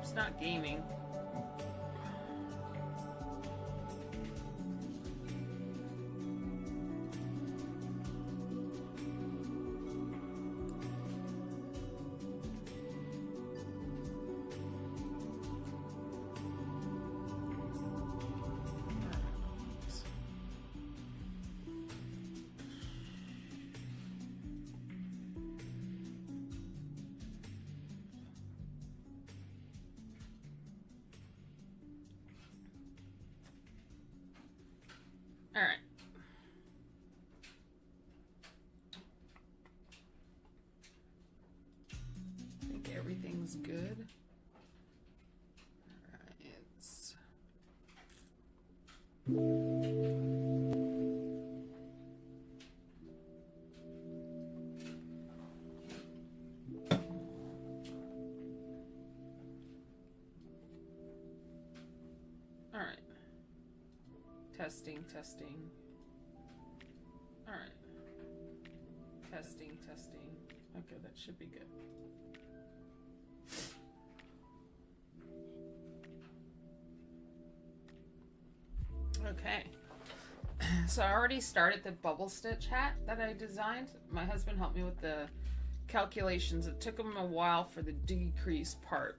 It's not gaming. All right. I think everything's good. All right. All right. Testing, testing. All right. Testing, testing. Okay, that should be good. Okay. So I already started the bubble stitch hat that I designed. My husband helped me with the calculations. It took him a while for the decrease part.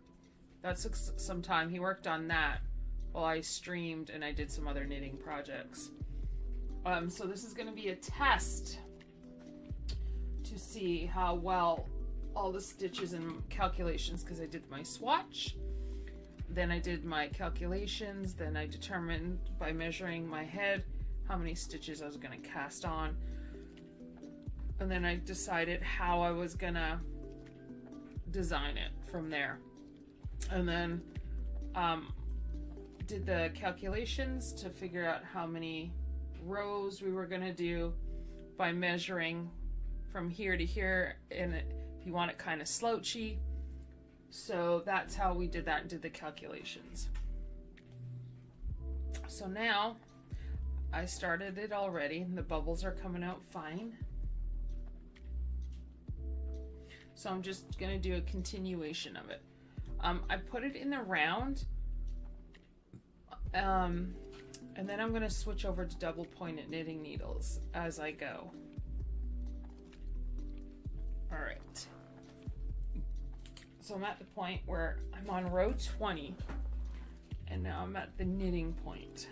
That took some time. He worked on that while I streamed and I did some other knitting projects. So this is going to be a test to see how well all the stitches and calculations, because I did my swatch, then I did my calculations, then I determined by measuring my head how many stitches I was going to cast on, and then I decided how I was going to design it from there, and then did the calculations to figure out how many rows we were going to do by measuring from here to here, and if you want it kind of slouchy. So that's how we did that and did the calculations. So now I started it already and the bubbles are coming out fine. So I'm just going to do a continuation of it. I put it in the round, and then I'm going to switch over to double pointed knitting needles as I go. All right. So I'm at the point where I'm on row 20, and now I'm at the knitting point.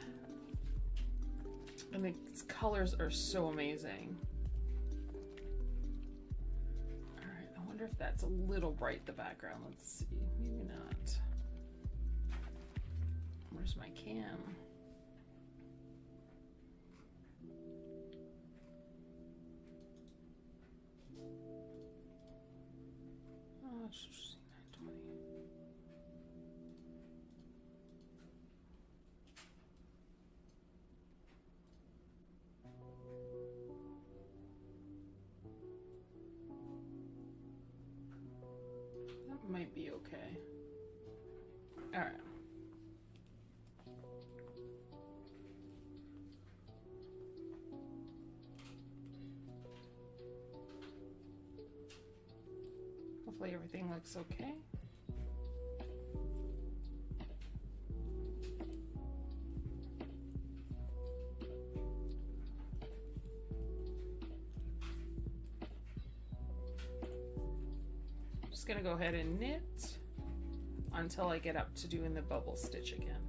And the colors are so amazing. All right, I wonder if that's a little bright, the background. Let's see, maybe not. Where's my cam? Oh, it's just 920. That might be okay. All right. Hopefully everything looks okay. Just gonna go ahead and knit until I get up to doing the bubble stitch again.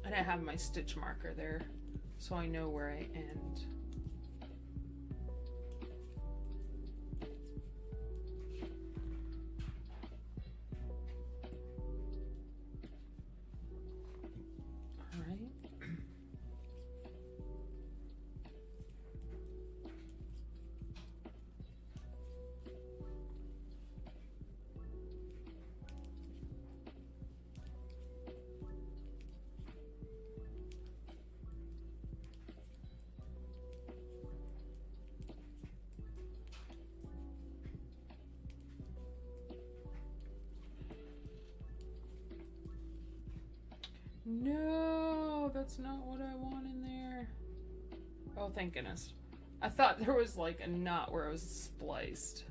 And I have my stitch marker there so I know where I end. No, that's not what I want in there. Oh, thank goodness. I thought there was like a knot where it was spliced.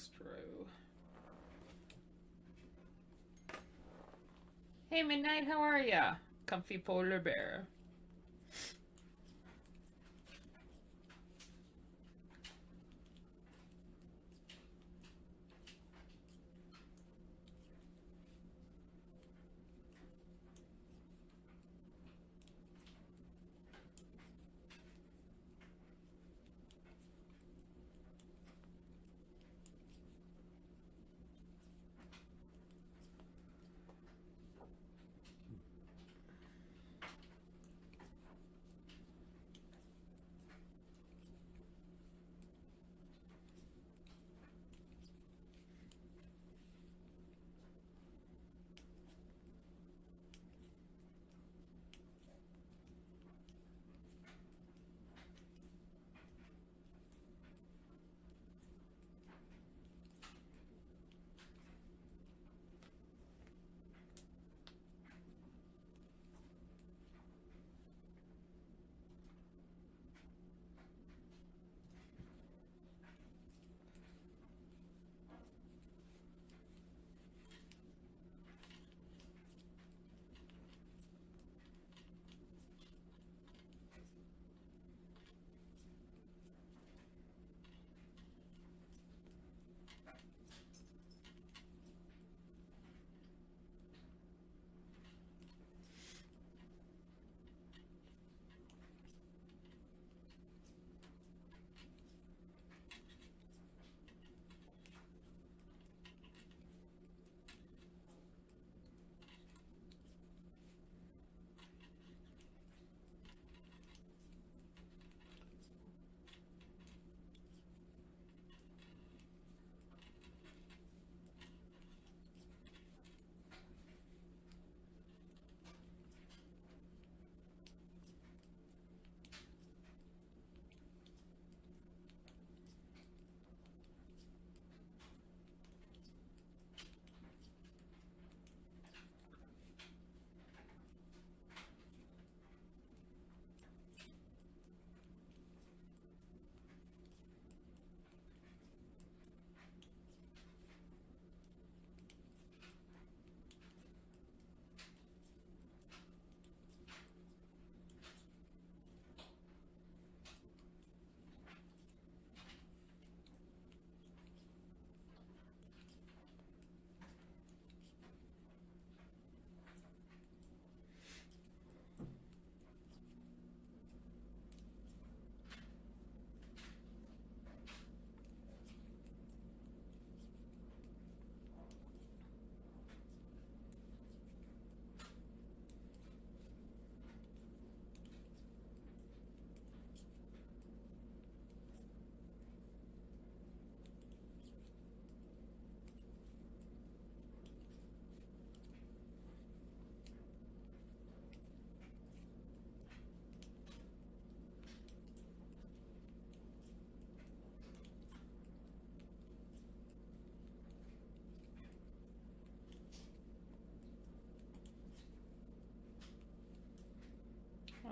next row. Hey Midnight, how are ya? Comfy polar bear.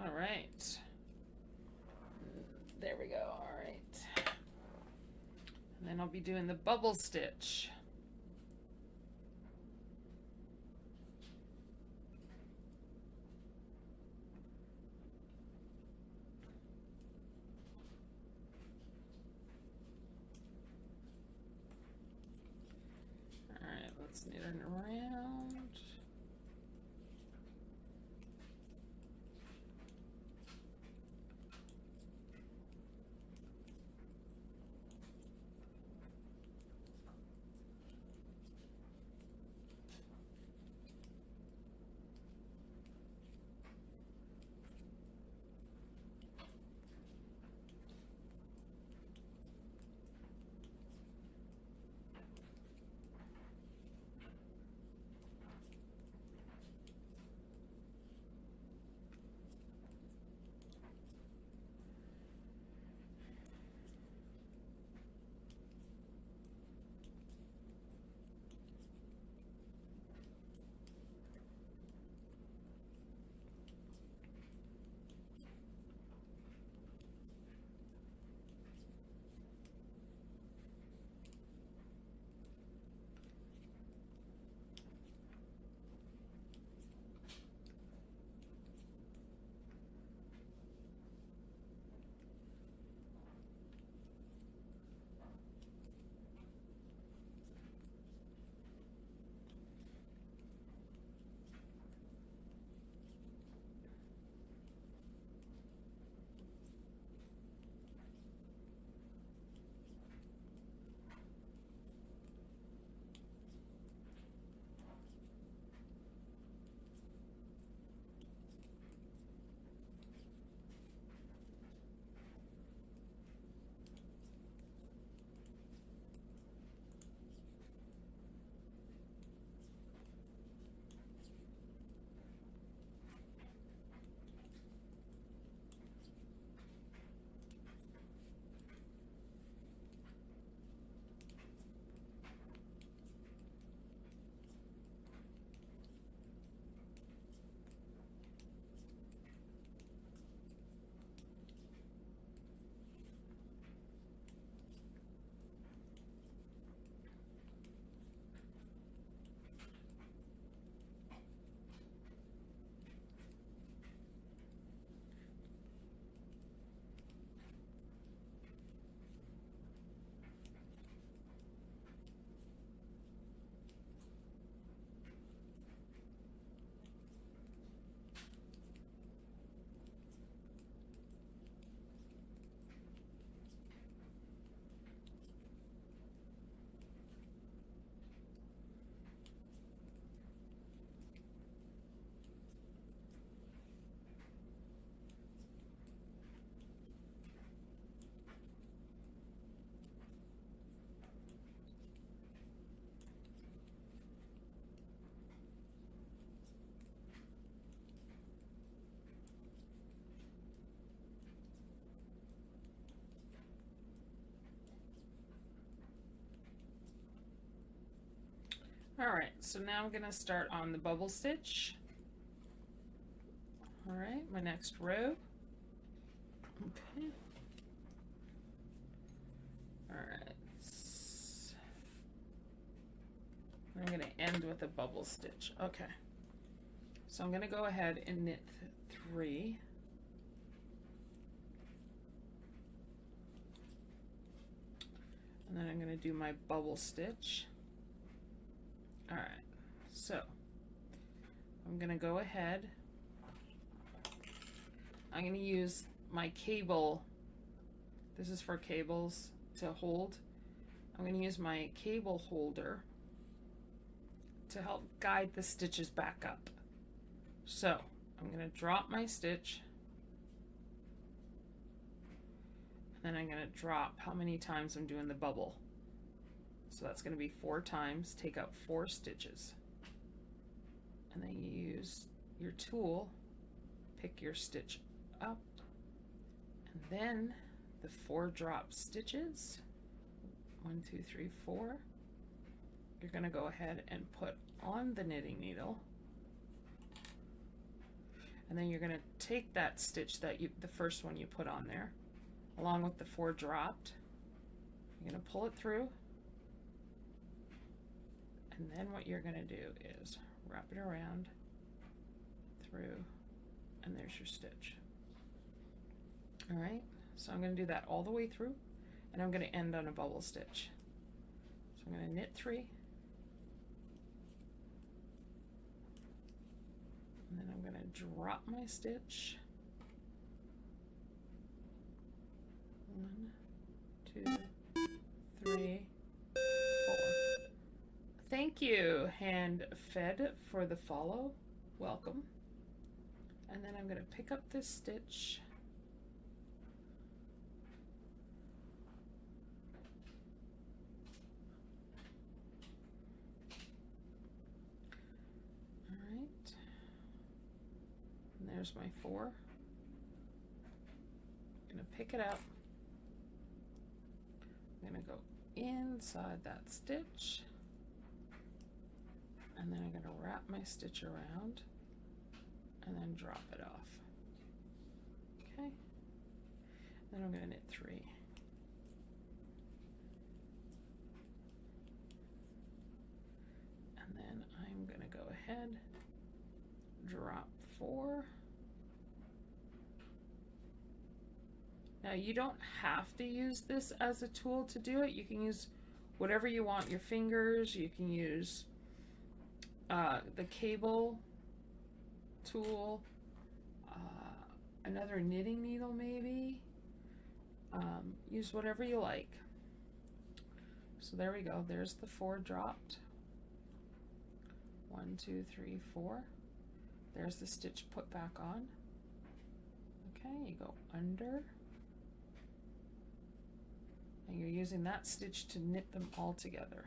All right. There we go. All right. And then I'll be doing the bubble stitch. All right, let's knit it around. All right, so now I'm gonna start on the bubble stitch. All right, my next row. Okay. All right. I'm gonna end with a bubble stitch. Okay. So I'm gonna go ahead and knit 3. And then I'm going to do my bubble stitch. All right, so I'm going to go ahead. I'm going to use my cable. This is for cables to hold. I'm going to use my cable holder to help guide the stitches back up. So I'm going to drop my stitch. Then I'm going to drop how many times I'm doing the bubble. So that's going to be 4 times. Take out 4 stitches. And then you use your tool, pick your stitch up, and then the 4 drop stitches, 1, 2, 3, 4, you're going to go ahead and put on the knitting needle. And then you're going to take that stitch that the first one you put on there, along with the 4 dropped. You're going to pull it through, and then what you're going to do is wrap it around through, and there's your stitch. All right, so I'm going to do that all the way through, and I'm going to end on a bubble stitch. So I'm going to knit 3, and then I'm going to drop my stitch. 1, 2, 3, 4. Thank you, Hand Fed, for the follow. Welcome. And then I'm going to pick up this stitch. All right. And there's my 4. I'm going to pick it up. I'm going to go inside that stitch, and then I'm going to wrap my stitch around and then drop it off. Okay, then I'm going to knit 3. And then I'm going to go ahead, drop 4. Now you don't have to use this as a tool to do it. You can use whatever you want, your fingers, you can use the cable tool, another knitting needle maybe. Use whatever you like. So there we go, there's the 4 dropped. 1, 2, 3, 4. There's the stitch put back on. Okay, you go under. And you're using that stitch to knit them all together.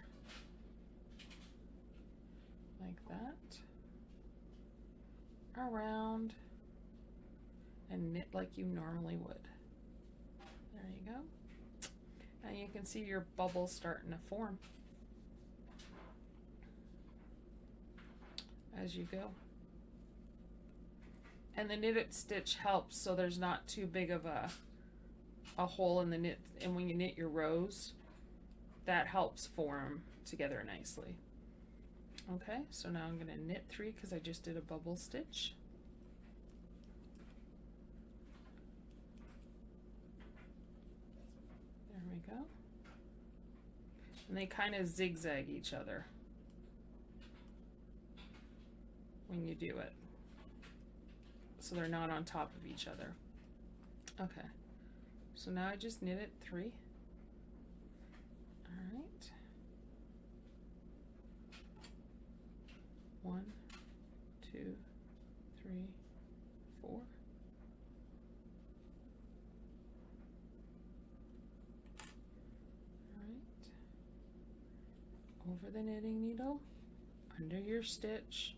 Like that. Around. And knit like you normally would. There you go. And you can see your bubble starting to form as you go. And the knitted stitch helps so there's not too big of a hole in the knit, and when you knit your rows, that helps form together nicely. Okay, so now I'm going to knit 3 because I just did a bubble stitch. There we go. And they kind of zigzag each other when you do it, so they're not on top of each other. Okay. So now I just knit it 3. All right. 1, 2, 3, 4. All right. Over the knitting needle, under your stitch,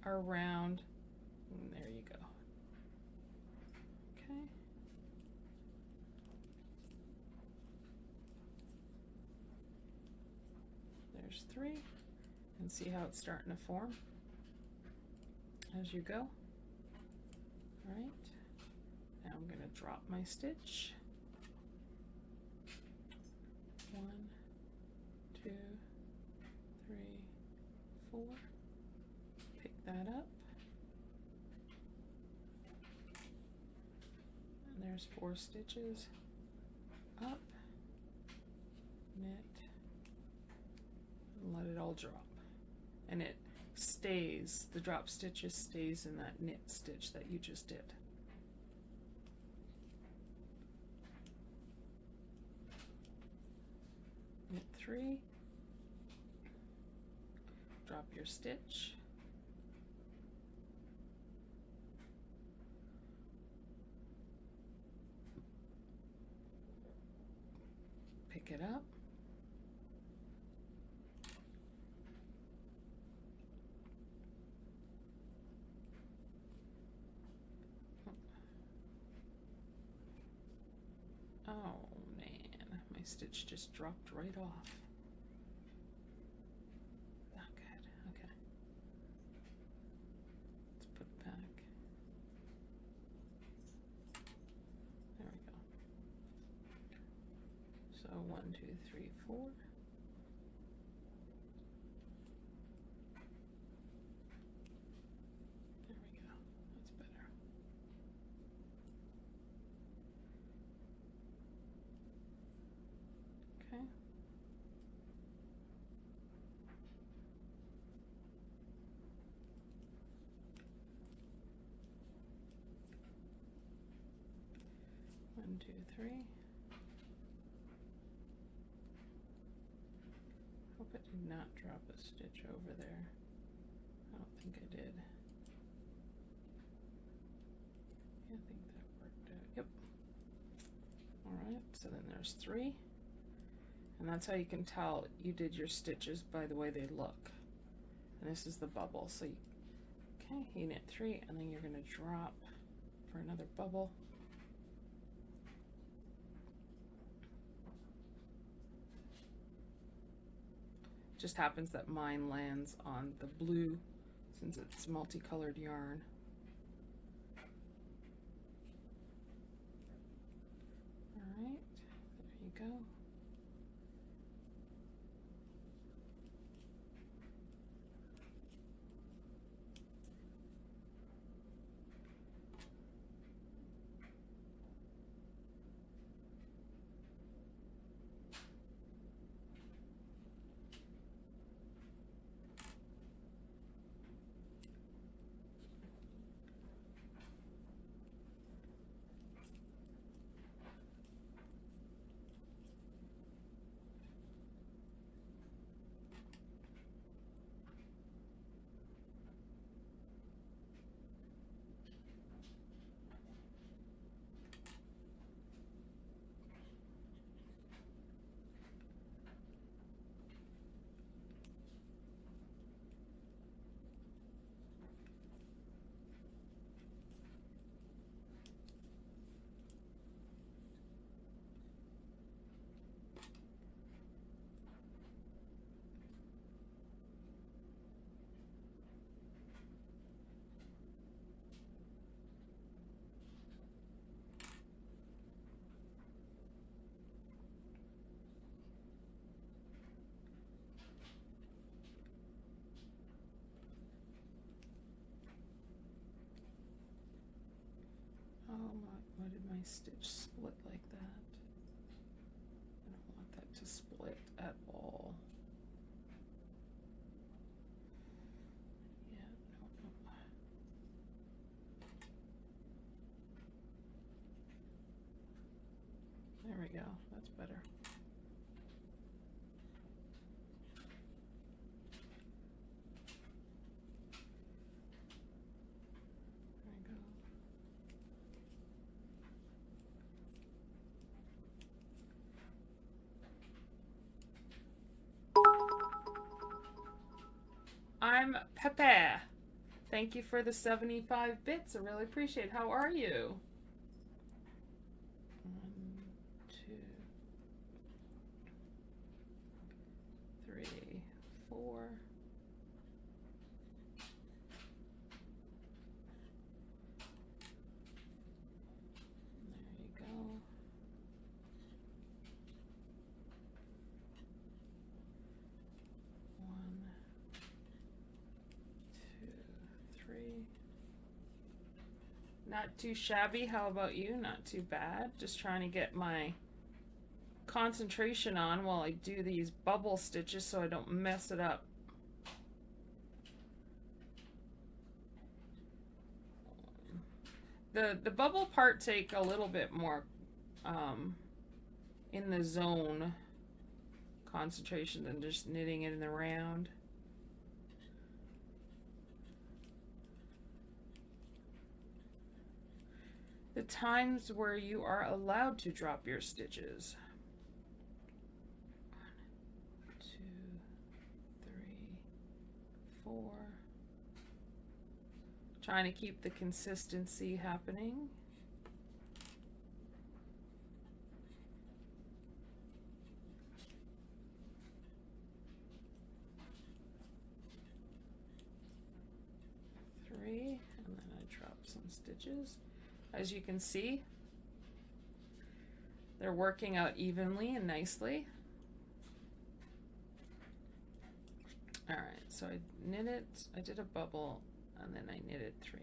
around, and there you go. Okay. There's 3, And see how it's starting to form as you go. All right, now I'm going to drop my stitch. 1, 2, 3, 4. Pick that up. And there's 4 stitches. Up, knit, and let it all drop. And it stays, the drop stitches stays in that knit stitch that you just did. Knit 3, drop your stitch, pick it up, oh man, my stitch just dropped right off. Not good. Okay. Let's put it back. There we go. So 1, 2, 3, 4. There we go. That's better. Okay. One, 2, 3. Hope it did not drop a stitch over there. I don't think I did. Yeah, I think that worked out. Yep. Alright, so then there's 3. And that's how you can tell you did your stitches by the way they look. And this is the bubble. So you, okay, you knit 3 and then you're going to drop for another bubble. Just happens that mine lands on the blue since it's multicolored yarn. All right, there you go. Oh my, why did my stitch split like that? I don't want that to split at all. Yeah, no. There we go, that's better. I'm Pepe. Thank you for the 75 bits. I really appreciate it. How are you? 1, 2, 3, 4, Not too shabby. How about you? Not too bad. Just trying to get my concentration on while I do these bubble stitches so I don't mess it up. The bubble part take a little bit more in the zone concentration than just knitting it in the round. The times where you are allowed to drop your stitches. 1, 2, 3, 4. Trying to keep the consistency happening. Three, and then I drop some stitches. As you can see, they're working out evenly and nicely. All right, so I knit it, I did a bubble, and then I knitted 3.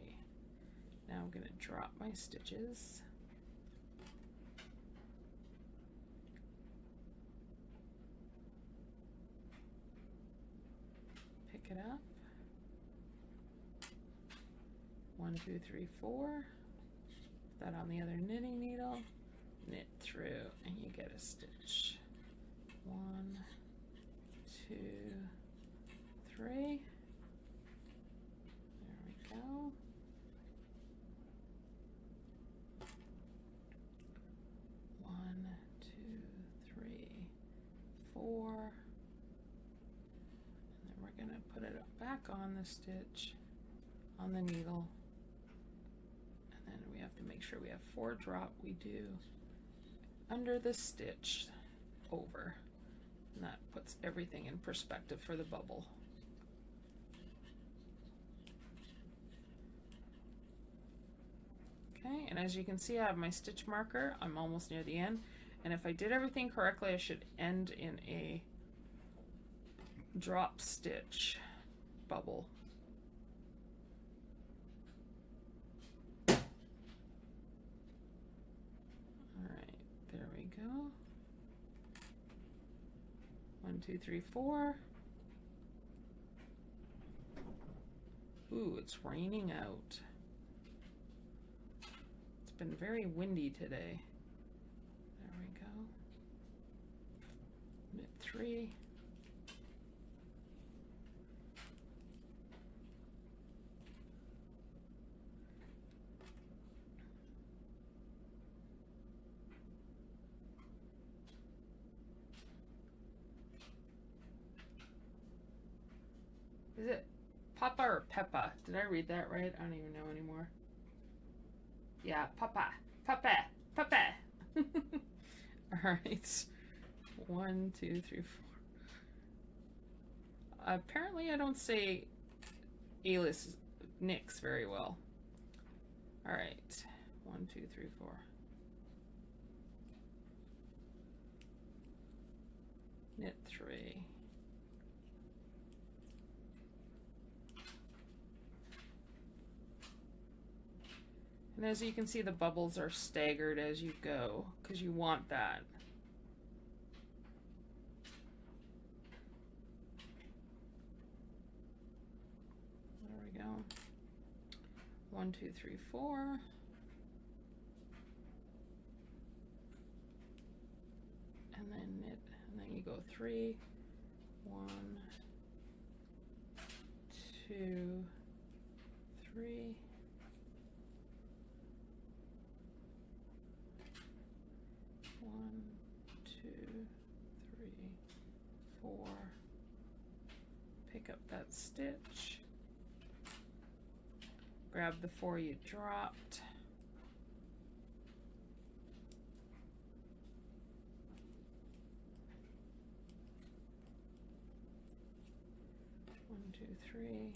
Now I'm going to drop my stitches. Pick it up. 1, 2, 3, 4. Put that on the other knitting needle. Knit through, and you get a stitch. 1, 2, 3. There we go. 1, 2, 3, 4. And then we're going to put it back on the stitch, on the needle. And then we have to make sure we have 4 drop. We do under the stitch over. And that puts everything in perspective for the bubble. Okay, and as you can see, I have my stitch marker. I'm almost near the end. And if I did everything correctly, I should end in a drop stitch bubble. All right, there we go. 1, 2, 3, 4. Ooh, it's raining out. It's been very windy today. There we go. Knit 3. Is it Papa or Peppa? Did I read that right? I don't even know anymore. Yeah, Papa. Papa. Papa. All right. 1, 2, 3, 4. Apparently I don't say Alice Nix very well. All right. 1, 2, 3, 4. Knit 3. And as you can see, the bubbles are staggered as you go, because you want that. There we go. 1, 2, 3, 4. And then knit, and then you go 3. 1, 2, 3. 1, 2, 3, 4. Pick up that stitch. Grab the 4 you dropped. One, 2, 3.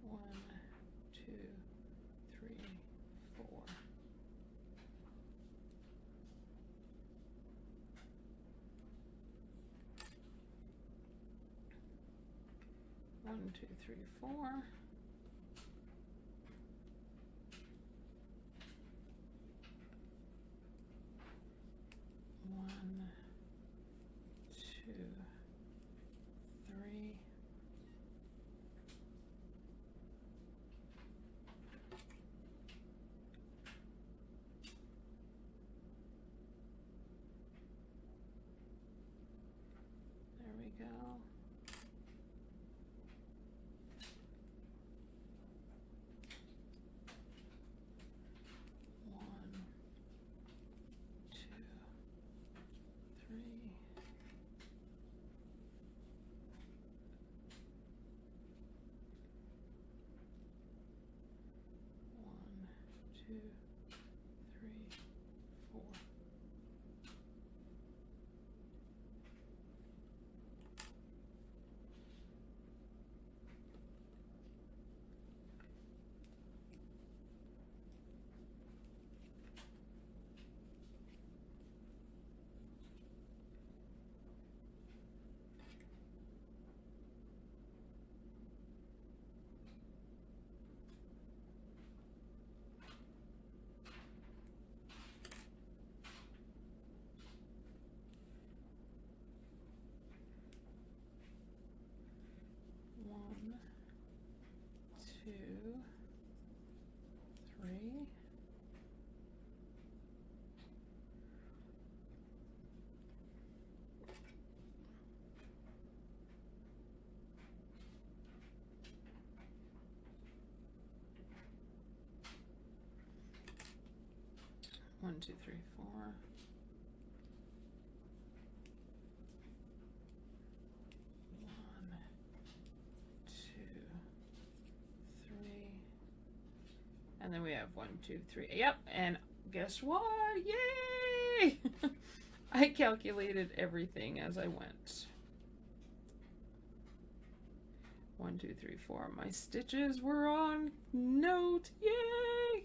One, 2, 3, 4. 1, 2, 3, 4. One, two, three. There we go. One, two, three. One, two, three, four. One, two, three. One, two, three, four. One, two, three. And then we have 1, 2, 3. Yep, and guess what? Yay! I calculated everything as I went. 1, 2, 3, 4. My stitches were on note. Yay!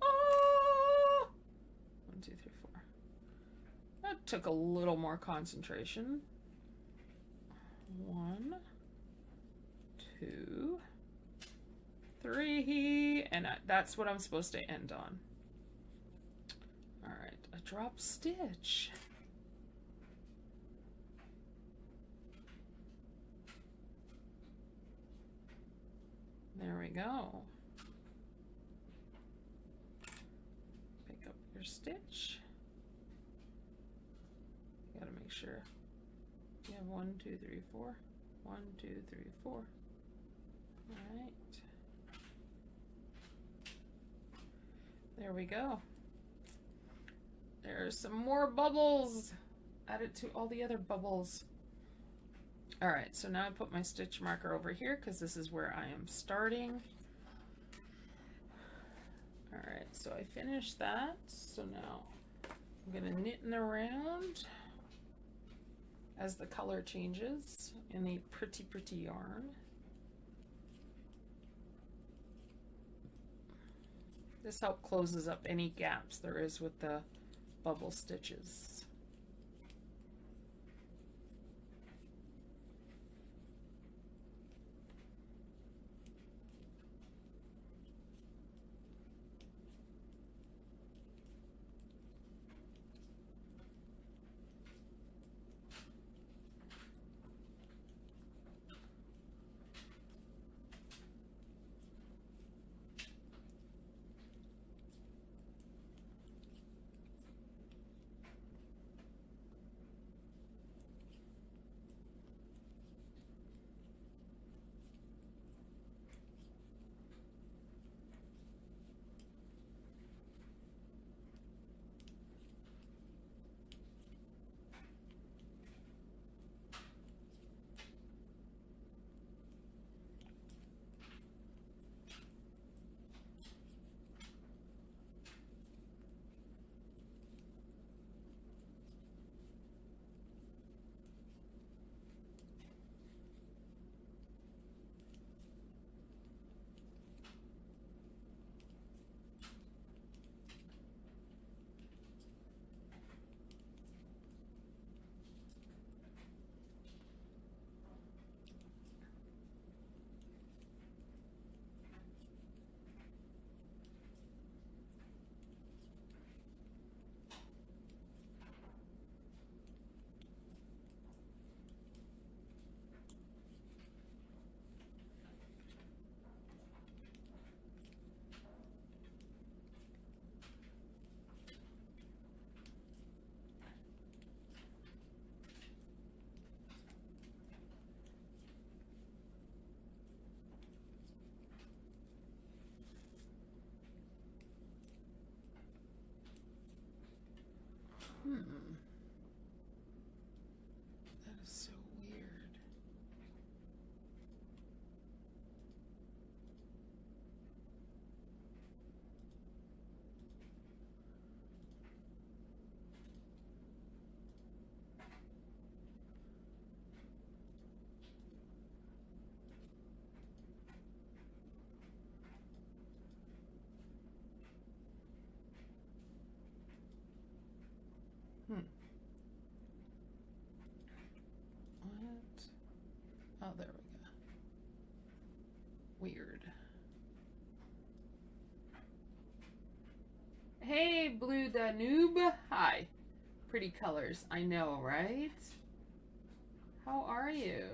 Oh! 1, 2, 3, 4. That took a little more concentration. 1, 2, 3, and that's what I'm supposed to end on. All right, a drop stitch. There we go. Pick up your stitch. You gotta make sure you have 1, 2, 3, 4. 1, 2, 3, 4. All right. There we go. There's some more bubbles added to all the other bubbles. All right, so now I put my stitch marker over here because this is where I am starting. All right, so I finished that. So now I'm gonna knitting around as the color changes in the pretty, pretty yarn. This helps closes up any gaps there is with the bubble stitches. That is so weird. What? Oh, there we go. Weird. Hey, Blue the Noob. Hi. Pretty colors. I know, right? How are you?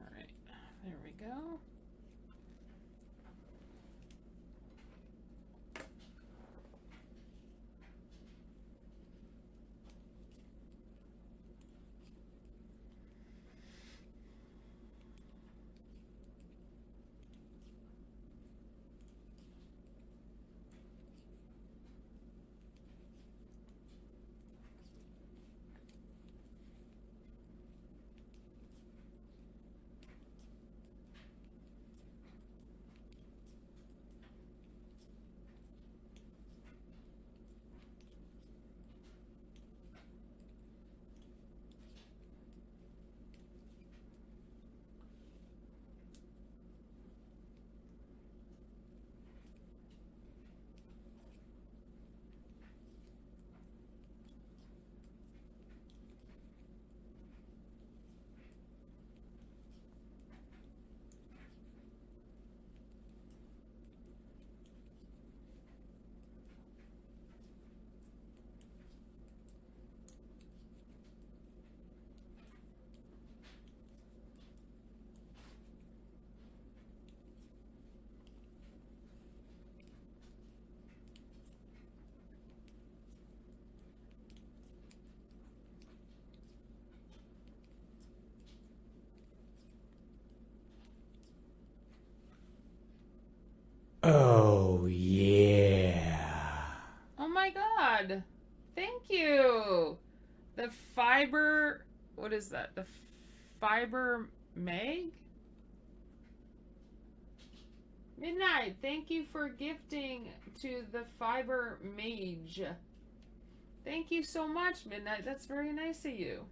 All right. There we go. Oh, yeah. Oh my god. Thank you. The fiber, what is that? The fiber Meg? Midnight, thank you for gifting to the fiber mage. Thank you so much, Midnight. That's very nice of you.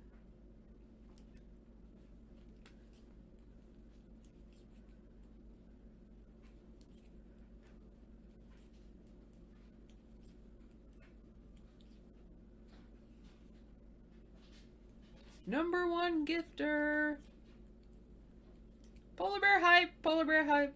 Number one gifter. Polar bear hype, polar bear hype.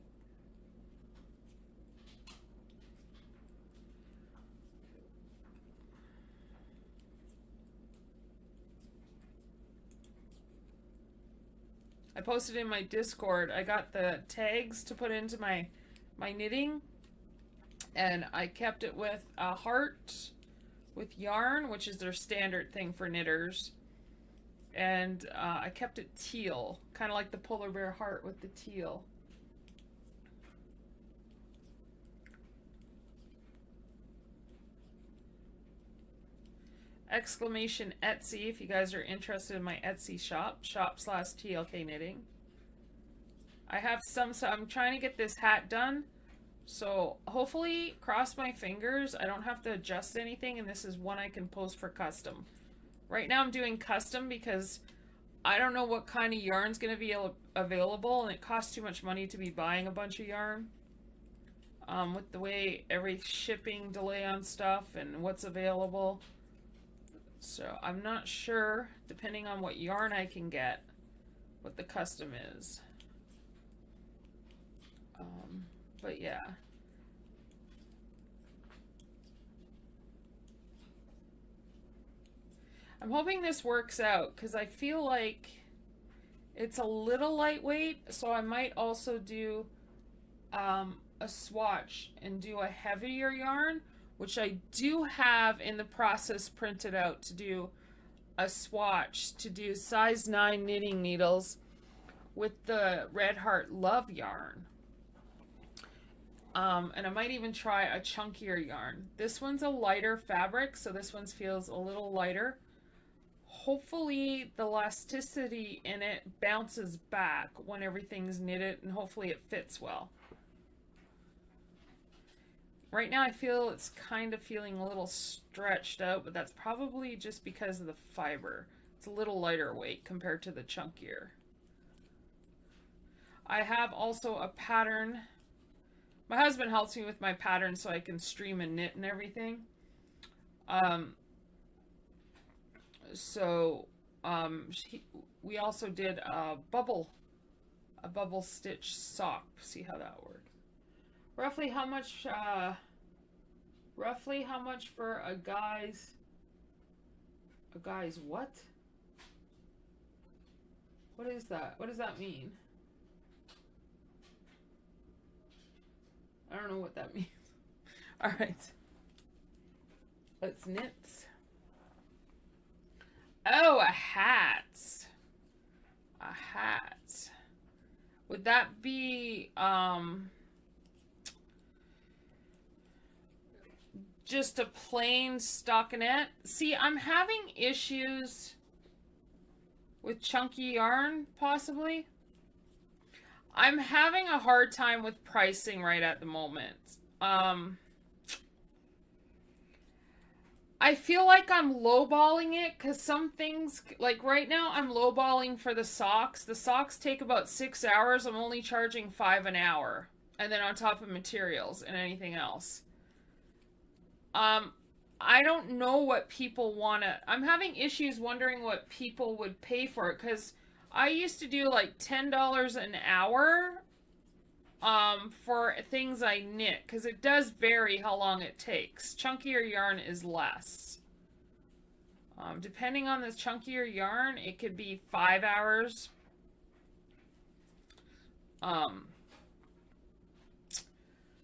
I posted in my Discord. I got the tags to put into my knitting, and I kept it with a heart, with yarn, which is their standard thing for knitters. And I kept it teal, kind of like the polar bear heart with the teal. Exclamation Etsy if you guys are interested in my Etsy shop/TLK knitting. I have some, so I'm trying to get this hat done. So hopefully, cross my fingers, I don't have to adjust anything, and this is one I can post for custom. Right now I'm doing custom because I don't know what kind of yarn's going to be available, and it costs too much money to be buying a bunch of yarn. With the way every shipping delay on stuff and what's available. So I'm not sure, depending on what yarn I can get, what the custom is. But yeah. I'm hoping this works out because I feel like it's a little lightweight, so I might also do a swatch and do a heavier yarn, which I do have in the process printed out to do a swatch to do size 9 knitting needles with the Red Heart Love yarn. And I might even try a chunkier yarn. This one's a lighter fabric, so this one feels a little lighter. Hopefully the elasticity in it bounces back when everything's knitted, and hopefully it fits well. Right now I feel it's kind of feeling a little stretched out, but that's probably just because of the fiber. It's a little lighter weight compared to the chunkier. I have also a pattern. My husband helps me with my pattern so I can stream and knit and everything. We also did a bubble stitch sock. See how that works. Roughly how much for a guy's what? What is that? What does that mean? I don't know what that means. All right. Let's knit. Oh, a hat. A hat. Would that be just a plain stockinette? See, I'm having issues with chunky yarn, possibly. I'm having a hard time with pricing right at the moment. I feel like I'm lowballing it because some things, like right now, I'm lowballing for the socks. The socks take about 6 hours. I'm only charging $5 an hour. And then on top of materials and anything else. I don't know what people want to... I'm having issues wondering what people would pay for it because I used to do like $10 an hour for things I knit because it does vary how long it takes. Chunkier yarn is less. Depending on the chunkier yarn, it could be 5 hours.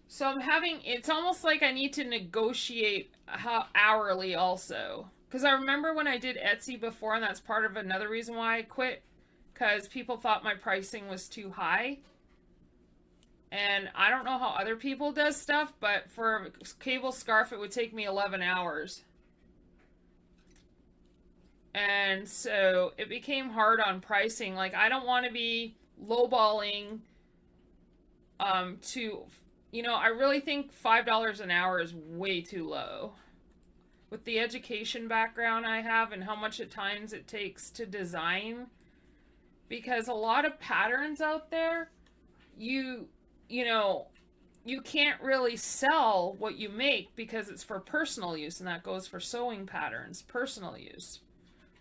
So I'm having, it's almost like I need to negotiate how hourly also. Because I remember when I did Etsy before, and that's part of another reason why I quit. Because people thought my pricing was too high. And I don't know how other people does stuff, but for a cable scarf, it would take me 11 hours. And so it became hard on pricing. Like, I don't want to be lowballing to... You know, I really think $5 an hour is way too low. With the education background I have and how much at times it takes to design. Because a lot of patterns out there, you know, you can't really sell what you make because it's for personal use. And that goes for sewing patterns, personal use.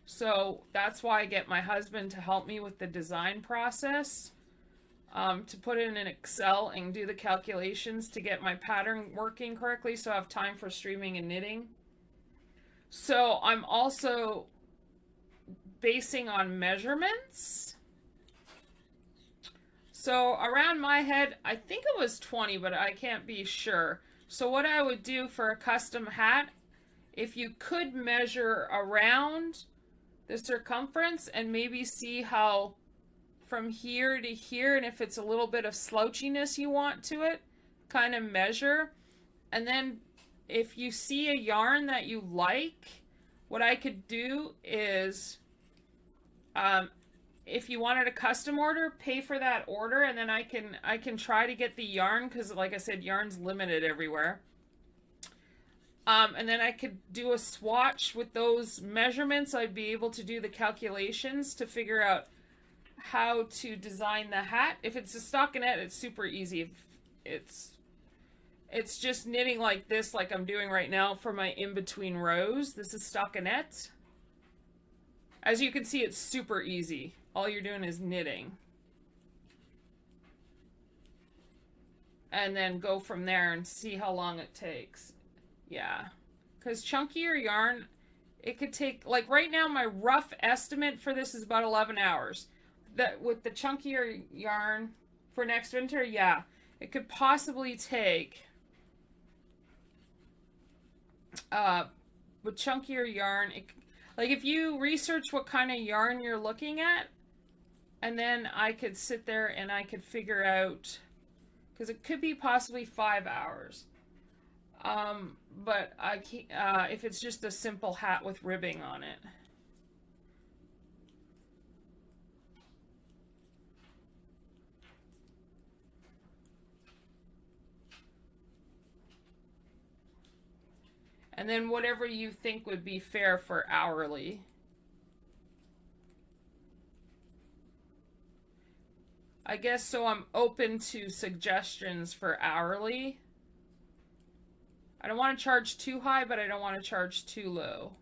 So that's why I get my husband to help me with the design process. To put it in an Excel and do the calculations to get my pattern working correctly so I have time for streaming and knitting. So I'm also basing on measurements. So around my head, I think it was 20, but I can't be sure. So what I would do for a custom hat if you could measure around the circumference and maybe see how from here to here, and if it's a little bit of slouchiness you want to it, kind of measure. And then if you see a yarn that you like, what I could do is, if you wanted a custom order, pay for that order, and then I can try to get the yarn, because like I said, yarn's limited everywhere. And then I could do a swatch with those measurements. I'd be able to do the calculations to figure out how to design the hat. If it's a stockinette, it's super easy. It's just knitting like this, like I'm doing right now for my in-between rows. This is stockinette. As you can see, it's super easy. All you're doing is knitting. And then go from there and see how long it takes. Yeah. Because chunkier yarn, it could take, like right now, my rough estimate for this is about 11 hours. That with the chunkier yarn for next winter, yeah, it could possibly take, with chunkier yarn, like if you research what kind of yarn you're looking at, and then I could sit there and I could figure out, because it could be possibly 5 hours. But I can't, if it's just a simple hat with ribbing on it. And then whatever you think would be fair for hourly. I guess so I'm open to suggestions for hourly. I don't want to charge too high, but I don't want to charge too low.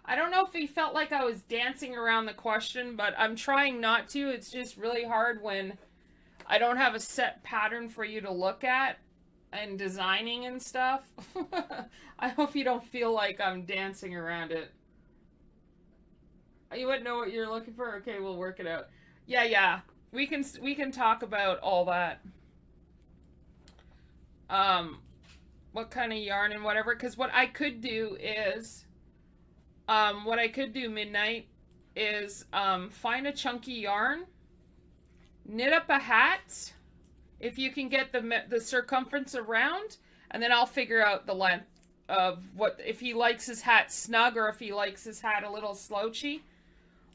I don't know if he felt like I was dancing around the question, but I'm trying not to. It's just really hard when I don't have a set pattern for you to look at and designing and stuff. I hope you don't feel like I'm dancing around it. You wouldn't know what you're looking for? Okay, we'll work it out. Yeah. We can talk about all that. What kind of yarn and whatever, because what I could do is midnight is find a chunky yarn, knit up a hat if you can get the circumference around, and then I'll figure out the length of what, if he likes his hat snug or if he likes his hat a little slouchy.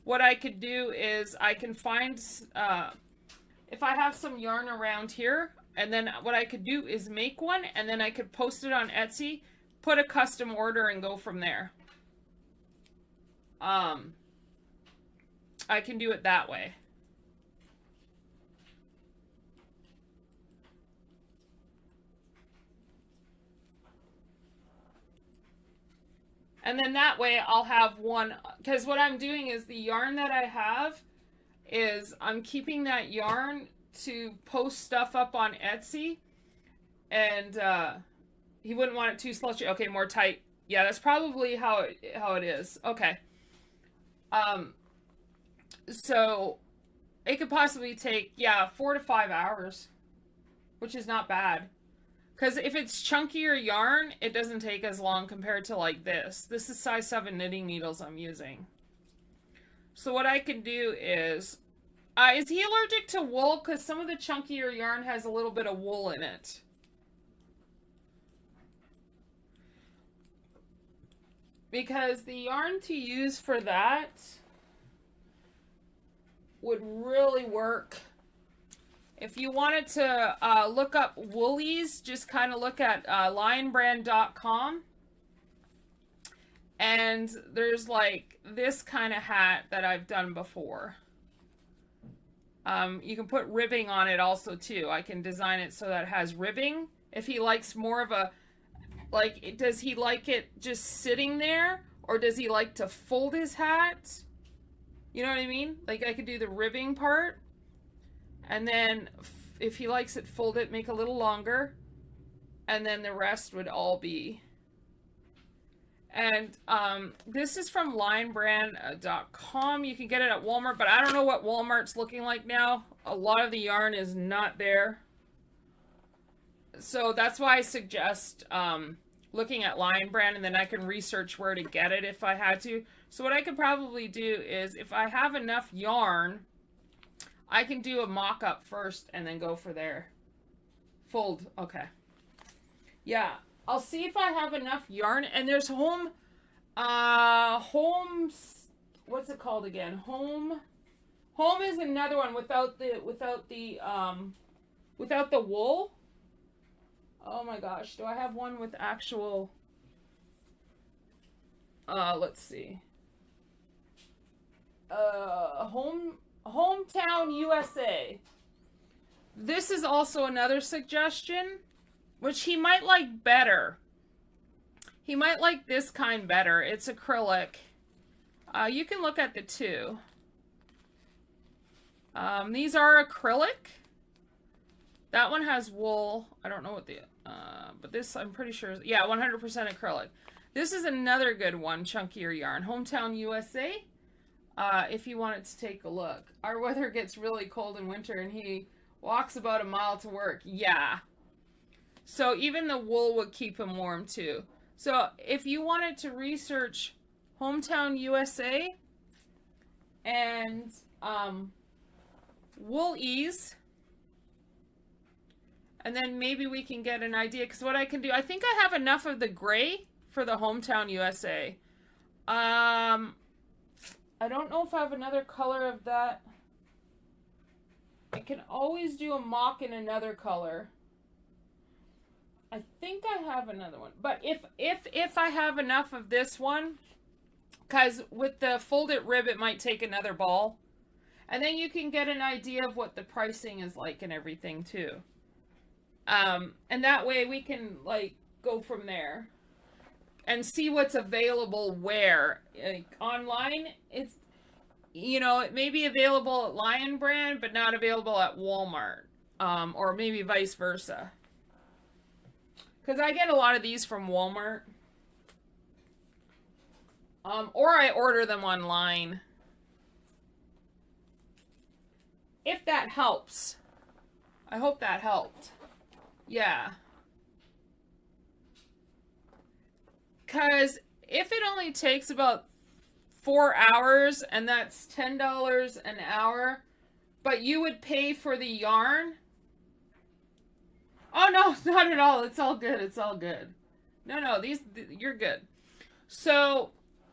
What I could do is I can find, if I have some yarn around here, and then what I could do is make one, and then I could post it on Etsy, put a custom order, and go from there. I can do it that way. And then that way I'll have one, because what I'm doing is the yarn that I have is I'm keeping that yarn to post stuff up on Etsy, and he wouldn't want it too slouchy. Okay, more tight. Yeah, that's probably how it is. Okay. So it could possibly take, 4 to 5 hours, which is not bad. Because if it's chunkier yarn, it doesn't take as long compared to like this. This is size 7 knitting needles I'm using. So what I can do is he allergic to wool? Because some of the chunkier yarn has a little bit of wool in it. Because the yarn to use for that would really work. If you wanted to look up woolies, just kind of look at lionbrand.com. And there's like this kind of hat that I've done before. You can put ribbing on it also too. I can design it so that it has ribbing. If he likes more of a, like, does he like it just sitting there? Or does he like to fold his hat? You know what I mean? Like, I could do the ribbing part. And then if he likes it, fold it, make a little longer. And then the rest would all be. And this is from lionbrand.com. You can get it at Walmart, but I don't know what Walmart's looking like now. a lot of the yarn is not there. So that's why I suggest looking at Lion Brand, and then I can research where to get it if I had to. So what I could probably do is, if I have enough yarn, I can do a mock-up first and then go for there. Fold. Okay. Yeah. I'll see if I have enough yarn. And there's Homes, what's it called again? Home is another one without the wool. Oh my gosh, do I have one with actual, let's see. Hometown USA. This is also another suggestion, which he might like better. He might like this kind better. It's acrylic. You can look at the two. These are acrylic. That one has wool. I don't know what the, but this I'm pretty sure is, yeah, 100% acrylic. This is another good one, chunkier yarn. Hometown USA. If you wanted to take a look. Our weather gets really cold in winter and he walks about a mile to work. Yeah. So even the wool would keep him warm too. So if you wanted to research Hometown USA and Wool Ease, and then maybe we can get an idea, because what I can do, I think I have enough of the gray for the Hometown USA. I don't know if I have another color of that. I can always do a mock in another color. I think I have another one. But if I have enough of this one, because with the folded rib, it might take another ball. And then you can get an idea of what the pricing is like and everything too. And that way we can like go from there and see what's available where. Like, online, it's, you know, it may be available at Lion Brand, but not available at Walmart. Or maybe vice versa. Because I get a lot of these from Walmart. Or I order them online. If that helps. I hope that helped. Yeah. Because if it only takes about 4 hours, and that's $10 an hour, but you would pay for the yarn. Oh no, not at all. It's all good. It's all good. No, you're good. So,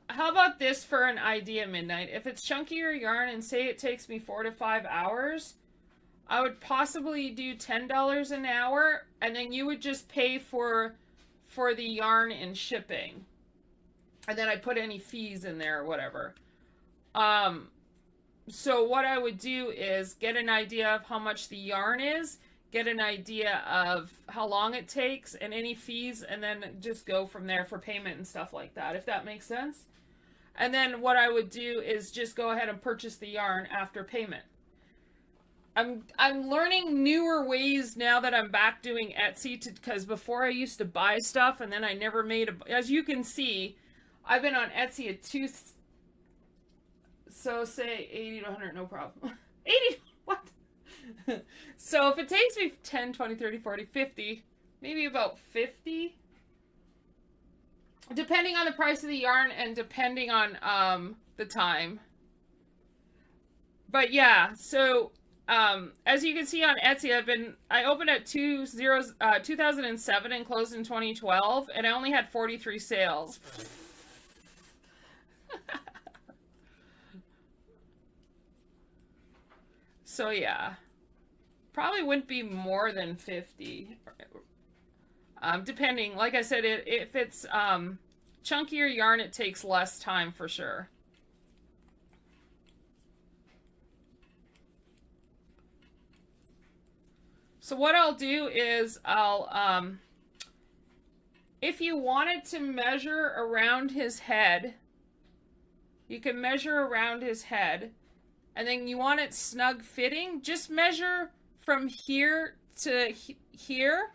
how about this for an idea, Midnight? If it's chunkier yarn and say it takes me 4 to 5 hours, I would possibly do $10 an hour, and then you would just pay for the yarn and shipping. And then I put any fees in there or whatever. So what I would do is get an idea of how much the yarn is, get an idea of how long it takes and any fees, and then just go from there for payment and stuff like that, if that makes sense. And then what I would do is just go ahead and purchase the yarn after payment. I'm learning newer ways now that I'm back doing Etsy, because before I used to buy stuff and then I never made as you can see, I've been on Etsy at so say 80 to 100, no problem. 80, what? So if it takes me 10, 20, 30, 40, 50, maybe about 50, depending on the price of the yarn and depending on the time. But yeah, so as you can see on Etsy, I opened at 2007 and closed in 2012, and I only had 43 sales. So yeah, probably wouldn't be more than 50. Depending, like I said, if it's chunkier yarn, it takes less time for sure. So what I'll do is if you wanted to measure around his head, you can measure around his head, and then you want it snug fitting, just measure from here to here,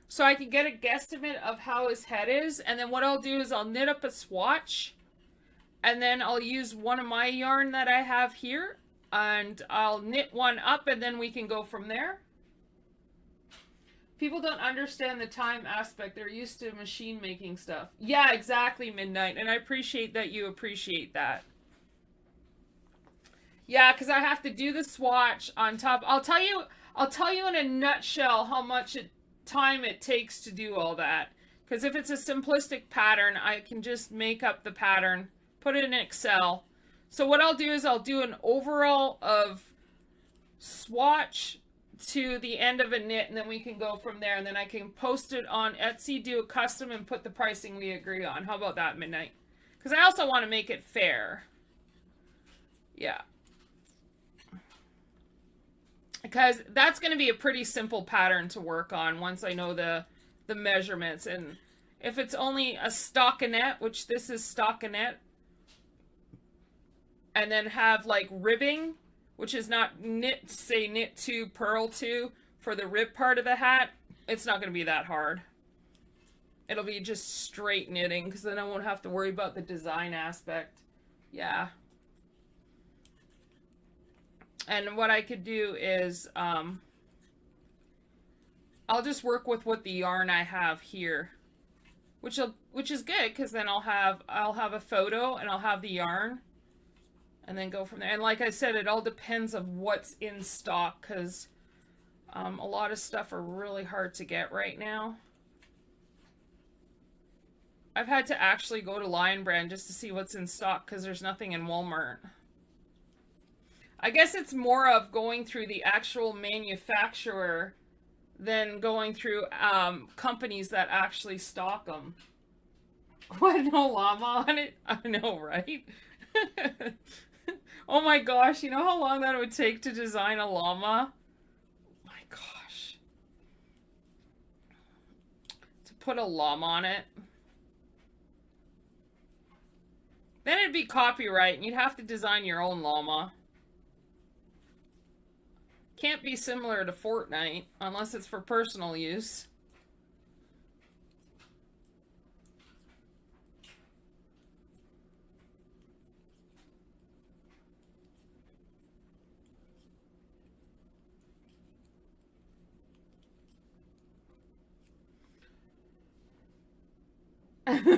so I can get a guesstimate of how his head is. And then what I'll do is I'll knit up a swatch, and then I'll use one of my yarn that I have here, and I'll knit one up and then we can go from there. People don't understand the time aspect. They're used to machine making stuff. Yeah, exactly, Midnight. And I appreciate that you appreciate that. Yeah, because I have to do the swatch on top. I'll tell you in a nutshell how much time it takes to do all that. Because if it's a simplistic pattern, I can just make up the pattern, put it in Excel. So what I'll do is I'll do an overall of swatch to the end of a knit, and then we can go from there, and then I can post it on Etsy, do a custom, and put the pricing we agree on. How about that, Midnight? Because I also want to make it fair. Yeah. Because that's going to be a pretty simple pattern to work on once I know the measurements. And if it's only a stockinette, which this is stockinette, and then have like ribbing, which is not knit, say knit 2, purl 2 for the rib part of the hat, it's not going to be that hard. It'll be just straight knitting, because then I won't have to worry about the design aspect. Yeah. And what I could do is, I'll just work with what the yarn I have here, which is good, because then I'll have a photo and I'll have the yarn. And then go from there. And like I said, it all depends on what's in stock, because a lot of stuff are really hard to get right now. I've had to actually go to Lion Brand just to see what's in stock, because there's nothing in Walmart. I guess it's more of going through the actual manufacturer than going through companies that actually stock them. What, no llama on it? I know, right? Oh my gosh, you know how long that would take to design a llama? My gosh. To put a llama on it. Then it'd be copyright and you'd have to design your own llama. Can't be similar to Fortnite unless it's for personal use.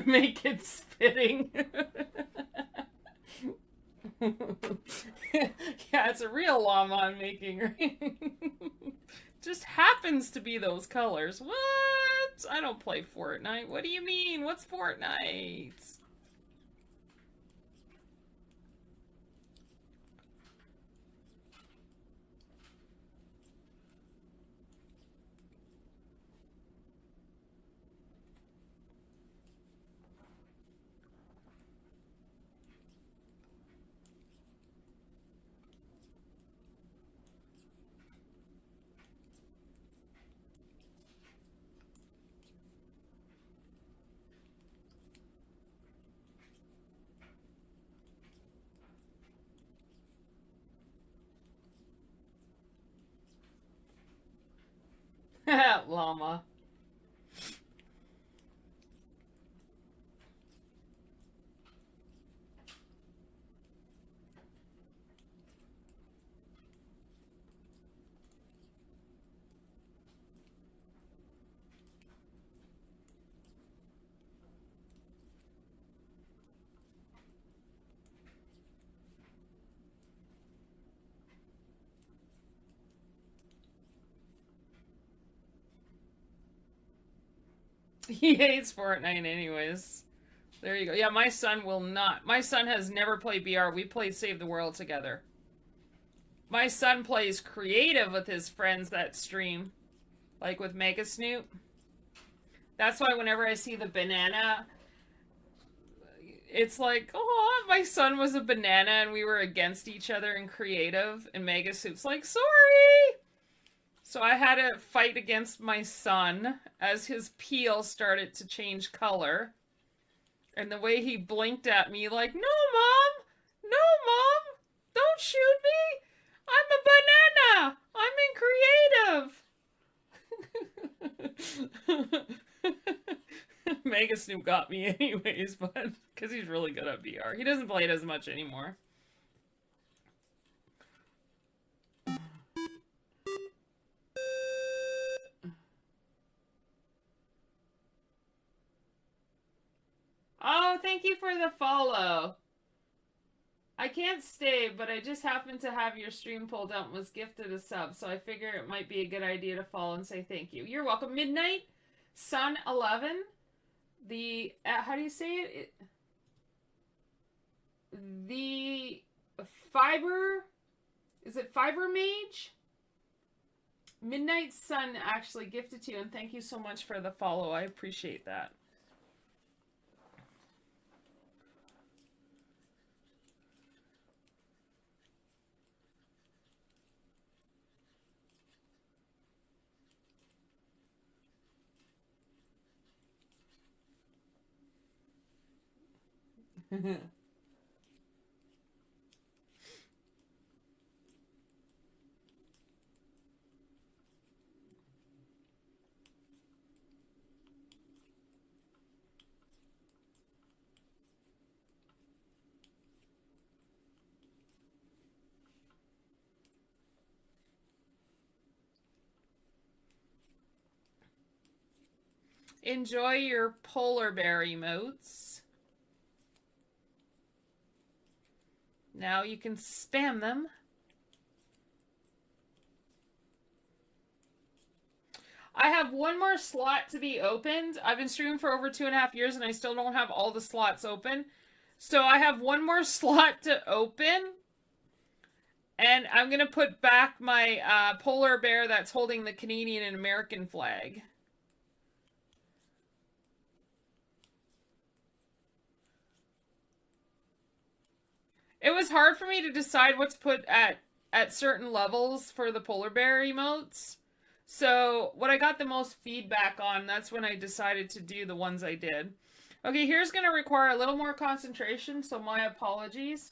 Make it spitting. Yeah, it's a real llama I'm making, right? Just happens to be those colors. What? I don't play Fortnite. What do you mean? What's Fortnite? Llama. He hates Fortnite anyways. There you go. Yeah, my son will not. My son has never played BR. We played Save the World together. My son plays creative with his friends that stream. Like with Mega Snoop. That's why whenever I see the banana, it's like, oh, my son was a banana and we were against each other in creative. And Mega Snoop's like, sorry! So I had to fight against my son as his peel started to change color. And the way he blinked at me like, no, Mom! No, Mom! Don't shoot me! I'm a banana! I'm in creative! Mega Snoop got me anyways, but because he's really good at VR. He doesn't play it as much anymore. thank you for the follow. I can't stay, but I just happened to have your stream pulled up and was gifted a sub, so I figure it might be a good idea to follow and say thank you. You're welcome. Midnight Sun 11. The how do you say it? The fiber, is it Fiber Mage? Midnight Sun actually gifted to you, and thank you so much for the follow. I appreciate that. Enjoy your polar bear emotes. Now you can spam them. I have one more slot to be opened. I've been streaming for over 2.5 years and I still don't have all the slots open. So I have one more slot to open. And I'm going to put back my polar bear that's holding the Canadian and American flag. It was hard for me to decide what to put at certain levels for the polar bear emotes. So what I got the most feedback on, that's when I decided to do the ones I did. Okay, here's going to require a little more concentration, so my apologies.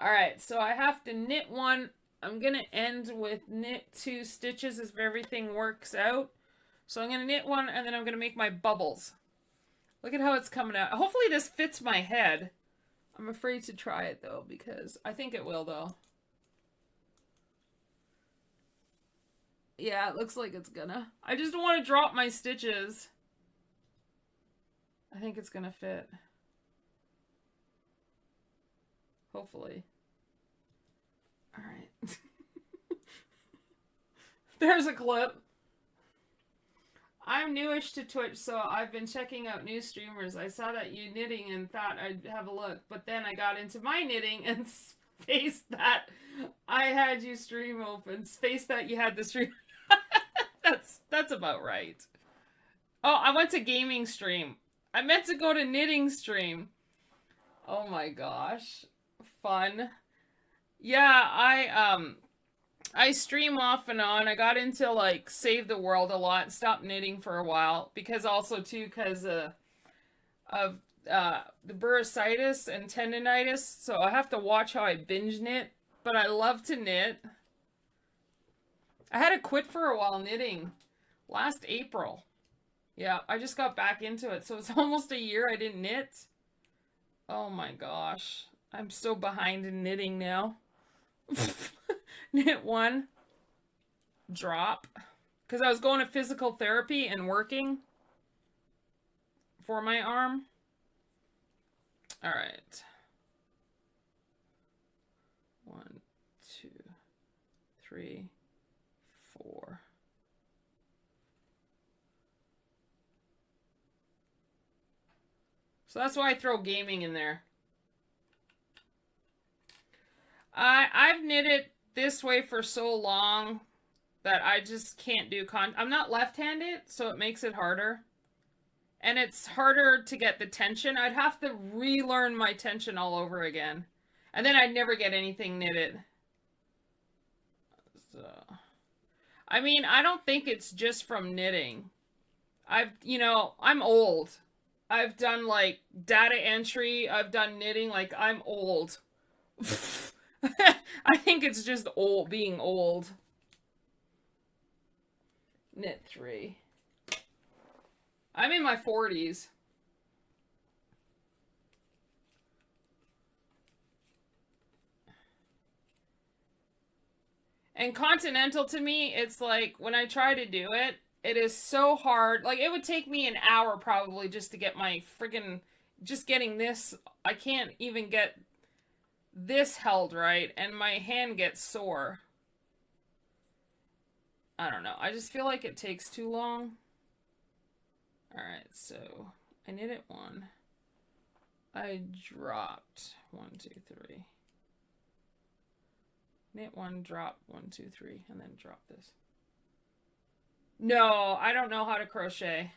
Alright, so I have to knit one. I'm going to end with knit 2 stitches if everything works out. So I'm going to knit one, and then I'm going to make my bubbles. Look at how it's coming out. Hopefully this fits my head. I'm afraid to try it, though, because I think it will, though. Yeah, it looks like it's gonna. I just don't want to drop my stitches. I think it's gonna fit. Hopefully. Alright. There's a clip. I'm newish to Twitch, so I've been checking out new streamers. I saw that you knitting and thought I'd have a look, but then I got into my knitting and spaced that I had you stream open. Spaced that you had the stream. That's about right. Oh, I went to gaming stream. I meant to go to knitting stream. Oh my gosh. Fun. Yeah, I stream off and on. I got into like Save the World a lot and stopped knitting for a while because of the bursitis and tendonitis. So I have to watch how I binge knit, but I love to knit. I had to quit for a while knitting last April. Yeah, I just got back into it. So it's almost a year I didn't knit. Oh my gosh. I'm so behind in knitting now. Knit one. Drop. Because I was going to physical therapy and working for my arm. Alright. 1, 2, 3, 4. So that's why I throw gaming in there. I've knitted this way for so long that I just can't do I'm not left-handed, so it makes it harder. And it's harder to get the tension. I'd have to relearn my tension all over again. And then I'd never get anything knitted. So, I mean, I don't think it's just from knitting. I'm old. I've done like data entry. I've done knitting. Like, I'm old. I think it's just being old. Knit 3. I'm in my 40s. And continental to me, it's like when I try to do it, it is so hard. Like, it would take me an hour probably just to get my friggin' just getting this, I can't even get this held right, and my hand gets sore. I don't know. I just feel like it takes too long. Alright, so I knitted one. I dropped 1, 2, 3. Knit one, drop 1, 2, 3, and then drop this. No, I don't know how to crochet.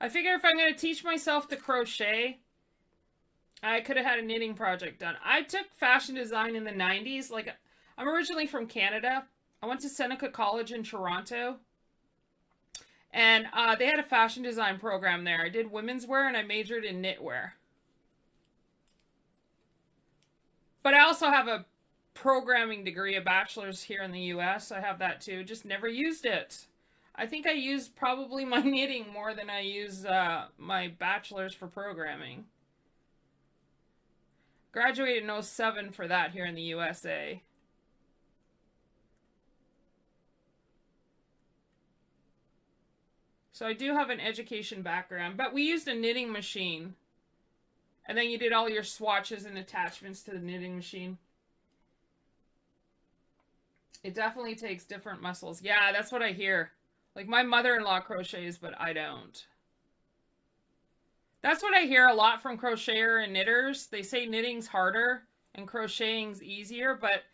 I figure if I'm going to teach myself to crochet, I could have had a knitting project done. I took fashion design in the 90s. Like, I'm originally from Canada. I went to Seneca College in Toronto. And they had a fashion design program there. I did women's wear and I majored in knitwear. But I also have a programming degree, a bachelor's here in the US. I have that too. Just never used it. I think I use probably my knitting more than I use my bachelor's for programming. Graduated in 07 for that here in the USA. So I do have an education background, but we used a knitting machine. And then you did all your swatches and attachments to the knitting machine. It definitely takes different muscles. Yeah, that's what I hear. Like, my mother-in-law crochets, but I don't. That's what I hear a lot from crocheter and knitters. They say knitting's harder and crocheting's easier, but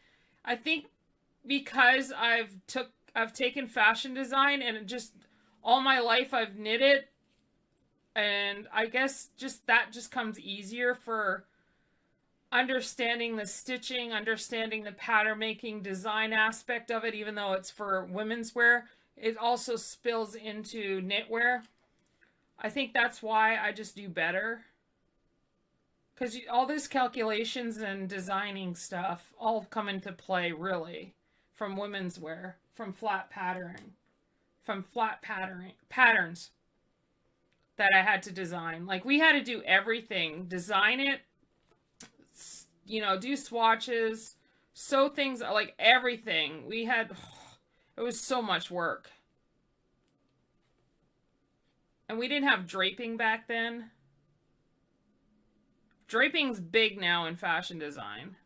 I think because I've taken fashion design and just all my life I've knitted, and I guess that just comes easier for understanding the stitching, understanding the pattern making design aspect of it, even though it's for women's wear. It also spills into knitwear. I think that's why I just do better. Because all these calculations and designing stuff all come into play, really, from women's wear, from flat patterns that I had to design. Like, we had to do everything. Design it, you know, do swatches, sew things, like everything. It was so much work. And we didn't have draping back then. Draping's big now in fashion design.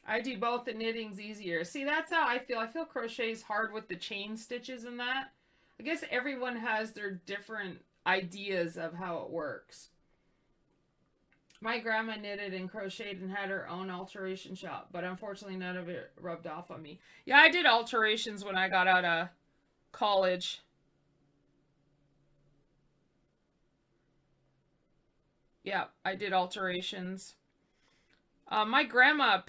I do both. The knitting's easier. See, that's how I feel. I feel crochet's hard with the chain stitches and that. I guess everyone has their different ideas of how it works. My grandma knitted and crocheted and had her own alteration shop, but unfortunately none of it rubbed off on me. Yeah, I did alterations when I got out of college. Yeah, I did alterations. My grandmother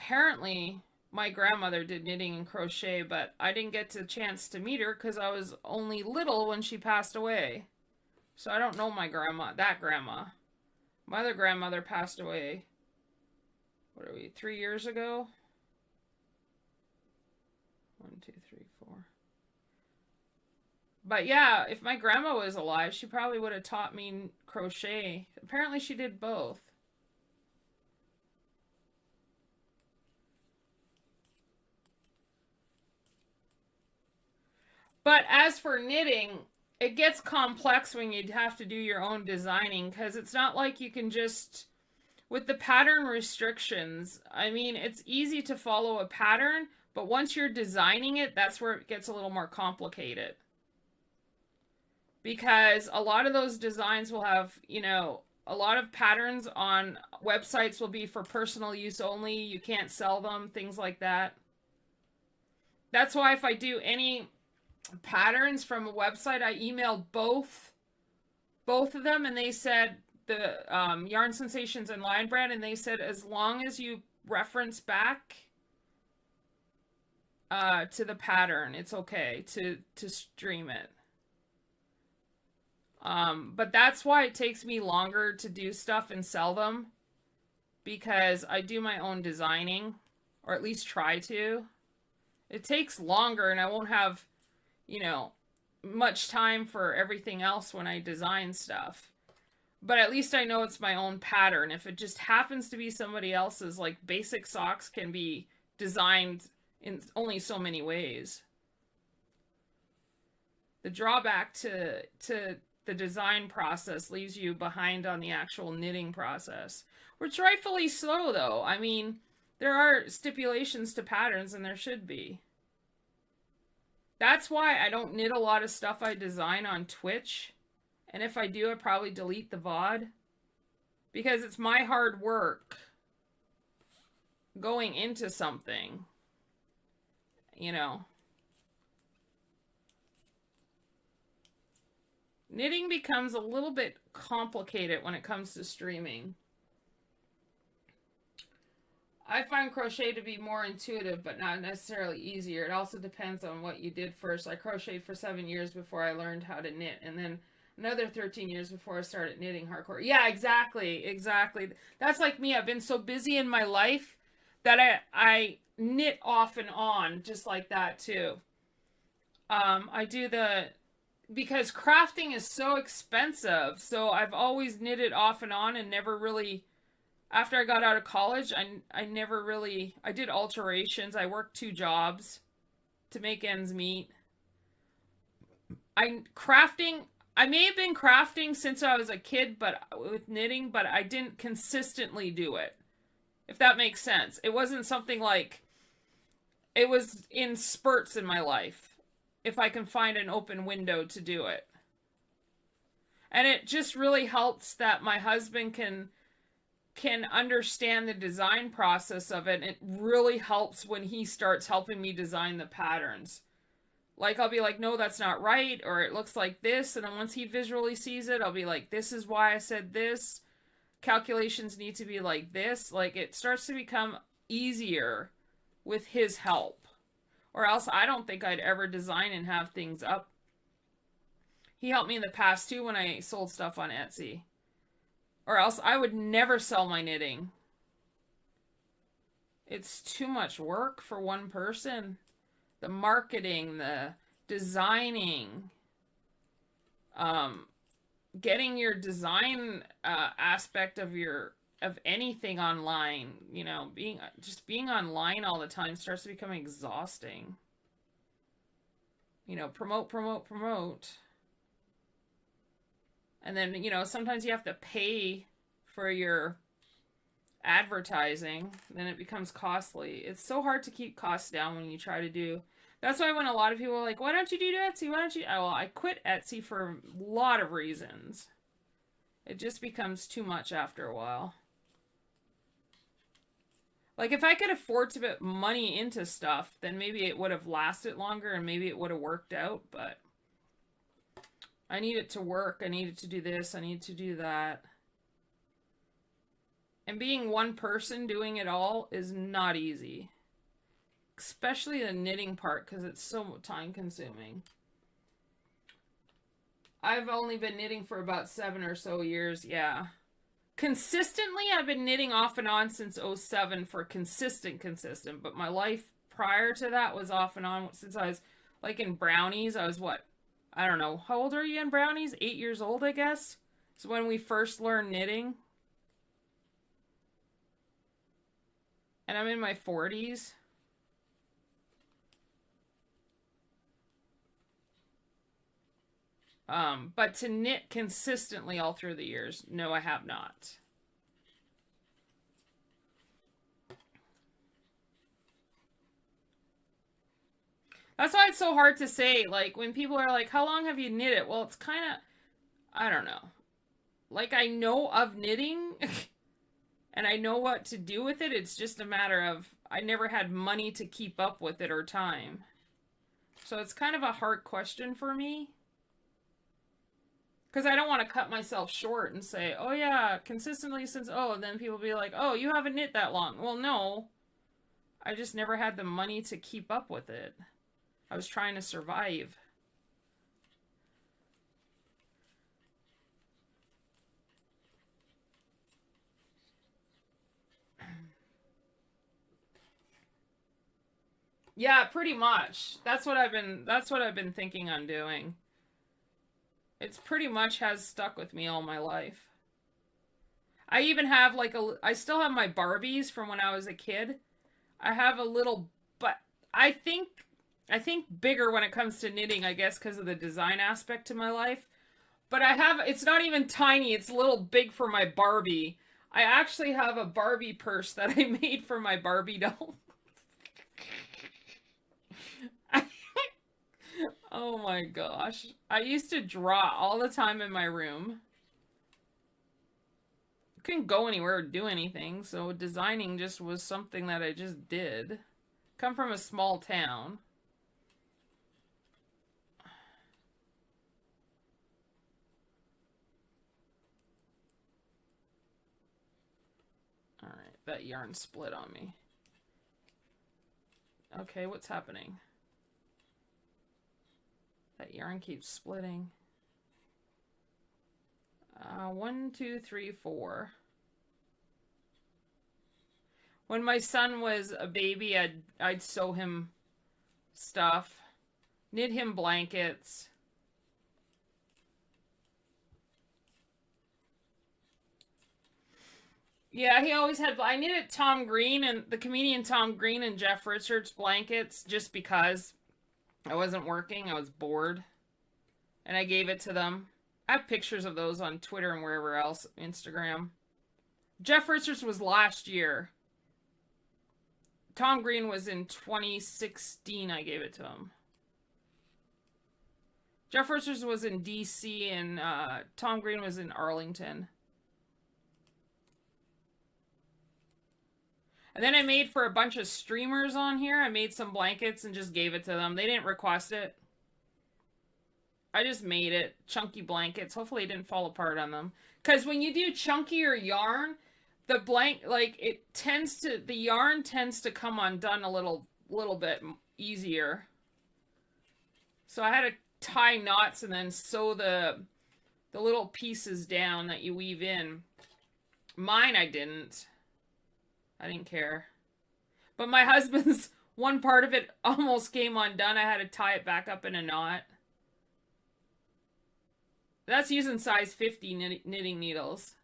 did knitting and crochet, but I didn't get the chance to meet her because I was only little when she passed away. So I don't know my grandma, that grandma. My other grandmother passed away, 3 years ago? 1, 2, 3, 4. But yeah, if my grandma was alive, she probably would have taught me crochet. Apparently she did both. But as for knitting, it gets complex when you have to do your own designing, because it's not like you can just, with the pattern restrictions, I mean, it's easy to follow a pattern, but once you're designing it, that's where it gets a little more complicated. Because a lot of those designs will have, you know, a lot of patterns on websites will be for personal use only. You can't sell them, things like that. That's why if I do any patterns from a website, I emailed both of them, and they said, the Yarn Sensations and Lion Brand, and they said as long as you reference back to the pattern, it's okay to stream it. But that's why it takes me longer to do stuff and sell them, because I do my own designing, or at least try to. It takes longer and I won't have, you know, much time for everything else when I design stuff. But at least I know it's my own pattern. If it just happens to be somebody else's, like basic socks can be designed in only so many ways. The drawback to the design process leaves you behind on the actual knitting process, which rightfully so, though. I mean, there are stipulations to patterns, and there should be. That's why I don't knit a lot of stuff I design on Twitch. And if I do, I probably delete the VOD. Because it's my hard work going into something. You know. Knitting becomes a little bit complicated when it comes to streaming. I find crochet to be more intuitive, but not necessarily easier. It also depends on what you did first. I crocheted for 7 years before I learned how to knit, and then another 13 years before I started knitting hardcore. Yeah, exactly. That's like me. I've been so busy in my life that I knit off and on, just like that too. I do because crafting is so expensive, so I've always knitted off and on and never really. After I got out of college, I never really. I did alterations. I worked 2 jobs to make ends meet. I may have been crafting since I was a kid, but with knitting, but I didn't consistently do it. If that makes sense. It wasn't something like. It was in spurts in my life. If I can find an open window to do it. And it just really helps that my husband can understand the design process of it. It really helps when he starts helping me design the patterns. Like, I'll be like, no, that's not right, or it looks like this, and then once he visually sees it, I'll be like, this is why I said this. Calculations need to be like this. Like, it starts to become easier with his help. Or else I don't think I'd ever design and have things up. He helped me in the past too when I sold stuff on Etsy. Or else I would never sell my knitting. It's too much work for one person. The marketing, the designing, getting your design aspect of anything online, you know, being online all the time starts to become exhausting. You know, promote. And then, you know, sometimes you have to pay for your advertising, then it becomes costly. It's so hard to keep costs down when you try to do. That's why when a lot of people are like, why don't you do Etsy? Why don't you? Well, I quit Etsy for a lot of reasons. It just becomes too much after a while. Like, if I could afford to put money into stuff, then maybe it would have lasted longer and maybe it would have worked out, but I need it to work. I need it to do this. I need to do that. And being one person doing it all is not easy. Especially the knitting part, because it's so time consuming. I've only been knitting for about 7 or so years, yeah. Consistently, I've been knitting off and on since 07 for consistent, but my life prior to that was off and on since I was, like, in brownies. I was, what? I don't know. How old are you in brownies? 8 years old, I guess? So when we first learned knitting. And I'm in my 40s. But to knit consistently all through the years, no, I have not. That's why it's so hard to say, like, when people are like, how long have you knit it? Well, it's kind of, I don't know. Like, I know of knitting, and I know what to do with it. It's just a matter of, I never had money to keep up with it or time. So it's kind of a hard question for me. Because I don't want to cut myself short and say, oh yeah, consistently since, and then people be like, oh, you haven't knit that long. Well, no. I just never had the money to keep up with it. I was trying to survive. Yeah, pretty much. That's what I've been thinking on doing. It's pretty much has stuck with me all my life. I even have I still have my Barbies from when I was a kid. I have a little, but I think I think bigger when it comes to knitting, I guess because of the design aspect to my life. But it's not even tiny, it's a little big for my Barbie. I actually have a Barbie purse that I made for my Barbie doll. Oh my gosh. I used to draw all the time in my room. Couldn't go anywhere or do anything, so designing just was something that I just did. Come from a small town. Alright, that yarn split on me. Okay, what's happening? That yarn keeps splitting. 1, 2, 3, 4. When my son was a baby, I'd sew him stuff, knit him blankets. Yeah, he always had. I knitted Tom Green and the comedian Tom Green and Jeff Richards blankets just because I wasn't working. I was bored, and I gave it to them. I have pictures of those on Twitter and wherever else, Instagram. Jeff Richards was last year. Tom Green was in 2016. I gave it to him. Jeff Richards was in DC and Tom Green was in Arlington. And then I made for a bunch of streamers on here. I made some blankets and just gave it to them. They didn't request it. I just made it. Chunky blankets. Hopefully it didn't fall apart on them. Because when you do chunkier yarn, the yarn tends to come undone a little bit easier. So I had to tie knots and then sew the little pieces down that you weave in. Mine I didn't. I didn't care. But my husband's, one part of it almost came undone. I had to tie it back up in a knot. That's using size 50 knitting needles.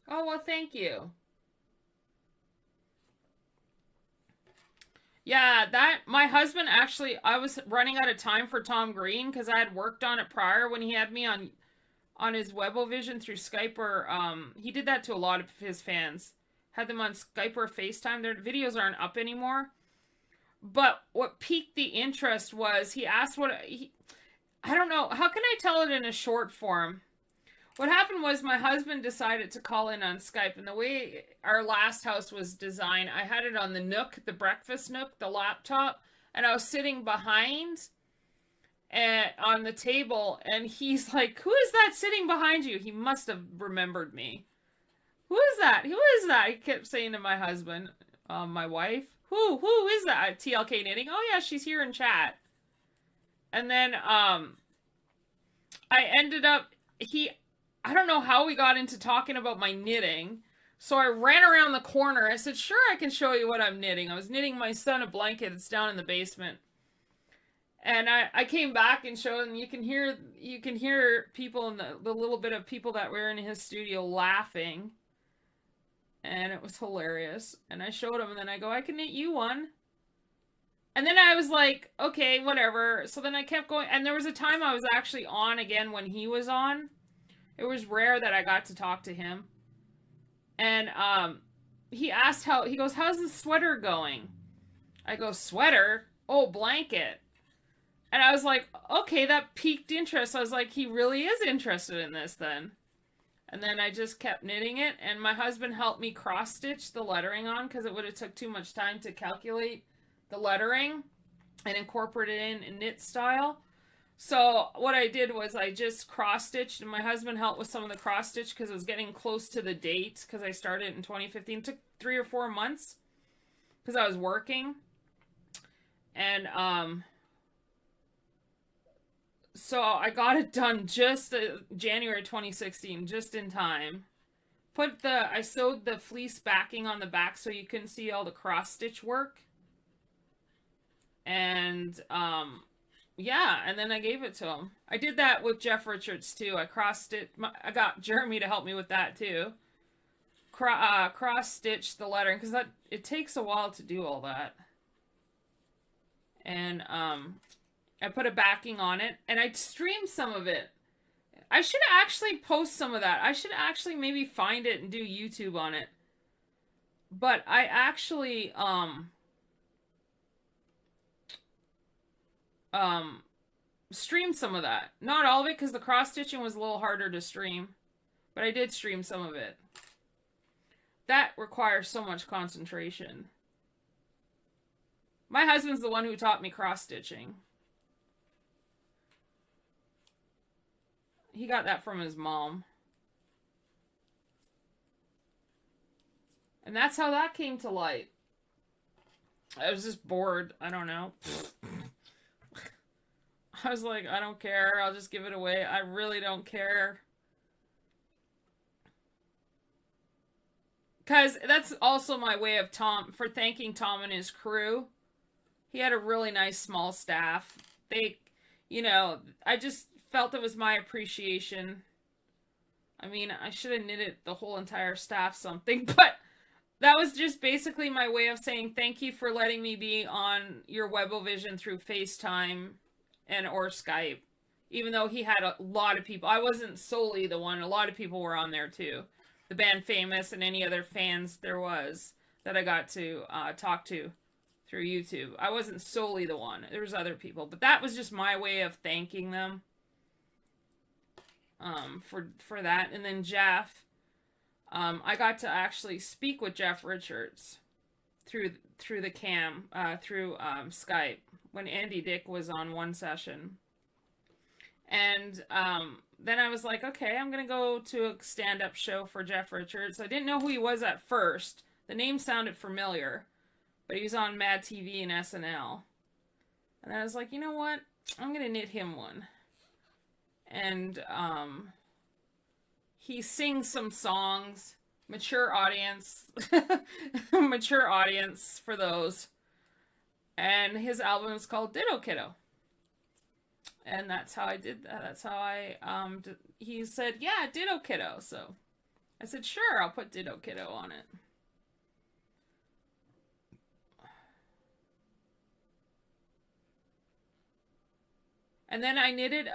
Oh, well, thank you. Yeah, my husband actually, I was running out of time for Tom Green because I had worked on it prior when he had me on his Webovision through Skype or, he did that to a lot of his fans. Had them on Skype or FaceTime. Their videos aren't up anymore. But what piqued the interest was he asked I don't know, how can I tell it in a short form? What happened was my husband decided to call in on Skype, and the way our last house was designed, I had it on the Nook, the breakfast Nook, the laptop, and I was sitting behind on the table, and he's like, "Who is that sitting behind you?" He must have remembered me. "Who is that? Who is that?" He kept saying to my husband, my wife. Who is that? TLK Knitting. "Oh yeah, she's here in chat." And then I ended up, I don't know how we got into talking about my knitting. So I ran around the corner. I said, "Sure, I can show you what I'm knitting." I was knitting my son a blanket. It's down in the basement. And I came back and showed him. You can hear people in the little bit of people that were in his studio laughing. And it was hilarious. And I showed him, and then I go, "I can knit you one." And then I was like, okay, whatever. So then I kept going. And there was a time I was actually on again when he was on. It was rare that I got to talk to him. And he asked he goes, "How's the sweater going?" I go, "Sweater? Oh, blanket." And I was like, okay, that piqued interest. I was like, he really is interested in this then. And then I just kept knitting it. And my husband helped me cross-stitch the lettering on because it would have took too much time to calculate the lettering and incorporate it in knit style. So what I did was I just cross stitched, and my husband helped with some of the cross stitch because it was getting close to the date because I started in 2015. It took 3 or 4 months because I was working, and so I got it done just January 2016, just in time. I sewed the fleece backing on the back so you can see all the cross stitch work, and yeah, and then I gave it to him. I did that with Jeff Richards too. I got Jeremy to help me with that too. Cross stitched the lettering because that it takes a while to do all that. And I put a backing on it, and I streamed some of it. I should actually post some of that. I should actually maybe find it and do YouTube on it. But I actually streamed some of that. Not all of it because the cross stitching was a little harder to stream, but I did stream some of it. That requires so much concentration. My husband's the one who taught me cross stitching. He got that from his mom. And that's how that came to light. I was just bored. I don't know. I was like, I don't care. I'll just give it away. I really don't care. Because that's also my way of thanking Tom and his crew. He had a really nice small staff. I just felt it was my appreciation. I mean, I should have knitted the whole entire staff something, but that was just basically my way of saying thank you for letting me be on your Webovision through FaceTime or Skype. Even though he had a lot of people. I wasn't solely the one. A lot of people were on there too. The band Famous and any other fans there was that I got to talk to through YouTube. I wasn't solely the one. There was other people. But that was just my way of thanking them for that. And then Jeff, I got to actually speak with Jeff Richards through the through Skype when Andy Dick was on one session. And then I was like, okay, I'm going to go to a stand-up show for Jeff Richards. I didn't know who he was at first. The name sounded familiar, but he was on Mad TV and SNL. And I was like, you know what? I'm going to knit him one. And he sings some songs. Mature audience. Mature audience for those. And his album is called Ditto Kiddo. And that's how I did that. That's how he said, yeah, Ditto Kiddo. So I said, sure, I'll put Ditto Kiddo on it. And then I knitted,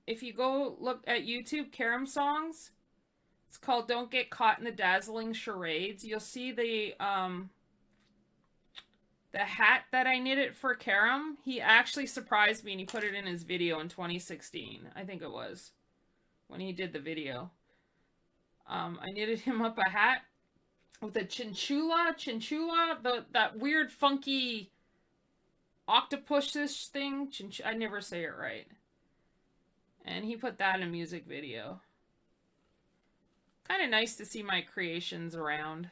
if you go look at YouTube, Karam songs, it's called Don't Get Caught in the Dazzling Charades. You'll see the hat that I knitted for Karam. He actually surprised me and he put it in his video in 2016. I think it was when he did the video. I knitted him up a hat with a chinchula, that weird funky octopus-ish thing. I never say it right. And he put that in a music video. Kind of nice to see my creations around.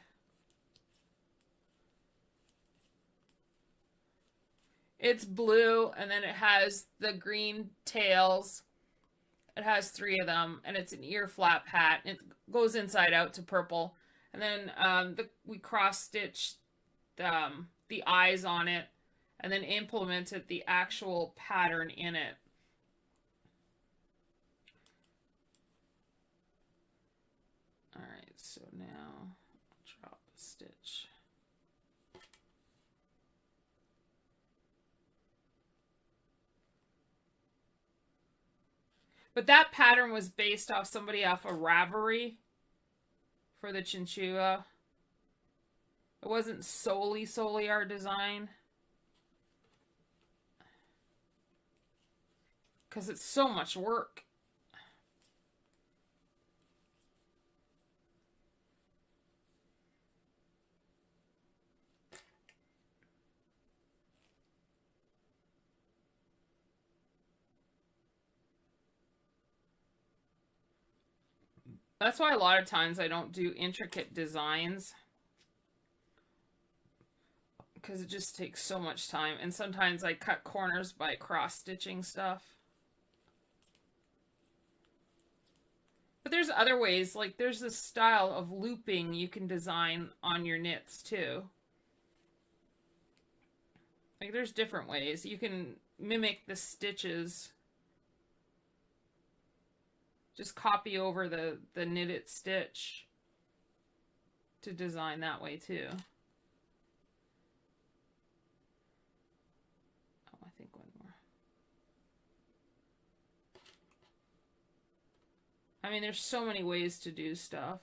It's blue, and then it has the green tails. It has 3 of them, and it's an ear flap hat. It goes inside out to purple. And then we cross-stitched the eyes on it, and then implemented the actual pattern in it. Alright, so now drop a stitch. But that pattern was based off somebody off of Ravelry for the chinchilla. It wasn't solely our design. Because it's so much work. That's why a lot of times I don't do intricate designs, because it just takes so much time. And sometimes I cut corners by cross-stitching stuff. But there's other ways, like there's this style of looping you can design on your knits too. Like there's different ways. You can mimic the stitches. Just copy over the knitted stitch to design that way too. Oh, I think one more. I mean, there's so many ways to do stuff.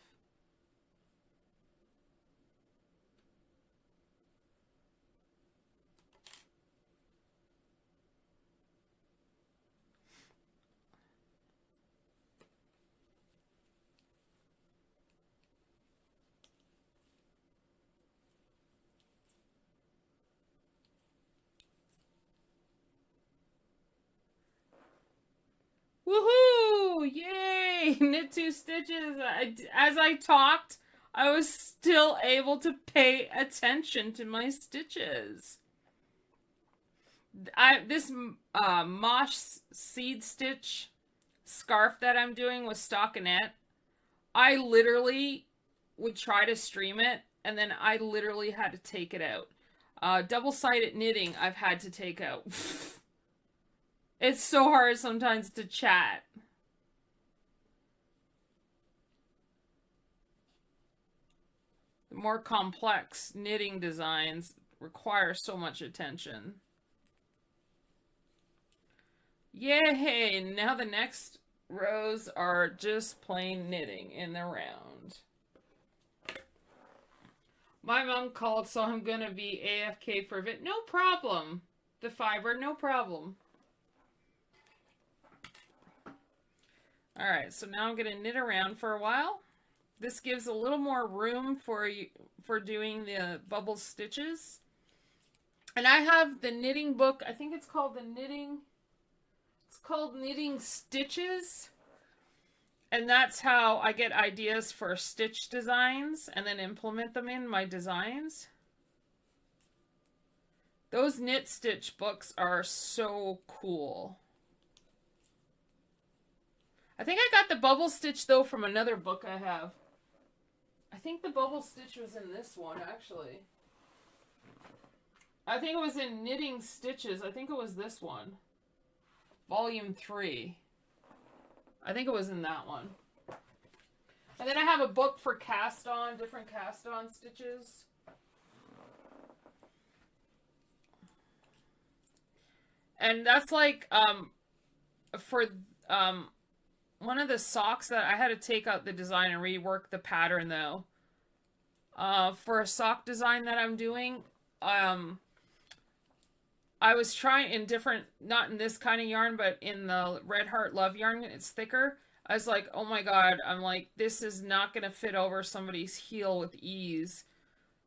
Woohoo! Yay! Knit 2 stitches. As I talked, I was still able to pay attention to my stitches. This mosh seed stitch scarf that I'm doing with stockinette, I literally would try to stream it, and then I literally had to take it out. Double-sided knitting, I've had to take out. It's so hard sometimes to chat. The more complex knitting designs require so much attention. Yay! Now the next rows are just plain knitting in the round. My mom called, so I'm gonna be AFK for a bit. No problem. The fiber, no problem. Alright, so now I'm gonna knit around for a while. This gives a little more room for doing the bubble stitches. And I have the knitting book, I think it's called Knitting Stitches. And that's how I get ideas for stitch designs and then implement them in my designs. Those knit stitch books are so cool. I think I got the bubble stitch though from another book I have. I think the bubble stitch was in this one actually. I think it was in Knitting Stitches. I think it was this one. Volume 3. I think it was in that one. And then I have a book for cast on, different cast on stitches. And that's like for one of the socks that I had to take out the design and rework the pattern though. For a sock design that I'm doing, I was trying in different, not in this kind of yarn, but in the Red Heart Love yarn, it's thicker. I was like, oh my god, I'm like, this is not going to fit over somebody's heel with ease.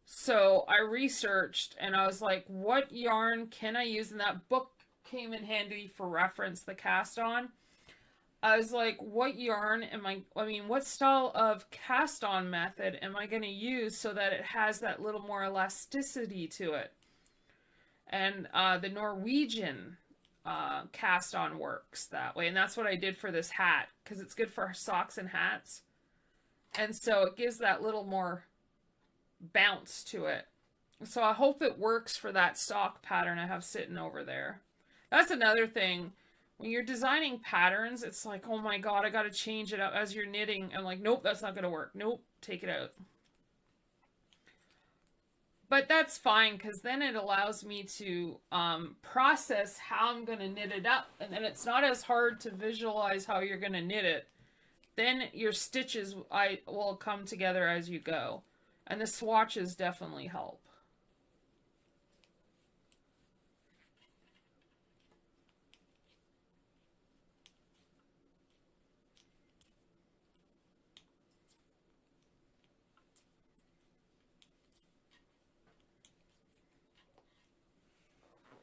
So I researched and I was like, what yarn can I use? And that book came in handy for reference, the cast on. I was like, what yarn am what style of cast on method am I going to use so that it has that little more elasticity to it? And the Norwegian cast on works that way. And that's what I did for this hat, because it's good for socks and hats. And so it gives that little more bounce to it. So I hope it works for that sock pattern I have sitting over there. That's another thing. When you're designing patterns, it's like, oh my god, I got to change it up as you're knitting. I'm like, nope, that's not going to work. Nope, take it out. But that's fine, because then it allows me to process how I'm going to knit it up. And then it's not as hard to visualize how you're going to knit it. Then your stitches will come together as you go. And the swatches definitely help.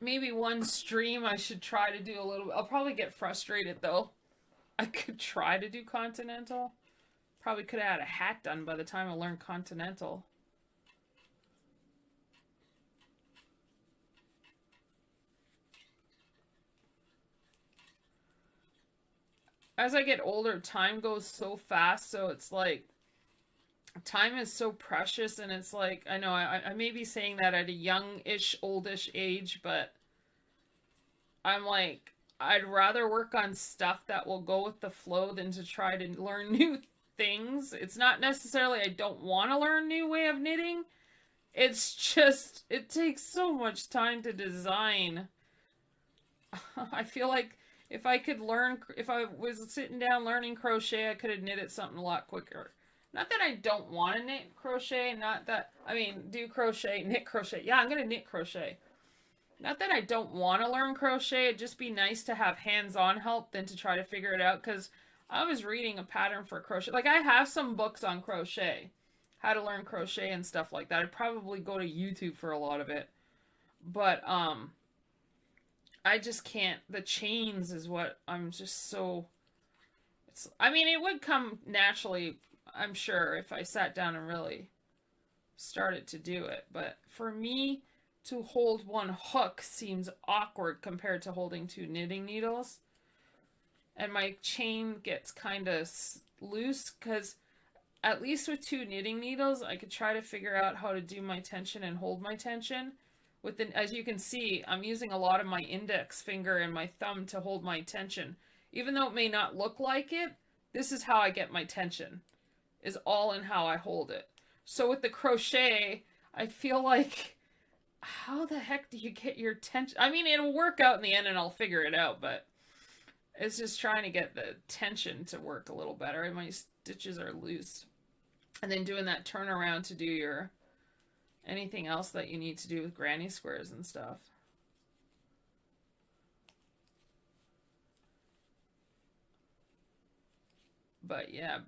Maybe one stream I should try to do a little. I'll probably get frustrated though. I could try to do continental. Probably could have had a hat done by the time I learned Continental. As I get older, time goes so fast, so it's like time is so precious, and it's like I know I may be saying that at a young-ish, oldish age, but I'm like I'd rather work on stuff that will go with the flow than to try to learn new things. It's not necessarily I don't want to learn a new way of knitting. It's just it takes so much time to design. I feel like if I could learn, if I was sitting down learning crochet, I could have knitted something a lot quicker. Not that I don't want to knit crochet, not that, I mean, do crochet, knit crochet. Yeah, I'm going to knit crochet. Not that I don't want to learn crochet, it'd just be nice to have hands-on help than to try to figure it out, because I was reading a pattern for crochet. Like, I have some books on crochet, how to learn crochet and stuff like that. I'd probably go to YouTube for a lot of it. But, I just can't. The chains is what I'm just so. It's. I mean, it would come naturally, I'm sure, if I sat down and really started to do it. But for me to hold one hook seems awkward compared to holding two knitting needles. And my chain gets kind of loose because at least with two knitting needles, I could try to figure out how to do my tension and hold my tension. With the, as you can see, I'm using a lot of my index finger and my thumb to hold my tension. Even though it may not look like it, this is how I get my tension. Is all in how I hold it. So with the crochet, I feel like, how the heck do you get your tension? I mean, it'll work out in the end and I'll figure it out, but it's just trying to get the tension to work a little better. And my stitches are loose. And then doing that turnaround to do your anything else that you need to do with granny squares and stuff. But yeah,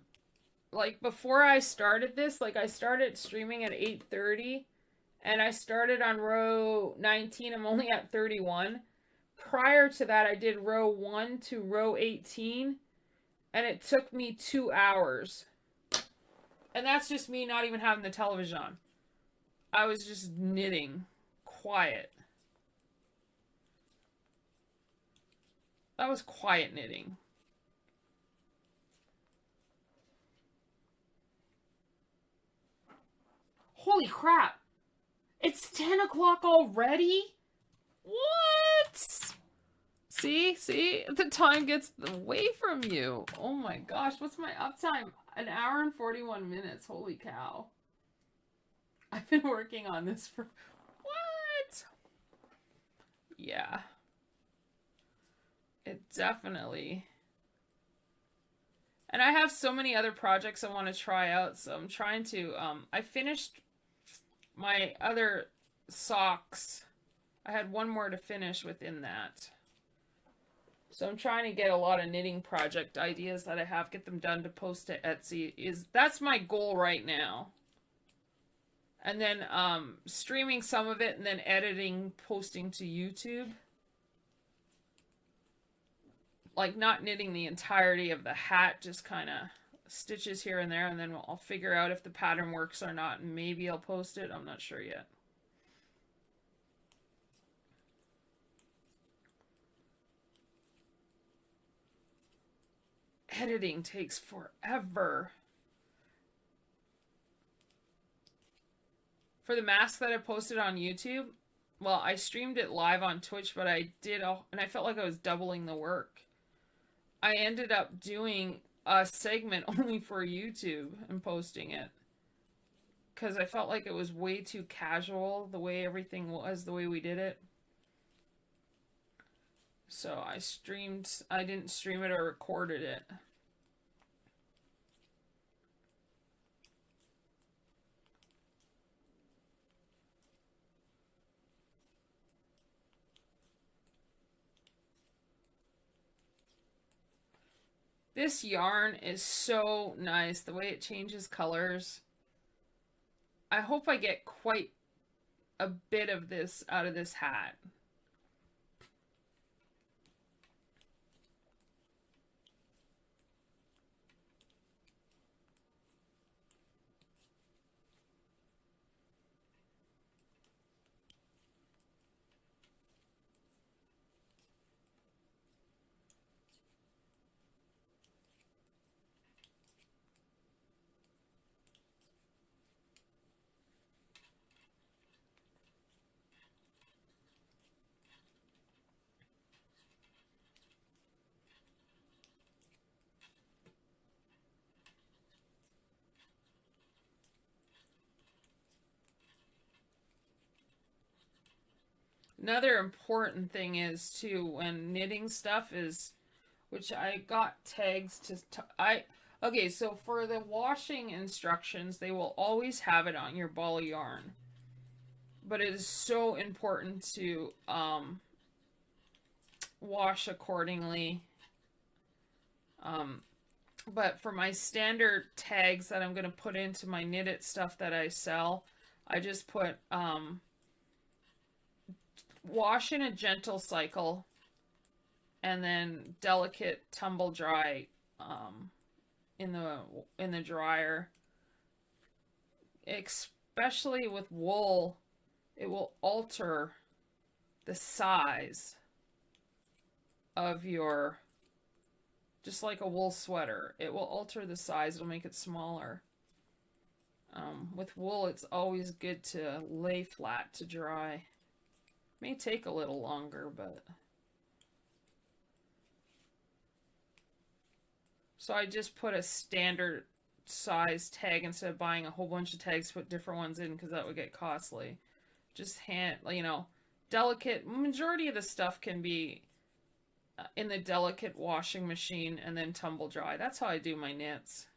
like before I started this, like I started streaming at 8:30 and I started on row 19. I'm only at 31. Prior to that, I did row 1 to row 18 and it took me 2 hours. And that's just me not even having the television on. I was just knitting, quiet. That was quiet knitting. Holy crap! It's 10 o'clock already? What? See? The time gets away from you. Oh my gosh, what's my uptime? 1 hour and 41 minutes. Holy cow. I've been working on this for... What? Yeah. It definitely... And I have so many other projects I want to try out, so I'm trying to... I finished my other socks. I had one more to finish within that. So I'm trying to get a lot of knitting project ideas that I have, get them done to post to Etsy. That's my goal right now. And then streaming some of it and then editing, posting to YouTube. Like not knitting the entirety of the hat, just kind of stitches here and there, and then I'll figure out if the pattern works or not, and maybe I'll post it. I'm not sure yet. Editing takes forever. For the mask that I posted on YouTube, well, I streamed it live on Twitch, but I did, and I felt like I was doubling the work. I ended up doing a segment only for YouTube and posting it. Because I felt like it was way too casual, the way everything was, the way we did it. So I didn't stream it or recorded it. This yarn is so nice, the way it changes colors. I hope I get quite a bit of this out of this hat. Another important thing is too, when knitting stuff is, which I got tags okay, so for the washing instructions, they will always have it on your ball of yarn. But it is so important to wash accordingly. But for my standard tags that I'm going to put into my knitted stuff that I sell, I just put wash in a gentle cycle and then delicate tumble dry in the dryer. Especially with wool, it will alter the size of your, just like a wool sweater, it will alter the size. It'll make it smaller. With wool, it's always good to lay flat to dry. May take a little longer, but... So I just put a standard size tag instead of buying a whole bunch of tags to put different ones in, because that would get costly. Just delicate, majority of the stuff can be in the delicate washing machine and then tumble dry. That's how I do my knits.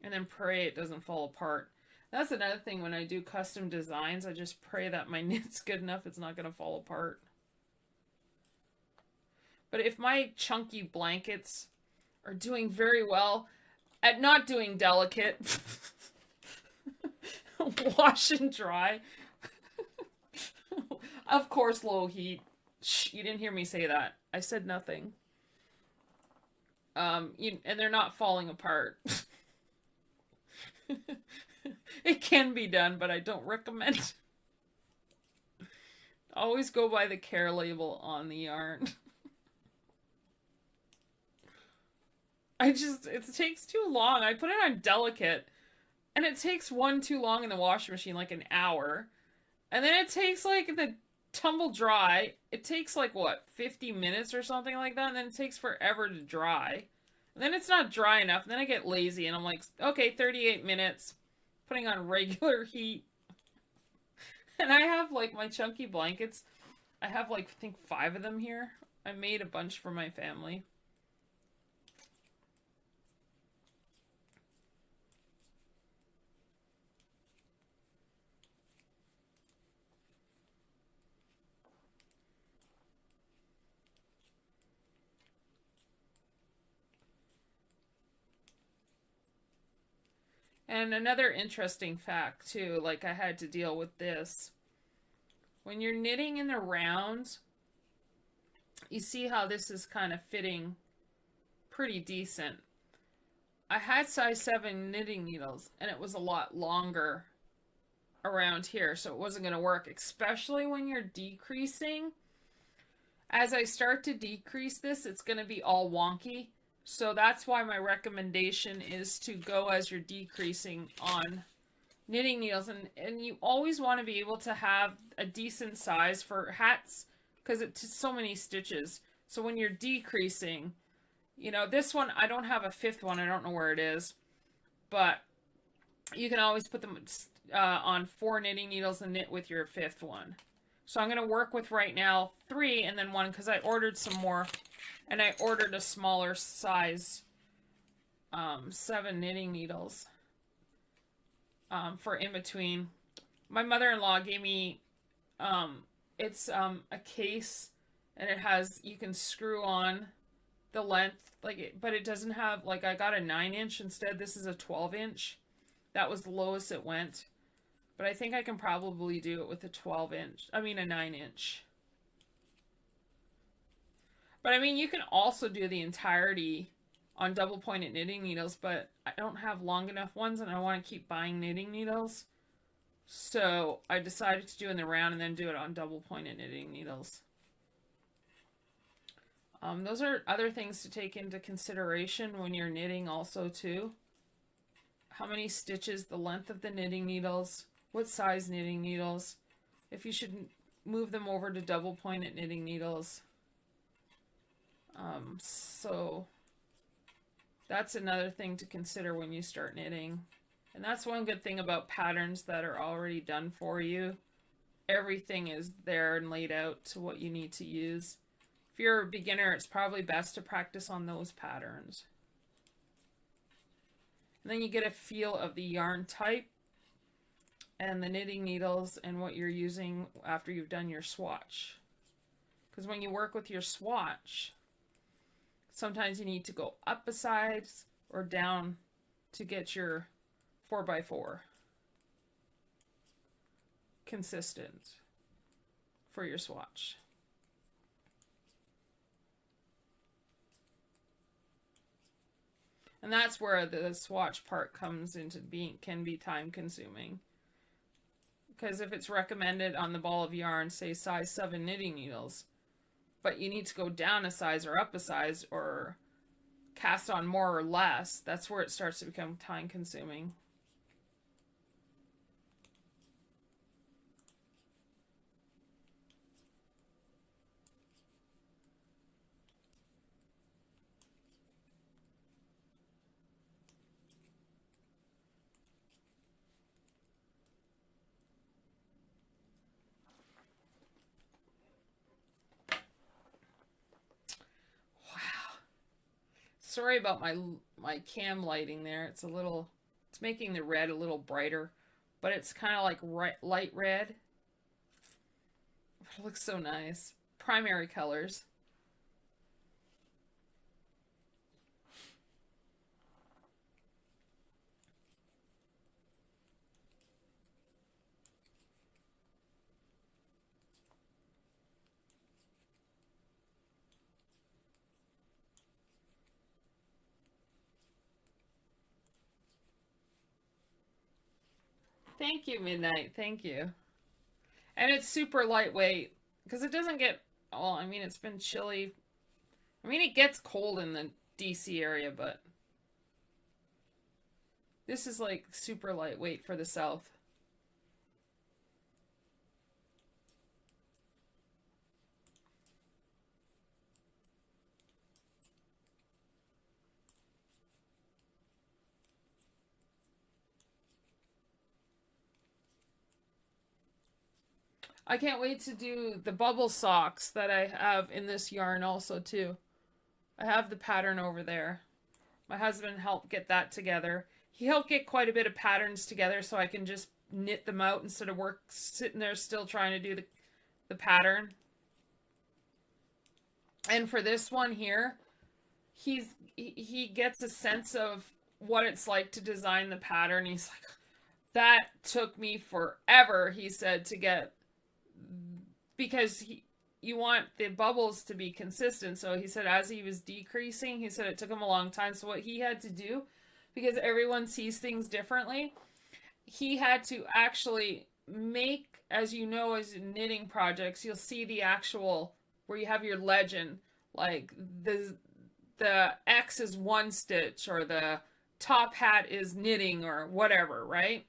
And then pray it doesn't fall apart. That's another thing when I do custom designs. I just pray that my knit's good enough it's not going to fall apart. But if my chunky blankets are doing very well at not doing delicate, wash and dry, of course low heat. Shh, you didn't hear me say that. I said nothing. And they're not falling apart. It can be done, but I don't recommend. Always go by the care label on the yarn. It takes too long. I put it on delicate, and it takes one too long in the washing machine, like an hour. And then it takes, like, the tumble dry, it takes, like, what, 50 minutes or something like that, and then it takes forever to dry. And then it's not dry enough, and then I get lazy, and I'm like, okay, 38 minutes, putting on regular heat. And I have, like, my chunky blankets. I have, like, I think 5 of them here. I made a bunch for my family. And another interesting fact, too, like I had to deal with this. When you're knitting in the round, you see how this is kind of fitting pretty decent. I had size 7 knitting needles, and it was a lot longer around here, so it wasn't going to work, especially when you're decreasing. As I start to decrease this, it's going to be all wonky. So that's why my recommendation is to go as you're decreasing on knitting needles. And you always want to be able to have a decent size for hats, because it's so many stitches. So when you're decreasing, this one, I don't have a 5th one. I don't know where it is. But you can always put them on 4 knitting needles and knit with your 5th one. So I'm going to work with right now 3 and then 1, because I ordered some more. And I ordered a smaller size 7 knitting needles for in between. My mother-in-law gave me, it's a case, and it has, you can screw on the length, but it doesn't have, I got a 9-inch instead. This is a 12-inch. That was the lowest it went. But I think I can probably do it with a 9-inch. But I mean, you can also do the entirety on double pointed knitting needles, but I don't have long enough ones and I want to keep buying knitting needles. So I decided to do in the round and then do it on double pointed knitting needles. Those are other things to take into consideration when you're knitting also too. How many stitches, the length of the knitting needles, what size knitting needles, if you should move them over to double pointed knitting needles. So that's another thing to consider when you start knitting. And that's one good thing about patterns that are already done for you, everything is there and laid out to what you need to use. If you're a beginner, it's probably best to practice on those patterns. And then you get a feel of the yarn type and the knitting needles and what you're using after you've done your swatch. Because when you work with your swatch, sometimes you need to go up a size or down to get your 4x4 consistent for your swatch. And that's where the swatch part comes into being, can be time consuming. Because if it's recommended on the ball of yarn, say size 7 knitting needles, but you need to go down a size or up a size or cast on more or less, that's where it starts to become time consuming. Sorry about my cam lighting there. It's making the red a little brighter, but it's kind of like light red. It looks so nice. Primary colors. Thank you, Midnight. Thank you. And it's super lightweight because it doesn't get, well, I mean, it's been chilly. I mean, it gets cold in the DC area, but this is like super lightweight for the South. I can't wait to do the bubble socks that I have in this yarn also too. I have the pattern over there. My husband helped get that together. He helped get quite a bit of patterns together so I can just knit them out instead of sitting there still trying to do the pattern. And for this one here, he gets a sense of what it's like to design the pattern. He's like, that took me forever, he said, to get, because you want the bubbles to be consistent. So he said as he was decreasing, he said it took him a long time. So what he had to do, because everyone sees things differently, he had to actually make, as you know, as in knitting projects, you'll see the actual, where you have your legend, like the X is 1 stitch, or the top hat is knitting, or whatever, right?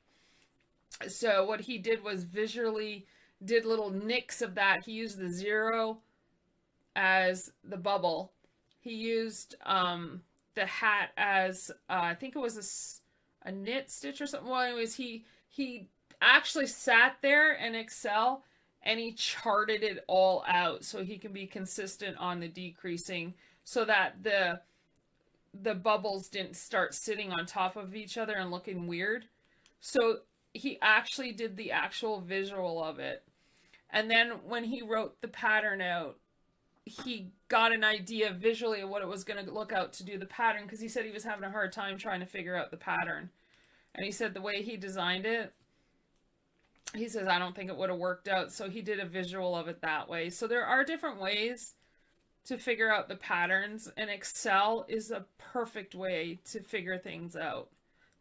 So what he did was visually did little nicks of that. He used the 0 as the bubble. He used the hat as I think it was a knit stitch or something. Well, anyways, he actually sat there in Excel and he charted it all out so he can be consistent on the decreasing, so that the bubbles didn't start sitting on top of each other and looking weird. So he actually did the actual visual of it. And then when he wrote the pattern out, he got an idea visually of what it was going to look out to do the pattern, because he said he was having a hard time trying to figure out the pattern. And he said the way he designed it, he says, I don't think it would have worked out. So he did a visual of it that way. So there are different ways to figure out the patterns, and Excel is a perfect way to figure things out.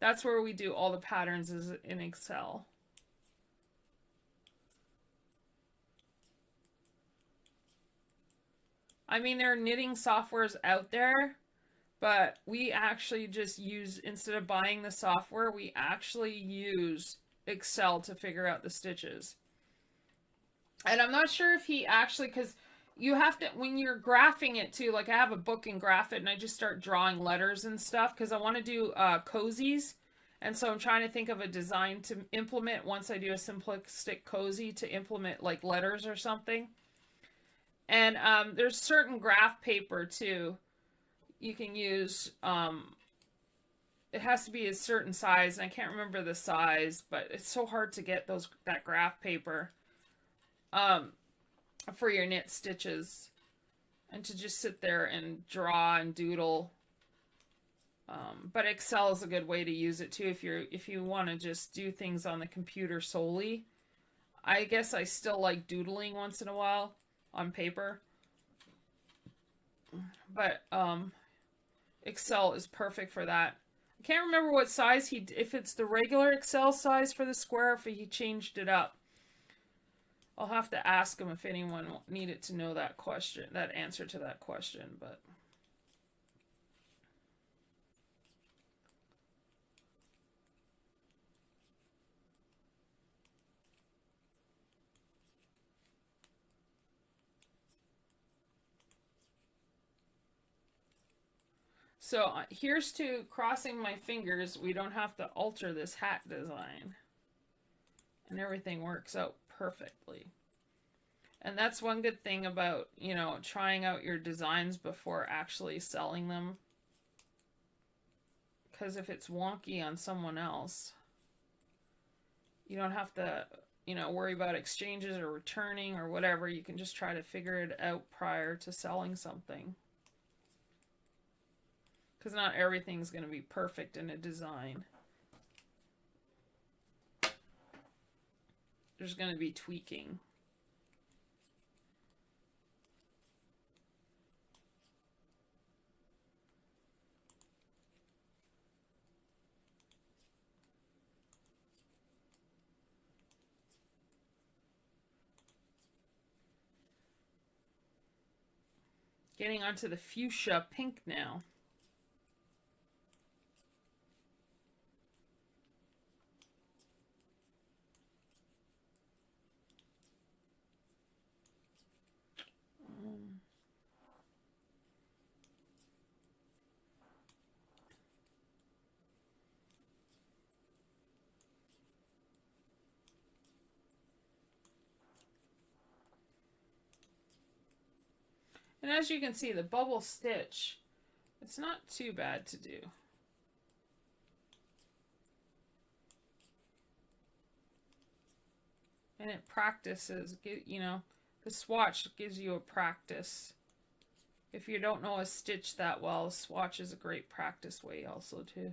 That's where we do all the patterns, is in Excel. I mean, there are knitting softwares out there, but we actually just use, instead of buying the software, we actually use Excel to figure out the stitches. And I'm not sure if he actually, because you have to, when you're graphing it too, like I have a book and graph it, and I just start drawing letters and stuff because I want to do cozies, And so I'm trying to think of a design to implement once I do a simplistic cozy to implement like letters or something. And there's certain graph paper too you can use. It has to be a certain size, and I can't remember the size, but it's so hard to get that graph paper um, for your knit stitches, and to just sit there and draw and doodle. But Excel is a good way to use it too if you want to just do things on the computer solely. I guess I still like doodling once in a while on paper, but Excel is perfect for that. I can't remember what size if it's the regular Excel size for the square, if he changed it up. I'll have to ask him if anyone needed to know that answer to that question, but. So here's to crossing my fingers we don't have to alter this hat design. And everything works out perfectly. And that's one good thing about, trying out your designs before actually selling them. Because if it's wonky on someone else, you don't have to, worry about exchanges or returning or whatever. You can just try to figure it out prior to selling something. Because not everything's going to be perfect in a design. There's going to be tweaking. Getting onto the fuchsia pink now. And as you can see, the bubble stitch, it's not too bad to do. And it practices, the swatch gives you a practice. If you don't know a stitch that well, a swatch is a great practice way also too.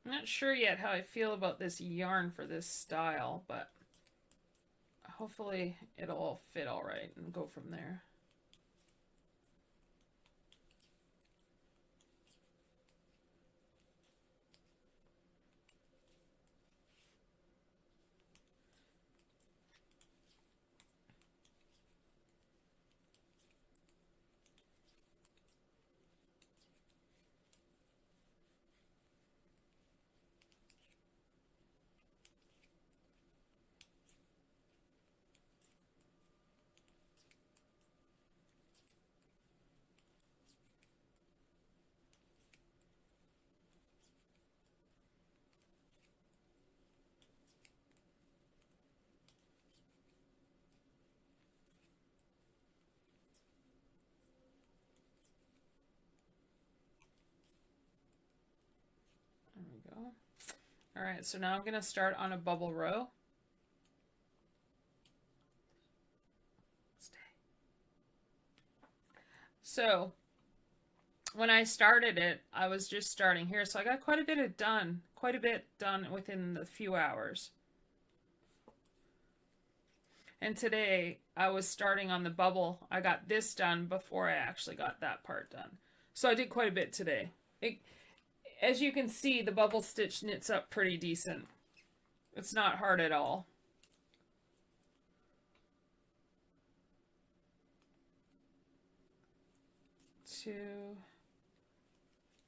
I'm not sure yet how I feel about this yarn for this style, but hopefully it'll all fit all right and go from there. All right, so now I'm going to start on a bubble row. Stay. So when I started it, I was just starting here, so I got quite a bit done within a few hours. And today I was starting on the bubble. I got this done before I actually got that part done. So I did quite a bit today. As you can see, the bubble stitch knits up pretty decent. It's not hard at all. Two,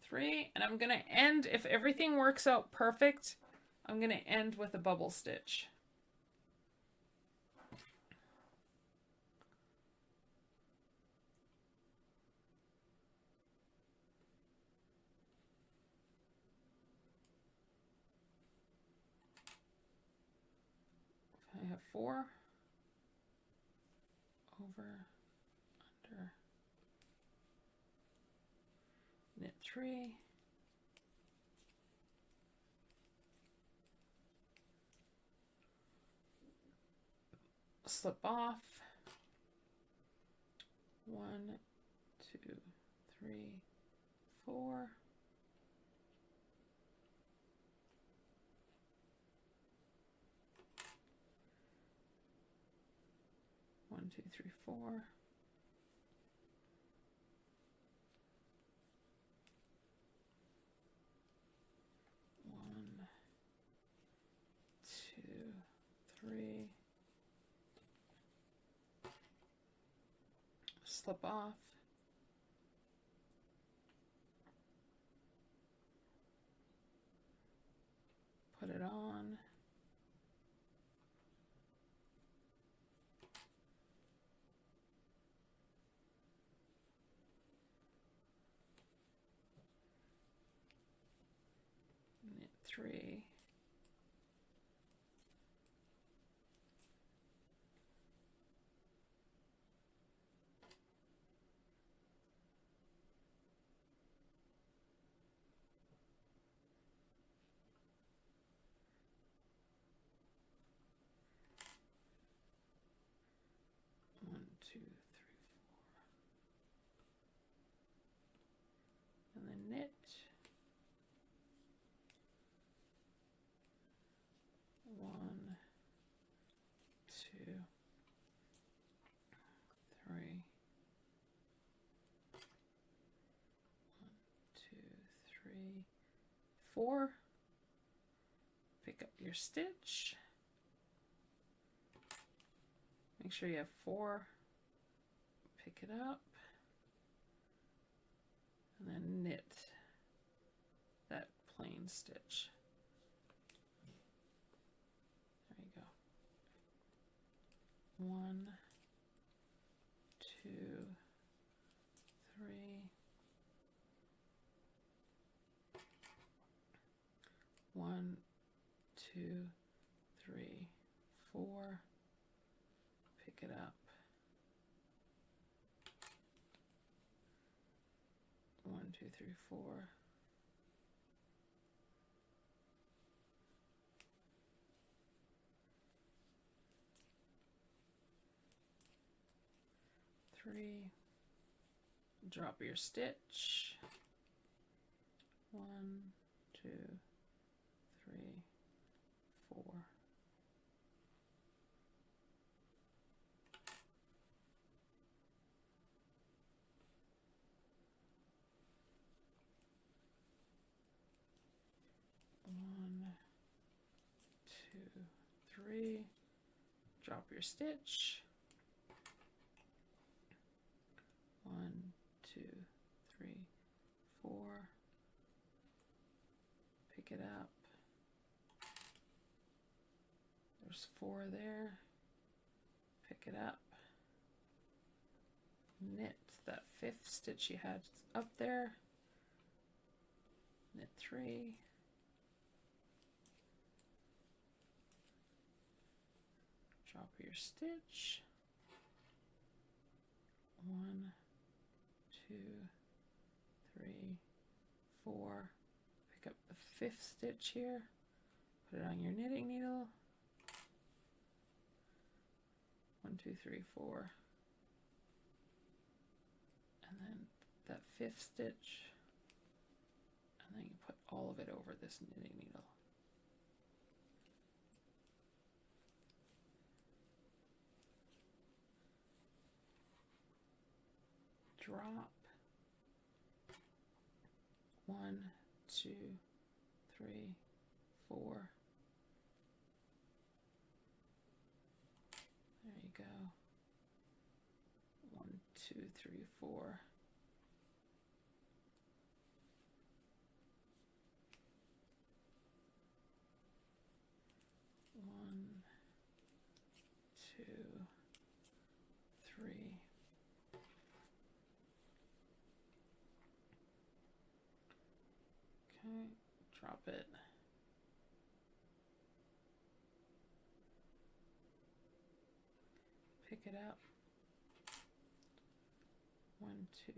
three, and I'm going to end, if everything works out perfect, I'm going to end with a bubble stitch. I have 4 over, under, knit 3, slip off, 1, 2, 3, 4, 1, 2, 3, 4. 1, 2, 3. Slip off. Put it on. Knit 3. One, two, three, 4. And then knit. 1, 2, 3. 1, 2, 3, 4. Pick up your stitch. Make sure you have 4. Pick it up. And then knit that plain stitch. There you go. 1, 2, 3. 1, 2, 3, 4. Pick it up. 1, 2, 3, 4. Three. Drop your stitch. 1, 2, 3, 4. 1, 2, 3. Drop your stitch. 1, 2, 3, 4. Pick it up. There's 4 there. Pick it up. Knit that 5th stitch you had up there. Knit 3. Drop your stitch. 1, 2, 3, 4. Pick up the 5th stitch here. Put it on your knitting needle. 1, 2, 3, 4. And then that 5th stitch. And then you put all of it over this knitting needle. Drop. 1, 2, 3, 4. There you go. 1, 2, 3, 4. One, two, three. Okay, drop it. Pick it up. 1, 2,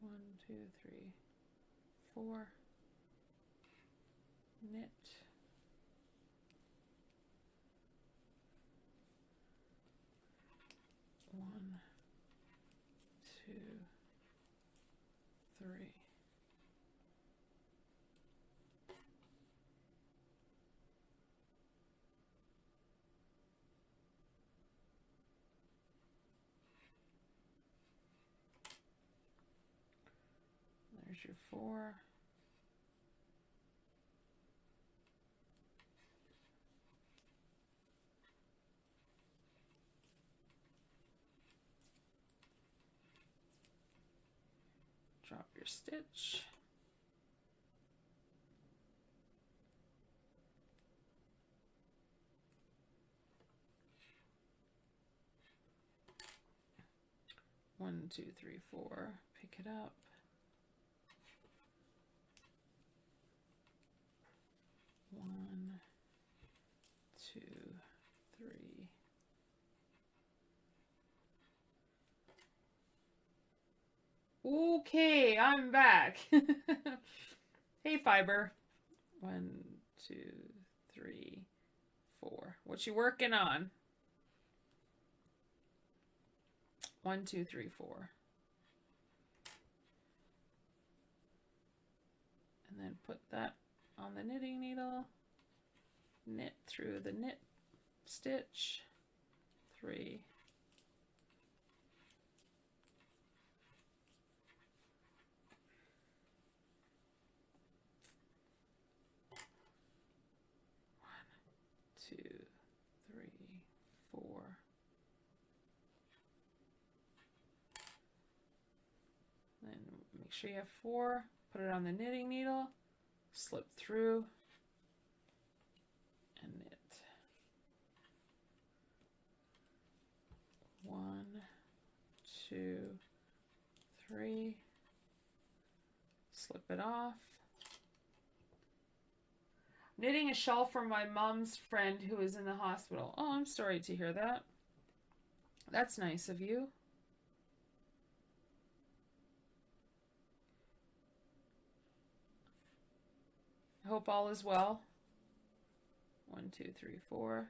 1, 2, 3, 4. Knit. 1, 2, 3. There's your 4. Drop your stitch. One, 2, 3, 4. Pick it up. 1, 2, 3. Okay, I'm back. Hey, Fiber. 1, 2, 3, 4. What you working on? 1, 2, 3, 4. And then put that on the knitting needle. Knit through the knit stitch. 3. Two, 3, 4. Then make sure you have 4. Put it on the knitting needle. Slip through and knit. 1, 2, 3. Slip it off. Knitting a shawl for my mom's friend who is in the hospital. Oh, I'm sorry to hear that. That's nice of you. I hope all is well. 1, 2, 3, 4.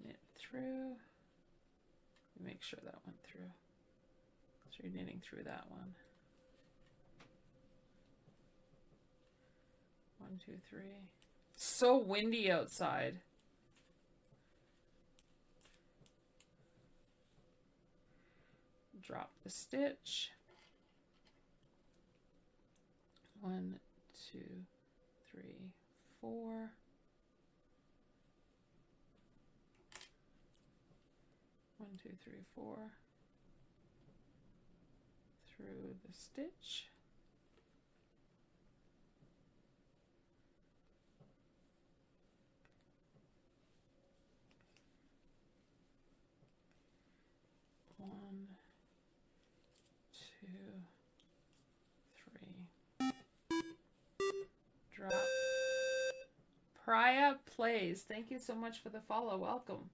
Knit through. Make sure that went through. So you're knitting through that one. 1, 2, 3. It's so windy outside. Drop the stitch. 1, 2, 3, 4. One, 2, 3, 4. Through the stitch. One, 2, 3. Drop. Priya Plays. Thank you so much for the follow. Welcome.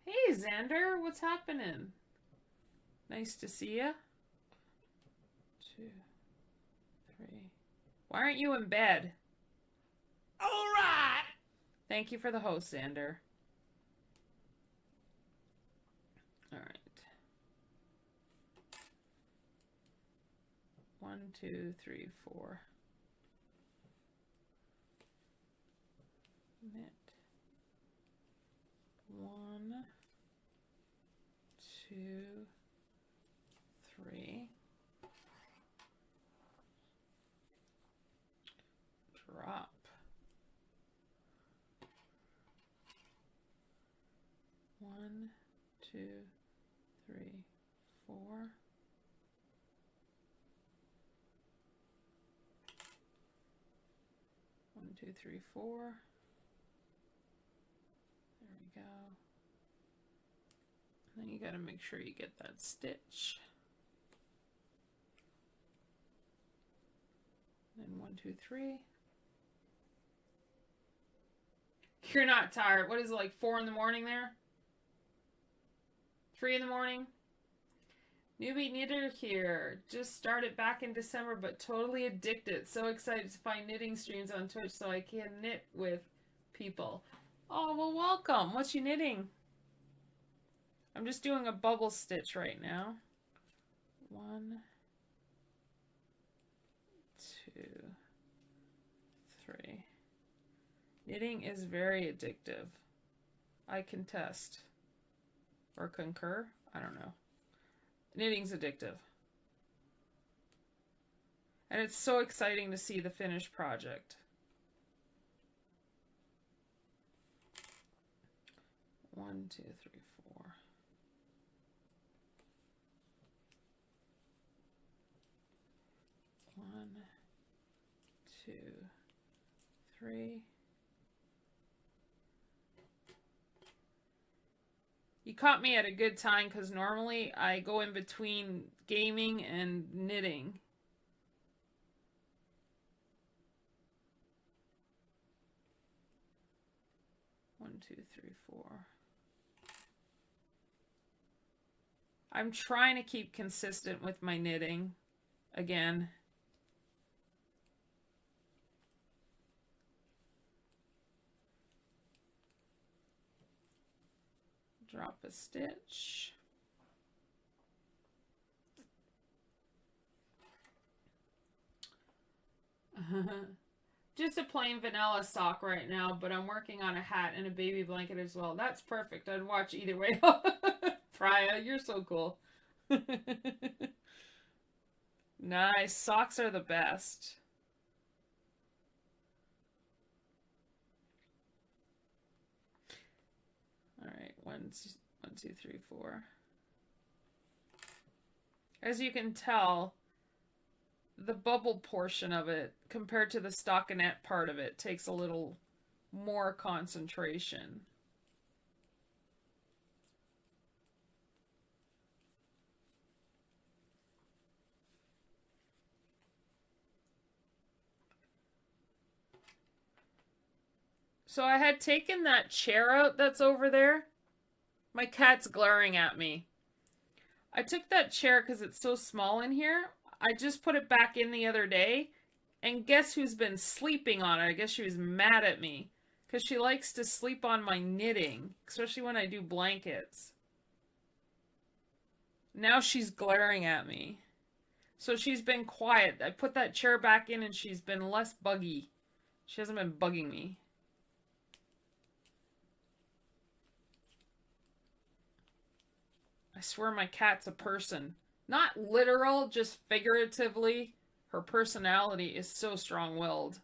Hey, Xander. What's happening? Nice to see ya. 2, 3, Why aren't you in bed? All right. Thank you for the host, Xander. All right. 1, 2, 3, 4. Knit. 1, 2, 3. Drop. 1, 2, 3, 4. 1, 2, 3, 4. There we go. And then you got to make sure you get that stitch. Then 1, 2, 3. You're not tired. What is it, like 4 in the morning there? 3 in the morning? Newbie knitter here. Just started back in December, but totally addicted. So excited to find knitting streams on Twitch so I can knit with people. Oh, well, welcome. What's you knitting? I'm just doing a bubble stitch right now. 1, 2, 3. Knitting is very addictive. I contest. Or concur? I don't know. Knitting's addictive. And it's so exciting to see the finished project. 1, 2, 3, 4. 1, 2, 3. You caught me at a good time because normally I go in between gaming and knitting. One, two, three, 4. I'm trying to keep consistent with my knitting again. Drop a stitch. Just a plain vanilla sock right now, but I'm working on a hat and a baby blanket as well. That's perfect. I'd watch either way. Freya, you're so cool. Nice. Socks are the best. All right, 1, 2, 3, 4. As you can tell, the bubble portion of it, compared to the stockinette part of it, takes a little more concentration. So I had taken that chair out that's over there. My cat's glaring at me. I took that chair because it's so small in here. I just put it back in the other day. And guess who's been sleeping on it? I guess she was mad at me. Because she likes to sleep on my knitting. Especially when I do blankets. Now she's glaring at me. So she's been quiet. I put that chair back in and she's been less buggy. She hasn't been bugging me. I swear my cat's a person. Not literal, just figuratively. Her personality is so strong-willed.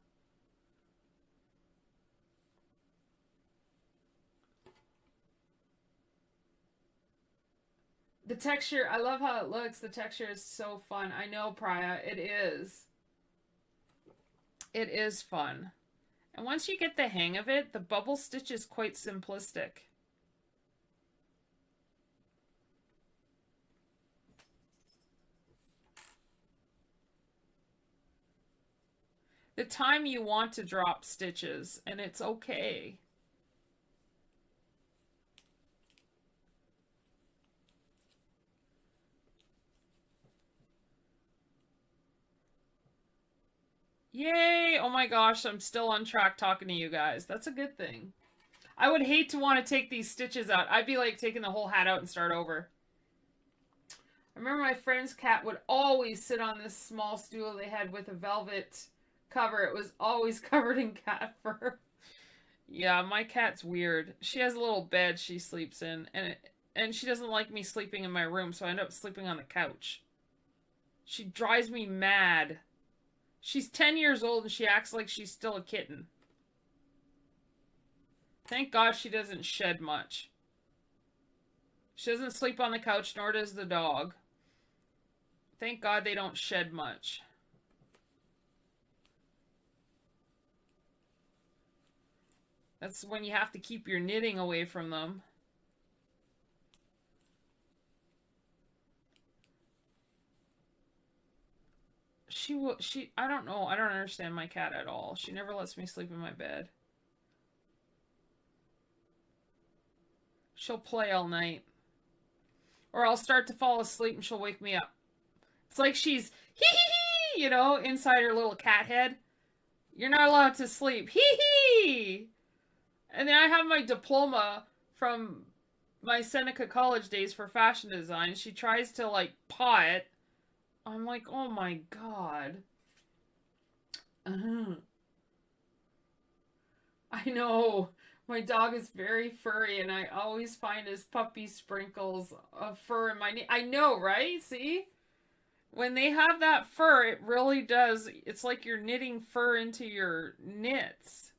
The texture, I love how it looks. The texture is so fun. I know, Priya, it is. It is fun. And once you get the hang of it, the bubble stitch is quite simplistic. The time you want to drop stitches, and it's okay. Yay! Oh my gosh, I'm still on track talking to you guys. That's a good thing. I would hate to want to take these stitches out. I'd be like taking the whole hat out and start over. I remember my friend's cat would always sit on this small stool they had with a velvet cover. It was always covered in cat fur. Yeah, my cat's weird. She has a little bed she sleeps in, and she doesn't like me sleeping in my room, so I end up sleeping on the couch. She drives me mad. She's 10 years old and she acts like she's still a kitten. Thank God she doesn't shed much. She doesn't sleep on the couch, nor does the dog. Thank God they don't shed much. That's when you have to keep your knitting away from them. I don't know. I don't understand my cat at all. She never lets me sleep in my bed. She'll play all night. Or I'll start to fall asleep and she'll wake me up. It's like she's hee hee hee, you know, inside her little cat head. You're not allowed to sleep. Hee hee! And then I have my diploma from my Seneca College days for fashion design. She tries to, like, paw it. I'm like, oh my God. I know. My dog is very furry, and I always find his puppy sprinkles of fur in my knee. I know, right? See? When they have that fur, it really does. It's like you're knitting fur into your knits.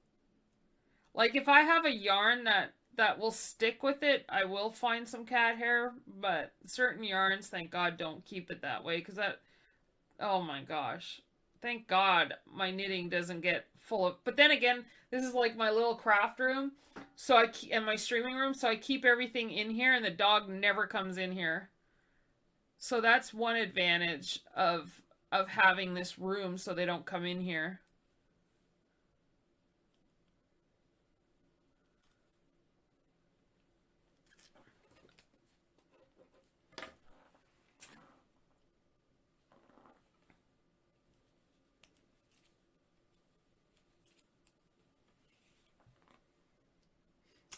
Like, if I have a yarn that will stick with it, I will find some cat hair, but certain yarns, thank God, don't keep it that way, because that, oh my gosh. Thank God my knitting doesn't get full of, but then again, this is like my little craft room, and my streaming room, so I keep everything in here, and the dog never comes in here. So that's one advantage of having this room, so they don't come in here.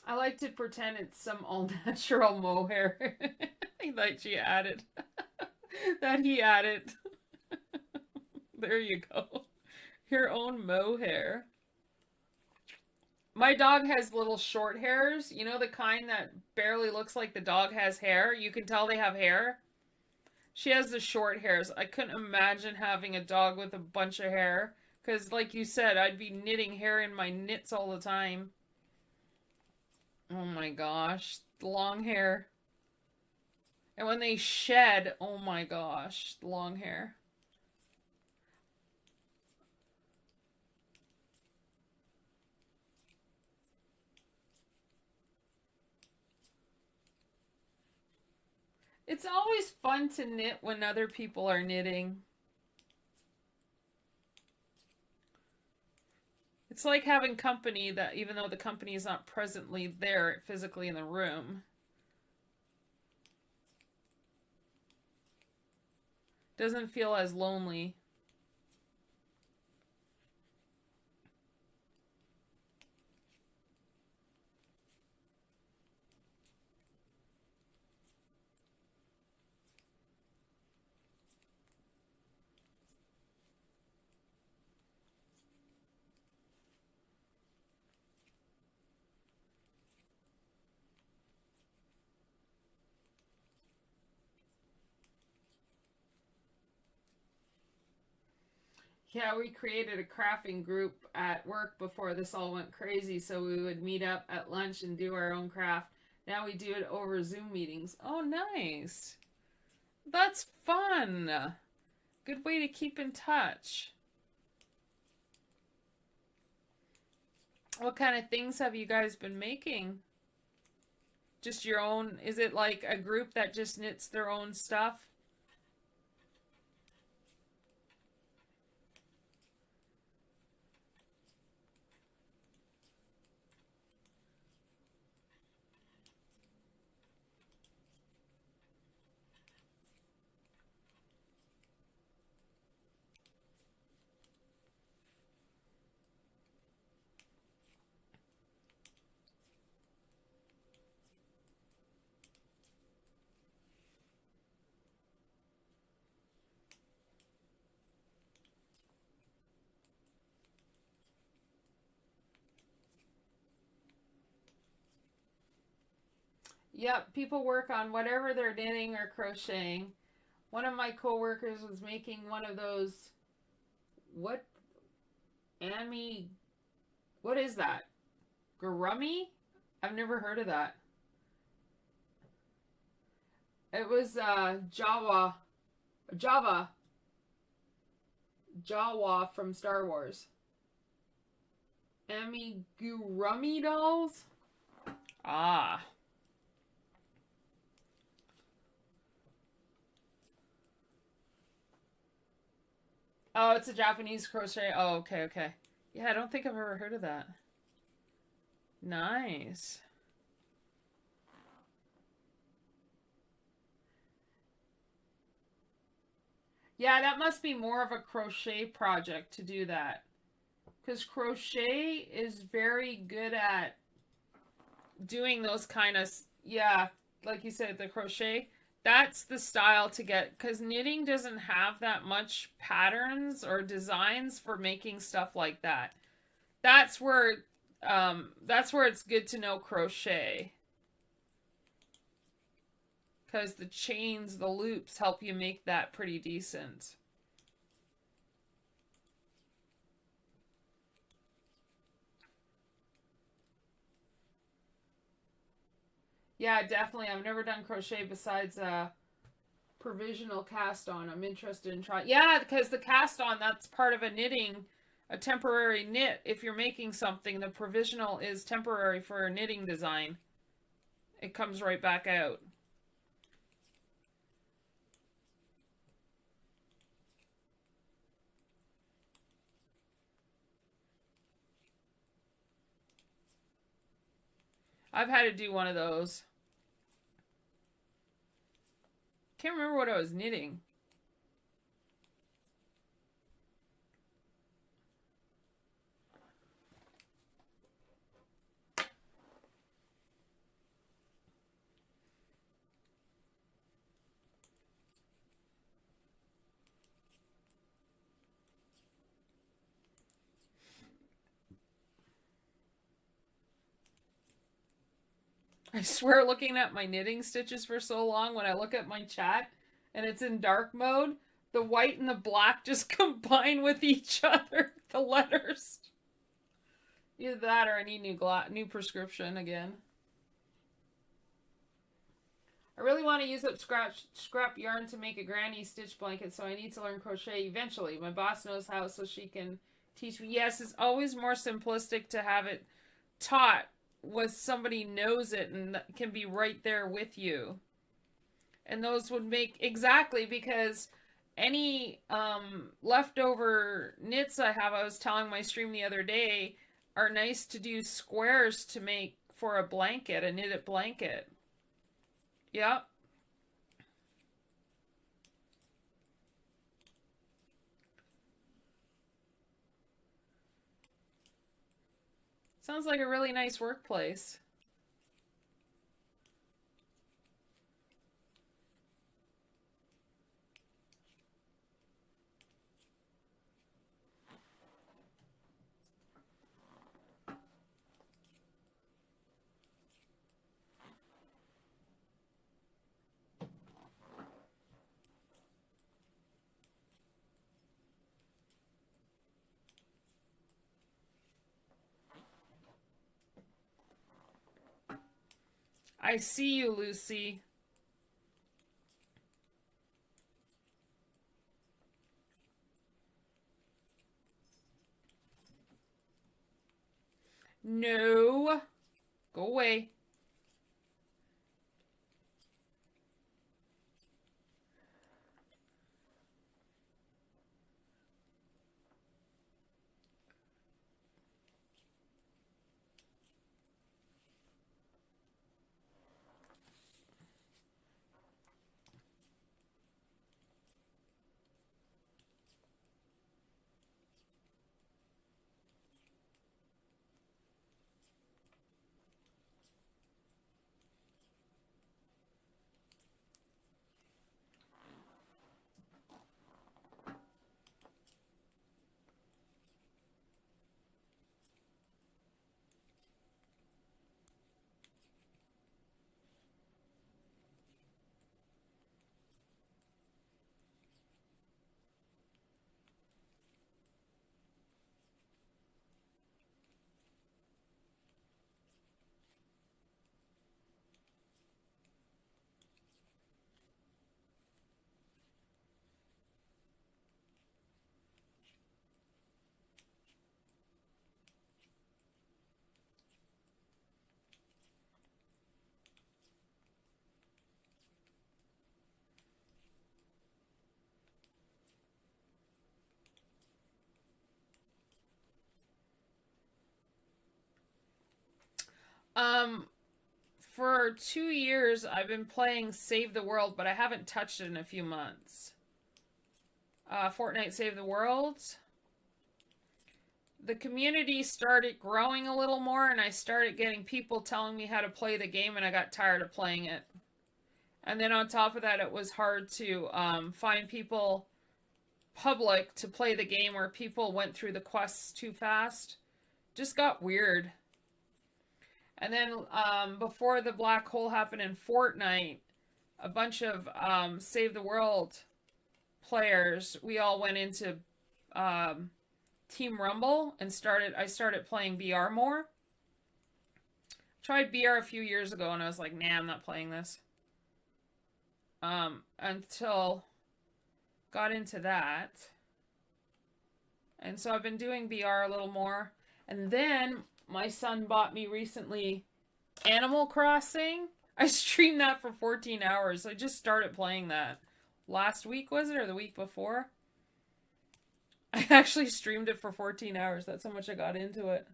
I like to pretend it's some all-natural mohair that she added. That he added. There you go. Your own mohair. My dog has little short hairs. You know, the kind that barely looks like the dog has hair? You can tell they have hair. She has the short hairs. I couldn't imagine having a dog with a bunch of hair. Because, like you said, I'd be knitting hair in my knits all the time. Oh my gosh. Long hair. And when they shed, oh my gosh, long hair. It's always fun to knit when other people are knitting. It's like having company that even though the company is not presently there physically in the room. Doesn't feel as lonely. Yeah, we created a crafting group at work before this all went crazy, so we would meet up at lunch and do our own craft. Now we do it over Zoom meetings. Oh, nice. That's fun. Good way to keep in touch. What kind of things have you guys been making? Just your own? Is it like a group that just knits their own stuff? Yep, people work on whatever they're knitting or crocheting. One of my coworkers was making one of those, what, Ami, what is that? Gurumi? I've never heard of that. It was Java, Jawa from Star Wars. Amigurumi dolls? Ah. Oh, it's a Japanese crochet. Oh, okay, okay. Yeah, I don't think I've ever heard of that. Nice. Yeah, that must be more of a crochet project to do that. Because crochet is very good at doing those kind of, yeah, like you said, the crochet. That's the style to get, because knitting doesn't have that much patterns or designs for making stuff like that. That's where it's good to know crochet. Because the chains, the loops help you make that pretty decent. Yeah, definitely. I've never done crochet besides provisional cast on. I'm interested in trying. Yeah, because the cast on, that's part of a knitting, a temporary knit. If you're making something, the provisional is temporary for a knitting design. It comes right back out. I've had to do one of those. Can't remember what I was knitting. I swear, looking at my knitting stitches for so long, when I look at my chat and it's in dark mode, the white and the black just combine with each other. The letters. Either that or I need new prescription again. I really want to use up scrap yarn to make a granny stitch blanket, so I need to learn crochet eventually. My boss knows how, so she can teach me. Yes, it's always more simplistic to have it taught with somebody knows it and can be right there with you. And those would make exactly, because any leftover knits I have, I was telling my stream the other day, are nice to do squares to make for a blanket, a knitted blanket. Yep. Sounds like a really nice workplace. I see you, Lucy. No. Go away. Um, for 2 years, I've been playing Save the World, but I haven't touched it in a few months. Fortnite Save the World. The community started growing a little more, and I started getting people telling me how to play the game, and I got tired of playing it. And then on top of that, it was hard to find people public to play the game, where people went through the quests too fast. Just got weird. And then before the black hole happened in Fortnite, a bunch of Save the World players, we all went into Team Rumble and I started playing BR more. Tried BR a few years ago and I was like, nah, I'm not playing this. Until got into that. And so I've been doing BR a little more. And then my son bought me recently Animal Crossing. I streamed that for 14 hours. I just started playing that. Last week, was it? Or the week before? I actually streamed it for 14 hours. That's how much I got into it.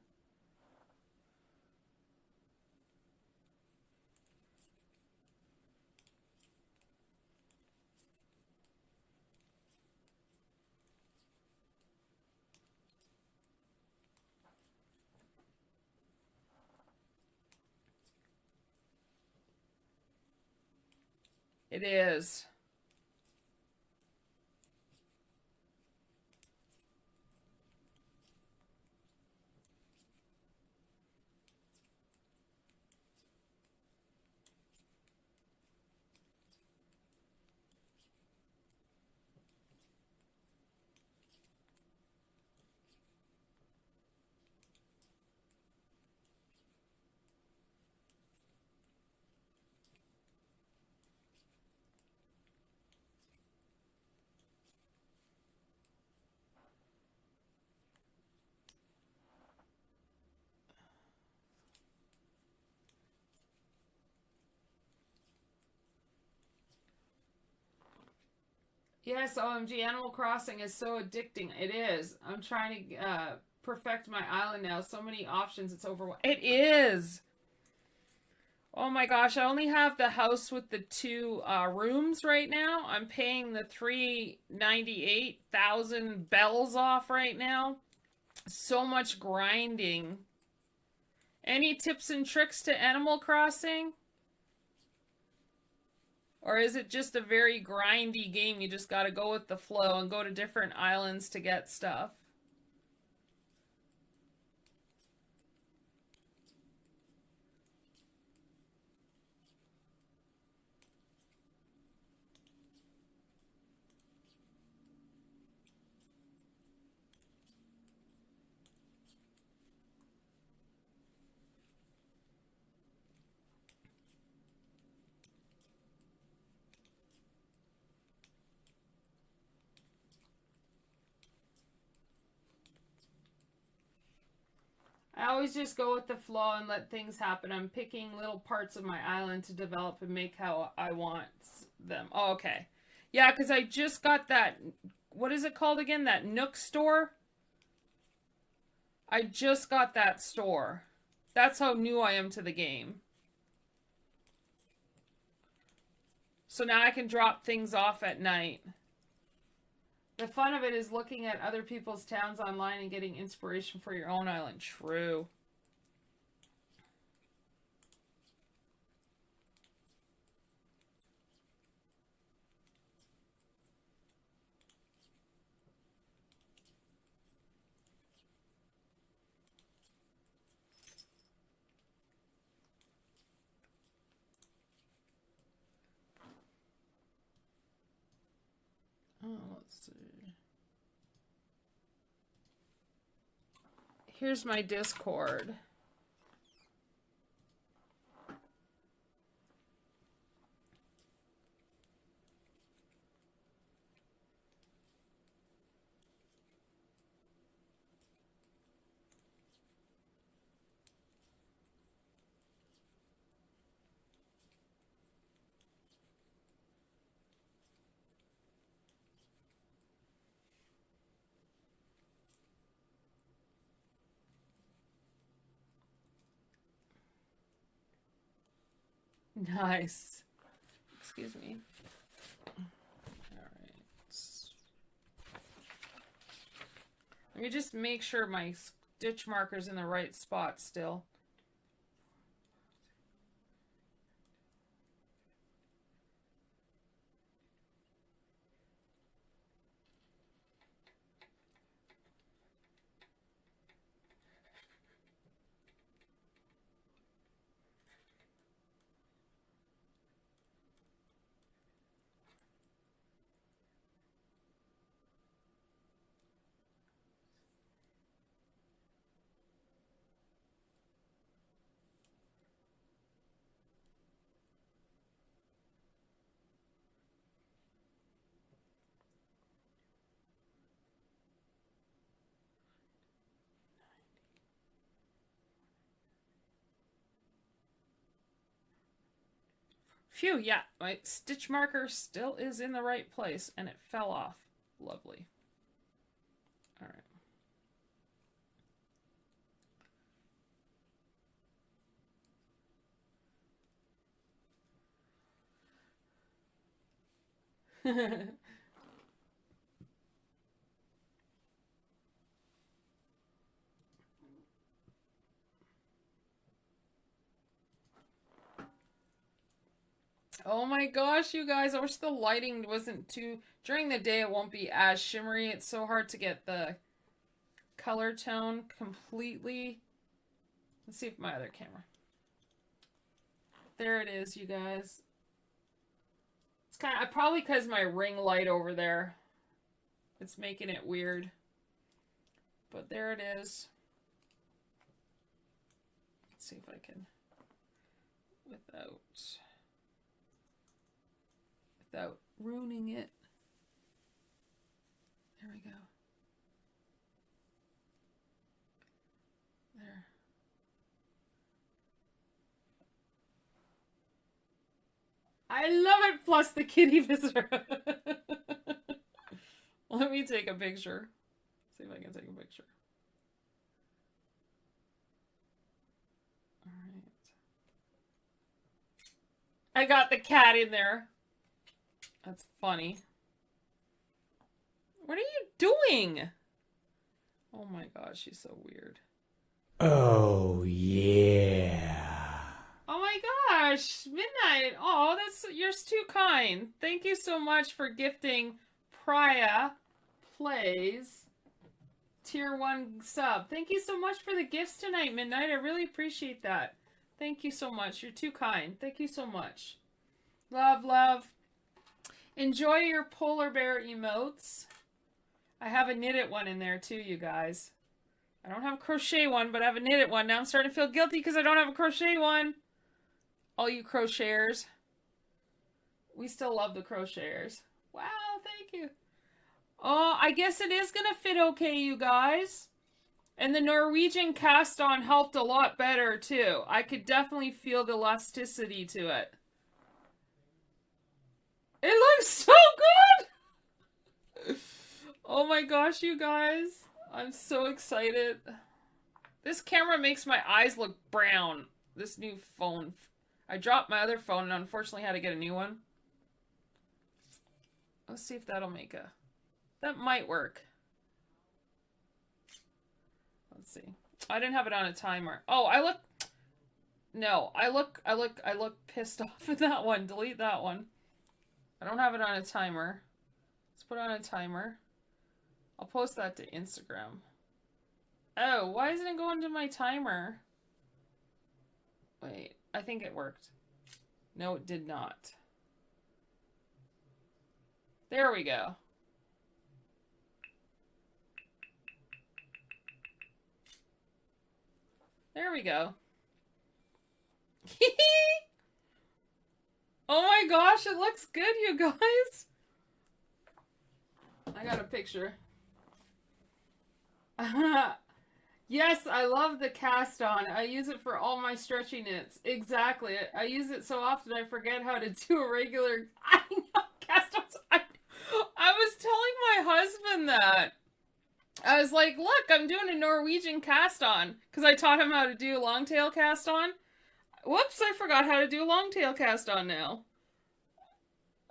It is. Yes, OMG, Animal Crossing is so addicting. It is. I'm trying to perfect my island now. So many options. It's overwhelming. It is. Oh my gosh, I only have the house with the two rooms right now. I'm paying the 398,000 bells off right now. So much grinding. Any tips and tricks to Animal Crossing? Or is it just a very grindy game? You just gotta go with the flow and go to different islands to get stuff. I always just go with the flow and let things happen. I'm picking little parts of my island to develop and make how I want them. Oh, okay. Yeah, because I just got that. What is it called again? That Nook store? I just got that store. That's how new I am to the game. So now I can drop things off at night. The fun of it is looking at other people's towns online and getting inspiration for your own island. True. Oh, let's see. Here's my Discord. Nice. Excuse me. Alright. Let me just make sure my stitch marker's in the right spot still. Phew, yeah, my stitch marker still is in the right place, and it fell off. Lovely. All right. Oh my gosh, you guys, I wish the lighting wasn't too... During the day, it won't be as shimmery. It's so hard to get the color tone completely. Let's see if my other camera... There it is, you guys. It's kind of... Probably because my ring light over there. It's making it weird. But there it is. Let's see if I can... Without ruining it. There we go. There. I love it, plus the kitty visitor. Let me take a picture. See if I can take a picture. Alright. I got the cat in there. That's funny. What are you doing? Oh my gosh, she's so weird. Oh, yeah. Oh my gosh, Midnight. Oh, you're too kind. Thank you so much for gifting Priya Plays Tier 1 sub. Thank you so much for the gifts tonight, Midnight. I really appreciate that. Thank you so much. You're too kind. Thank you so much. Love, love. Enjoy your polar bear emotes. I have a knitted one in there too, you guys. I don't have a crochet one, but I have a knitted one. Now I'm starting to feel guilty because I don't have a crochet one. All you crocheters. We still love the crocheters. Wow, thank you. Oh, I guess it is going to fit okay, you guys. And the Norwegian cast on helped a lot better too. I could definitely feel the elasticity to it. It looks so good! Oh my gosh, you guys. I'm so excited. This camera makes my eyes look brown. This new phone. I dropped my other phone and unfortunately had to get a new one. Let's see if that'll make a... That might work. Let's see. I didn't have it on a timer. Oh, I look... No, I look pissed off with that one. Delete that one. I don't have it on a timer. Let's put it on a timer. I'll post that to Instagram. Oh, why isn't it going to my timer? Wait, I think it worked. No, it did not. There we go. There we go. Oh my gosh, it looks good, you guys. I got a picture. Yes, I love the cast on. I use it for all my stretchy knits. Exactly. I use it so often I forget how to do a regular... I know, cast ons. I was telling my husband that. I was like, look, I'm doing a Norwegian cast on. Because I taught him how to do long tail cast on. Whoops, I forgot how to do a long tail cast on now.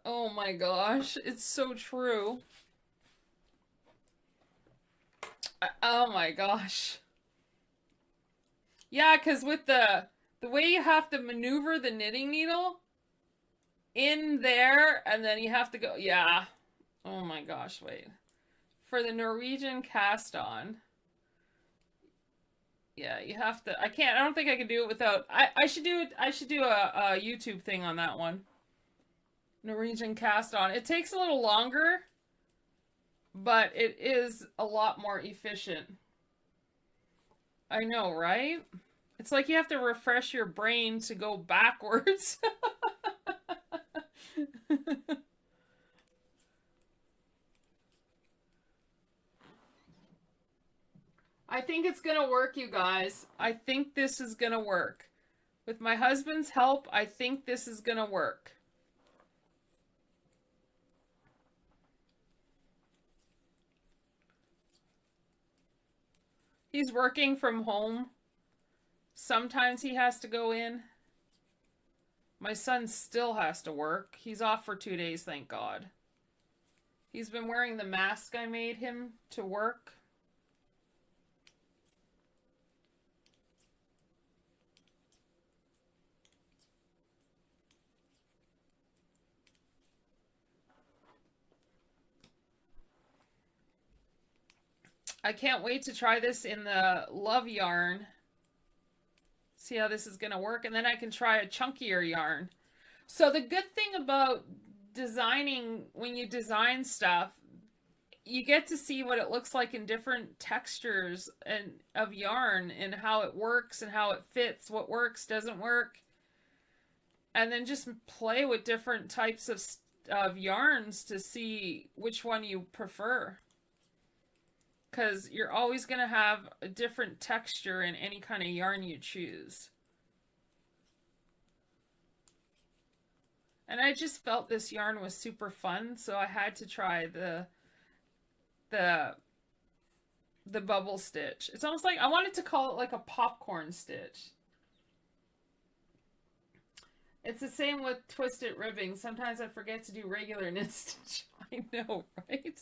Oh my gosh, it's so true. Oh my gosh. Yeah, because with the way you have to maneuver the knitting needle in there and then you have to go, yeah. Oh my gosh, wait. For the Norwegian cast on. Yeah, you have to. I don't think I can do it without. I should do it. I should do a YouTube thing on that one. Norwegian cast on. It takes a little longer, but it is a lot more efficient. I know, right? It's like you have to refresh your brain to go backwards. I think it's gonna work, you guys. I think this is gonna work. With my husband's help, I think this is gonna work. He's working from home. Sometimes he has to go in. My son still has to work. He's off for 2 days, thank God. He's been wearing the mask I made him to work. I can't wait to try this in the love yarn. See how this is going to work. And then I can try a chunkier yarn. So the good thing about designing, when you design stuff, you get to see what it looks like in different textures and of yarn and how it works and how it fits, what works, doesn't work. And then just play with different types of yarns to see which one you prefer. Because you're always going to have a different texture in any kind of yarn you choose. And I just felt this yarn was super fun, so I had to try the bubble stitch. It's almost like I wanted to call it like a popcorn stitch. It's the same with twisted ribbing. Sometimes I forget to do regular knit stitch. I know, right?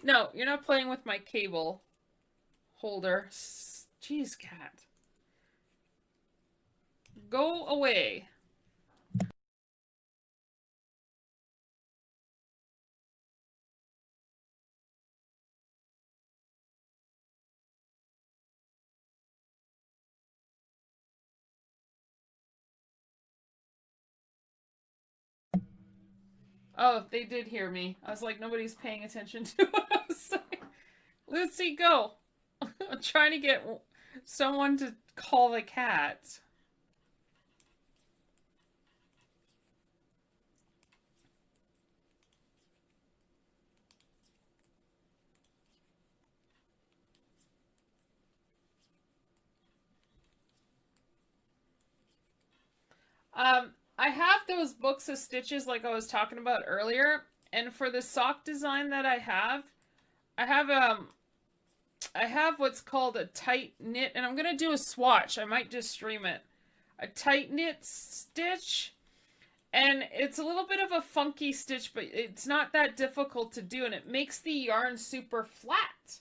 No, you're not playing with my cable holder. Jeez, cat. Go away. Oh, they did hear me. I was like, nobody's paying attention to what I was saying. Lucy, go. I'm trying to get someone to call the cat. I have those books of stitches like I was talking about earlier, and for the sock design that I have I have what's called a tight knit, and I'm gonna do a swatch. I might just stream it. A tight knit stitch, and it's a little bit of a funky stitch, but it's not that difficult to do, and it makes the yarn super flat.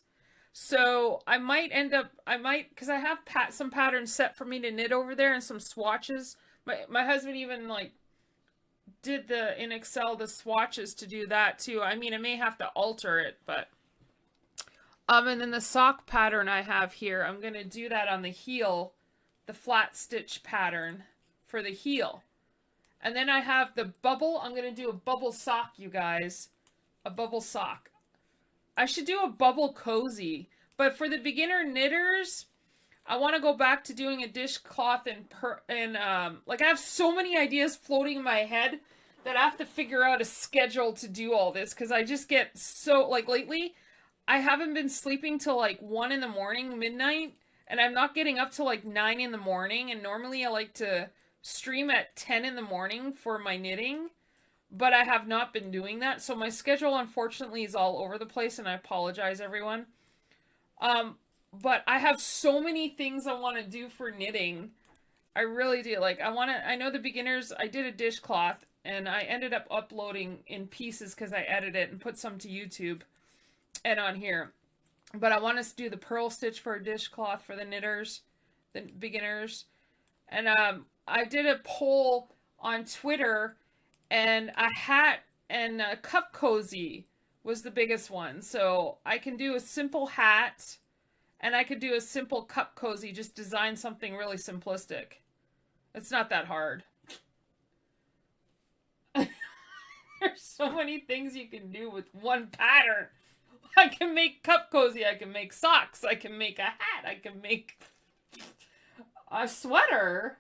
So because I have some patterns set for me to knit over there and some swatches. My husband even like did in Excel the swatches to do that too. I mean, I may have to alter it, but and then the sock pattern I have here, I'm going to do that on the heel, the flat stitch pattern for the heel. And then I have the bubble. I'm going to do a bubble sock, you guys. A bubble sock. I should do a bubble cozy. But for the beginner knitters, I want to go back to doing a dishcloth and like I have so many ideas floating in my head that I have to figure out a schedule to do all this, because I just get so, like, lately I haven't been sleeping till like 1 in the morning, midnight, and I'm not getting up till like 9 in the morning, and normally I like to stream at 10 in the morning for my knitting, but I have not been doing that, so my schedule unfortunately is all over the place, and I apologize, everyone. But I have so many things I want to do for knitting, I really do. Like, I know the beginners, I did a dishcloth and I ended up uploading in pieces because I edited it and put some to YouTube and on here. But I want to do the pearl stitch for a dishcloth for the knitters, the beginners. And I did a poll on Twitter, and a hat and a cup cozy was the biggest one. So I can do a simple hat, and I could do a simple cup cozy, just design something really simplistic. It's not that hard. There's so many things you can do with one pattern. I can make cup cozy, I can make socks, I can make a hat, I can make a sweater.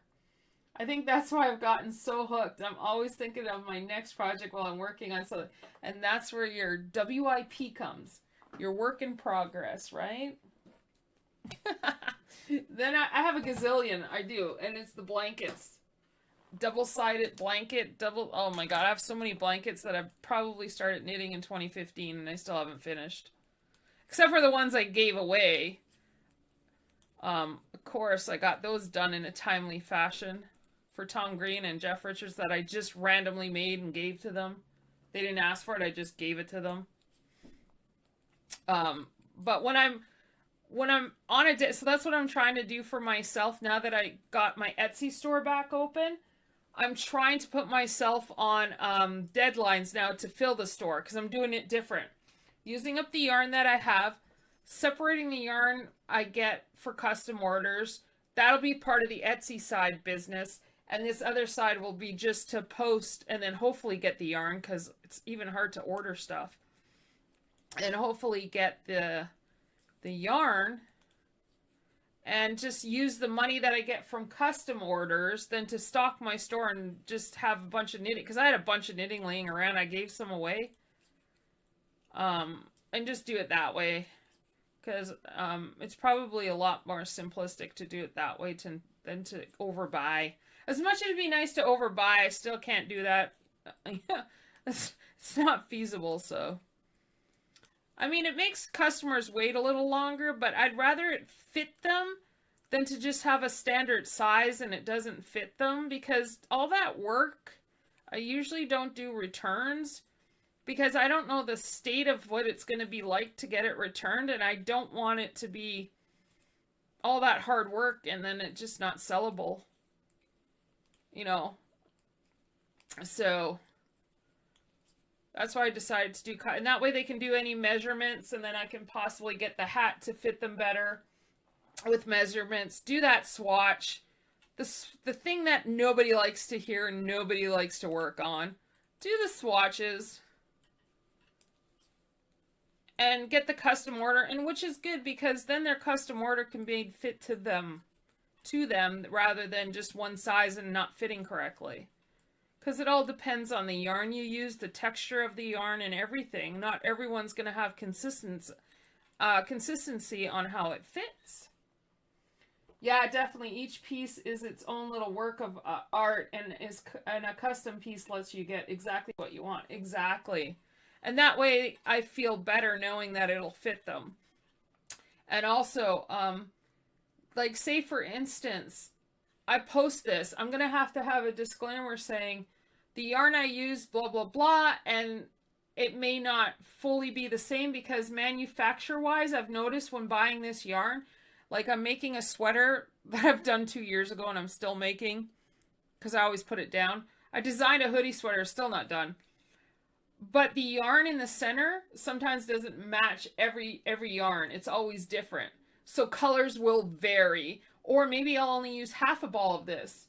I think that's why I've gotten so hooked. I'm always thinking of my next project while I'm working on something. And that's where your WIP comes. Your work in progress, right? Then I have a gazillion. I do. And it's the blankets. Double-sided blanket. Oh my god. I have so many blankets that I've probably started knitting in 2015 and I still haven't finished. Except for the ones I gave away. Of course, I got those done in a timely fashion for Tom Green and Jeff Richards that I just randomly made and gave to them. They didn't ask for it, I just gave it to them. But when I'm on a so that's what I'm trying to do for myself now that I got my Etsy store back open. I'm trying to put myself on deadlines now to fill the store because I'm doing it different. Using up the yarn that I have, separating the yarn I get for custom orders. That'll be part of the Etsy side business. And this other side will be just to post and then hopefully get the yarn because it's even hard to order stuff. And hopefully get the yarn and just use the money that I get from custom orders then to stock my store and just have a bunch of knitting. Because I had a bunch of knitting laying around. I gave some away. And just do it that way. Because it's probably a lot more simplistic to do it that way than to overbuy. As much as it'd be nice to overbuy, I still can't do that. It's not feasible, so. I mean, it makes customers wait a little longer, but I'd rather it fit them than to just have a standard size and it doesn't fit them. Because all that work, I usually don't do returns. Because I don't know the state of what it's going to be like to get it returned. And I don't want it to be all that hard work and then it just not sellable. You know. So that's why I decided to do cut. And that way they can do any measurements and then I can possibly get the hat to fit them better with measurements. Do that swatch. The thing that nobody likes to hear and nobody likes to work on. Do the swatches. And get the custom order, and which is good because then their custom order can be fit to them rather than just one size and not fitting correctly. Because it all depends on the yarn you use, the texture of the yarn, and everything. Not everyone's going to have consistency on how it fits. Yeah, definitely. Each piece is its own little work of art, and a custom piece lets you get exactly what you want. Exactly. And that way I feel better knowing that it'll fit them. And also, like say for instance, I post this. I'm going to have a disclaimer saying the yarn I use, blah, blah, blah. And it may not fully be the same because manufacture-wise, I've noticed when buying this yarn, like I'm making a sweater that I've done 2 years ago and I'm still making because I always put it down. I designed a hoodie sweater, still not done. But the yarn in the center sometimes doesn't match every yarn. It's always different. So colors will vary. Or maybe I'll only use half a ball of this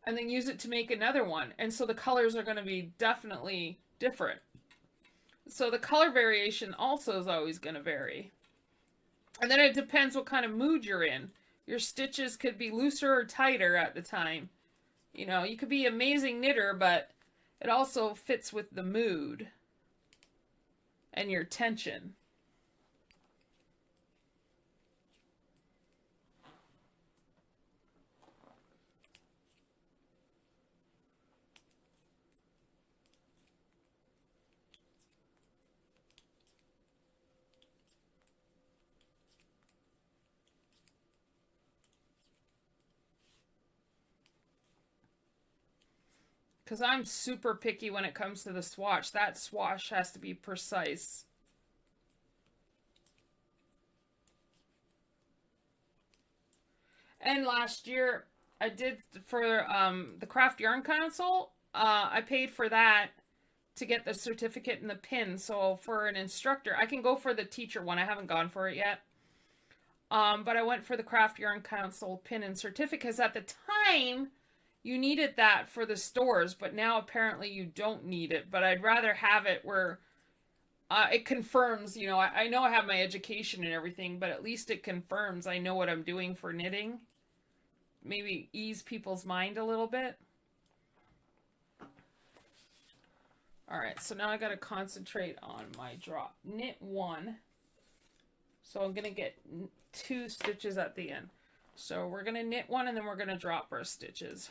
and then use it to make another one. And so the colors are going to be definitely different. So the color variation also is always going to vary. And then it depends what kind of mood you're in. Your stitches could be looser or tighter at the time. You know, you could be an amazing knitter, but it also fits with the mood and your tension. Because I'm super picky when it comes to the swatch. That swatch has to be precise. And last year, I did for the Craft Yarn Council, I paid for that to get the certificate and the pin. So for an instructor, I can go for the teacher one. I haven't gone for it yet. But I went for the Craft Yarn Council pin and certificate because at the time you needed that for the stores, but now apparently you don't need it. But I'd rather have it where it confirms, you know, I know I have my education and everything, but at least it confirms I know what I'm doing for knitting. Maybe ease people's mind a little bit. Alright, so now I gotta concentrate on my drop. Knit 1. So I'm gonna get 2 stitches at the end. So we're gonna knit 1 and then we're gonna drop our stitches.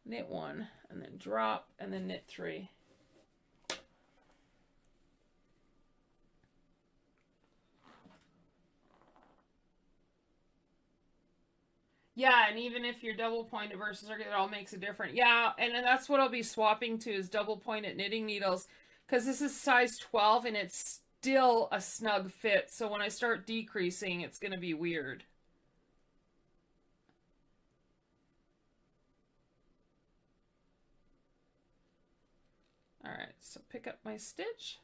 Knit 1 and then drop and then knit 3. Yeah, and even if you're double pointed versus circular, it all makes a difference. Yeah, and then that's what I'll be swapping to is double pointed knitting needles because this is size 12 and it's still a snug fit. So when I start decreasing, it's going to be weird. All right, so pick up my stitch.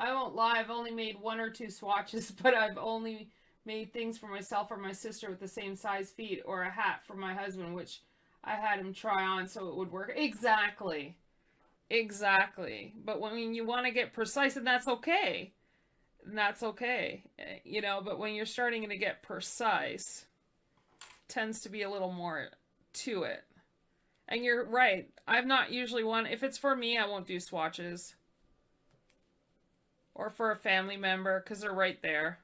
I won't lie, I've only made 1 or 2 swatches, but I've only made things for myself or my sister with the same size feet, or a hat for my husband, which I had him try on so it would work. Exactly. Exactly. But when you want to get precise, and that's okay. And that's okay. You know, but when you're starting to get precise, tends to be a little more to it. And you're right. I'm not usually one. If it's for me, I won't do swatches. Or for a family member, because they're right there.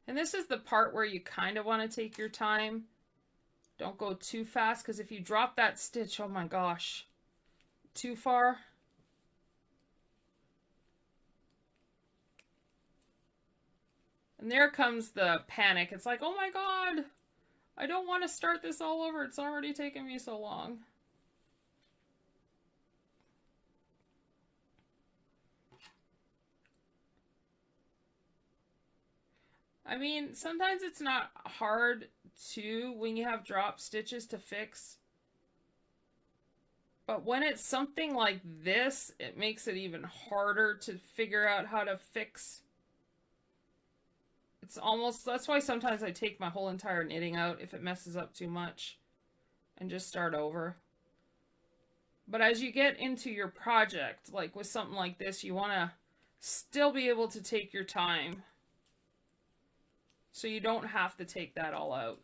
And this is the part where you kind of want to take your time. Don't go too fast, because if you drop that stitch, oh my gosh, too far. And there comes the panic. It's like, oh my god, I don't want to start this all over. It's already taken me so long. I mean, sometimes it's not hard to, when you have drop stitches, to fix. But when it's something like this, it makes it even harder to figure out how to fix. It's almost, that's why sometimes I take my whole entire knitting out if it messes up too much and just start over. But as you get into your project, like with something like this, you want to still be able to take your time. So you don't have to take that all out.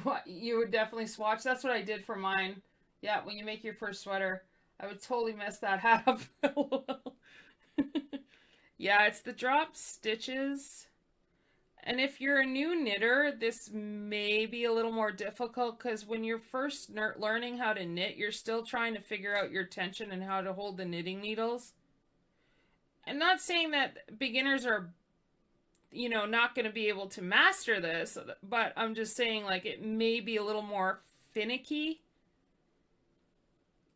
What, you would definitely swatch? That's what I did for mine. Yeah, when you make your first sweater, I would totally mess that hat up. Yeah, it's the drop stitches. And if you're a new knitter, this may be a little more difficult because when you're first learning how to knit, you're still trying to figure out your tension and how to hold the knitting needles. I'm not saying that beginners are, you know, not going to be able to master this, but I'm just saying like it may be a little more finicky.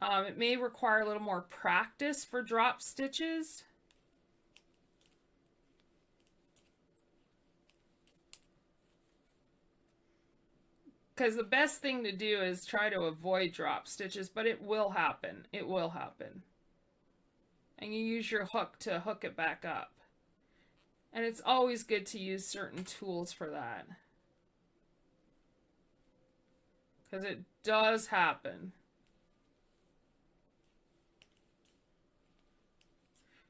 It may require a little more practice for drop stitches. Because the best thing to do is try to avoid drop stitches, but it will happen. It will happen. And you use your hook to hook it back up. And it's always good to use certain tools for that. Because it does happen.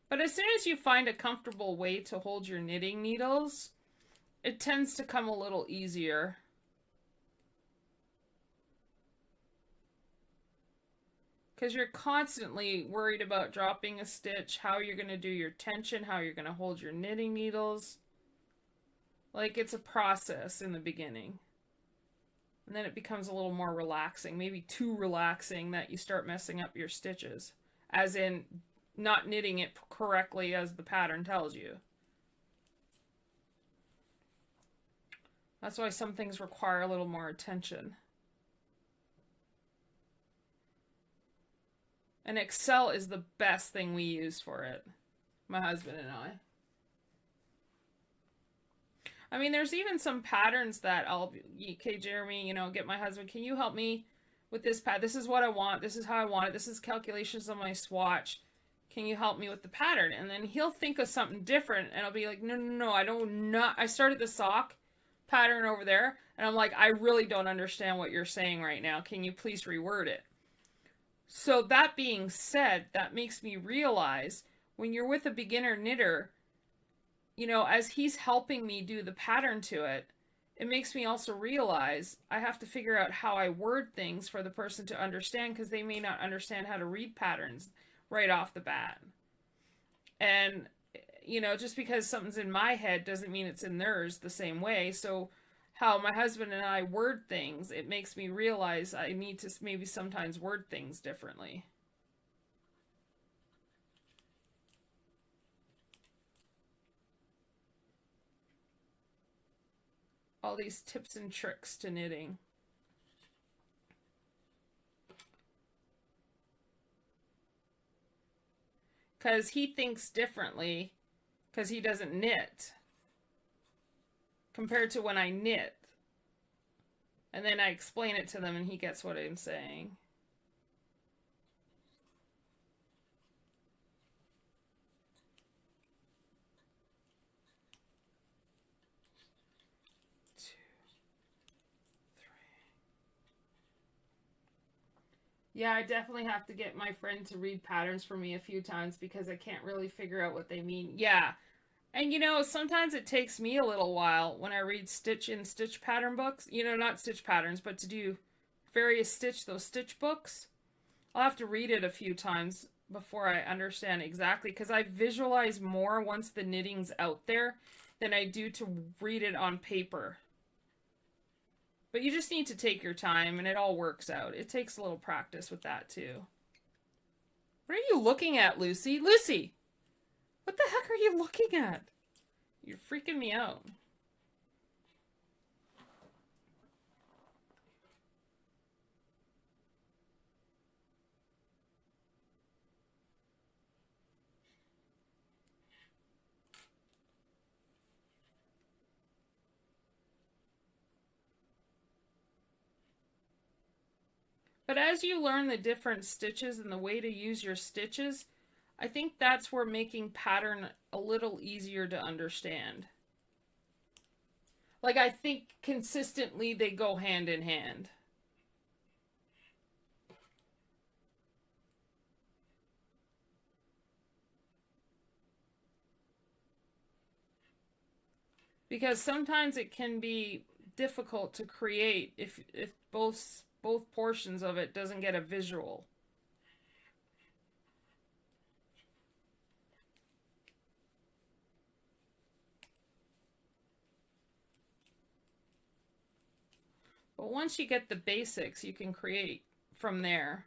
But as soon as you find a comfortable way to hold your knitting needles, it tends to come a little easier. Because you're constantly worried about dropping a stitch, how you're going to do your tension, how you're going to hold your knitting needles. Like, it's a process in the beginning. And then it becomes a little more relaxing, maybe too relaxing, that you start messing up your stitches. As in, not knitting it correctly as the pattern tells you. That's why some things require a little more attention. And Excel is the best thing we use for it. My husband and I. I mean, there's even some patterns that I'll, okay, Jeremy, get my husband, can you help me with this pattern? This is what I want. This is how I want it. This is calculations on my swatch. Can you help me with the pattern? And then he'll think of something different, and I'll be like, no, I started the sock pattern over there, and I'm like, I really don't understand what you're saying right now. Can you please reword it? So that being said, that makes me realize when you're with a beginner knitter, as he's helping me do the pattern to it, it makes me also realize I have to figure out how I word things for the person to understand, because they may not understand how to read patterns right off the bat. And, just because something's in my head doesn't mean it's in theirs the same way. So how my husband and I word things, it makes me realize I need to maybe sometimes word things differently. All these tips and tricks to knitting. Because he thinks differently, because he doesn't knit compared to when I knit. And then I explain it to them and he gets what I'm saying. Yeah, I definitely have to get my friend to read patterns for me a few times because I can't really figure out what they mean. Yeah. And sometimes it takes me a little while when I read stitch pattern books. Not stitch patterns, but to do various those stitch books. I'll have to read it a few times before I understand exactly, because I visualize more once the knitting's out there than I do to read it on paper. But you just need to take your time, and it all works out. It takes a little practice with that, too. What are you looking at, Lucy? Lucy! What the heck are you looking at? You're freaking me out. But as you learn the different stitches and the way to use your stitches, I think that's where making pattern a little easier to understand. Like, I think consistently they go hand in hand. Because sometimes it can be difficult to create if both portions of it doesn't get a visual. But once you get the basics, you can create from there.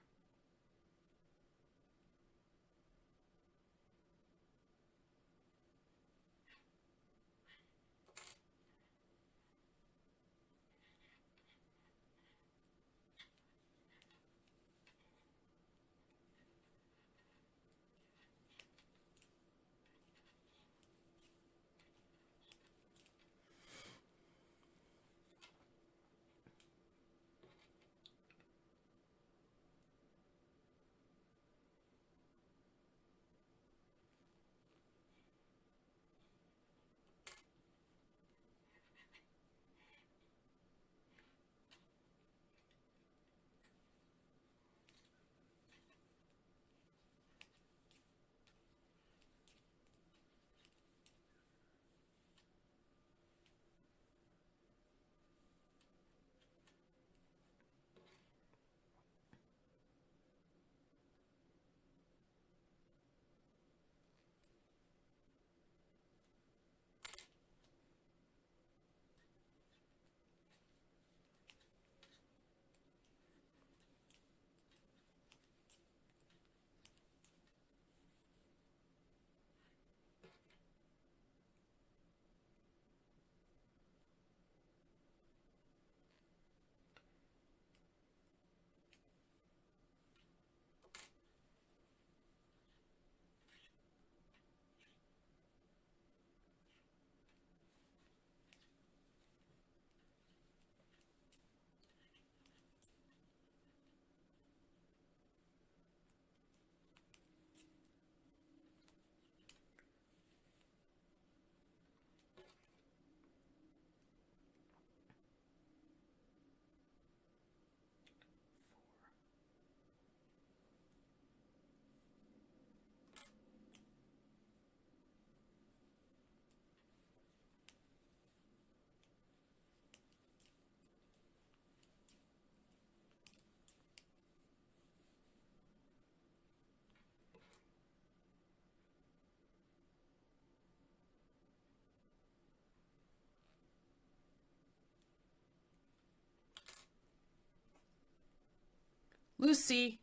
Lucy.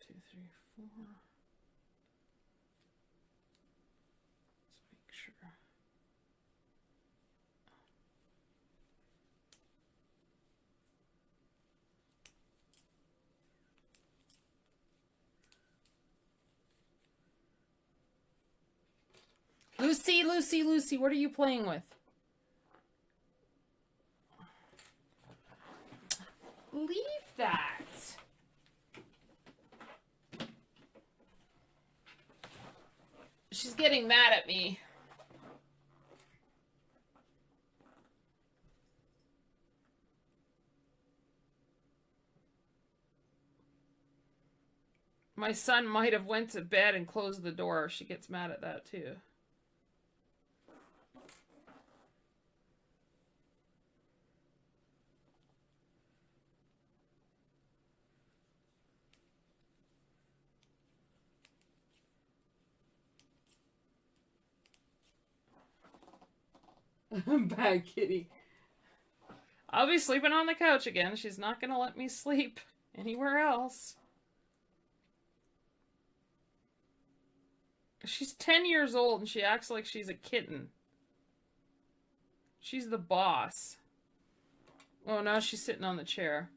Two, three, four. Let's make sure. Lucy, Lucy, Lucy, what are you playing with? Leave that. She's getting mad at me. My son might have went to bed and closed the door. She gets mad at that too. Bad kitty. I'll be sleeping on the couch again. She's not gonna let me sleep anywhere else. She's 10 years old and she acts like she's a kitten. She's the boss. Oh, now she's sitting on the chair.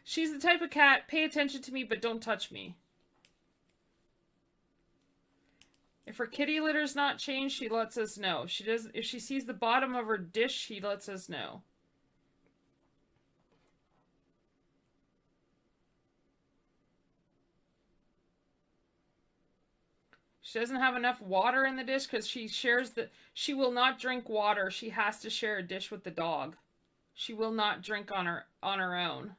She's the type of cat, pay attention to me, but don't touch me. If her kitty litter's not changed, she lets us know. If she sees the bottom of her dish, she lets us know. She doesn't have enough water in the dish because she will not drink water. She has to share a dish with the dog. She will not drink on her own.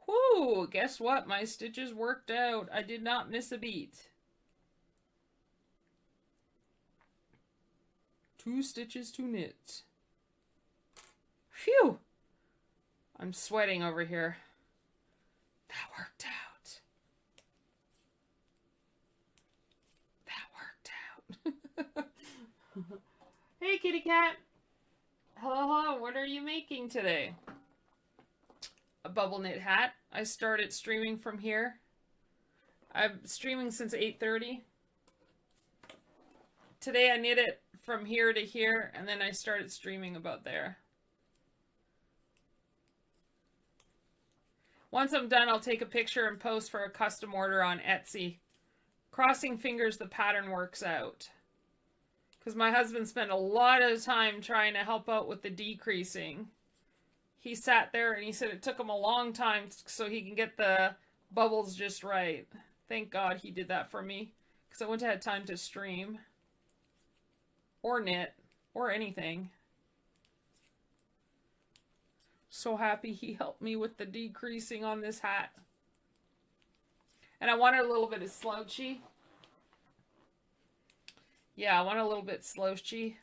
Whoo! Guess what? My stitches worked out. I did not miss a beat. 2 stitches to knit. Phew! I'm sweating over here. That worked out. That worked out. Hey, kitty cat. Hello, hello. What are you making today? A bubble knit hat. I started streaming from here. I'm streaming since 8:30. Today I knit it from here to here, and then I started streaming about there. Once I'm done, I'll take a picture and post for a custom order on Etsy. Crossing fingers the pattern works out. Because my husband spent a lot of time trying to help out with the decreasing. He sat there and he said it took him a long time so he can get the bubbles just right. Thank God he did that for me. Because I wouldn't have had time to stream. Or knit. or anything. So happy he helped me with the decreasing on this hat. And I wanted a little bit of slouchy. Yeah, I want a little bit slouchy.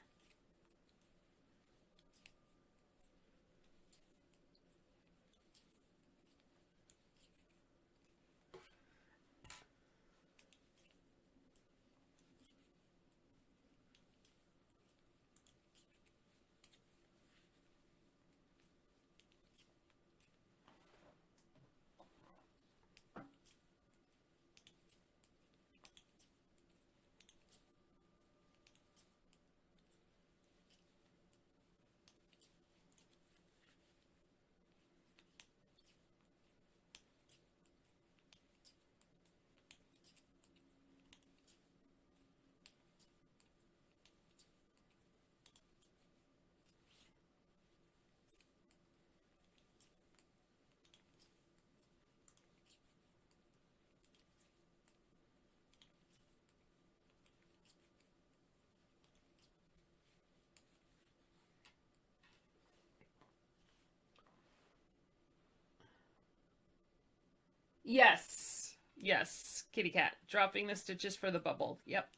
Yes. Yes, kitty cat. Dropping the stitches for the bubble. Yep.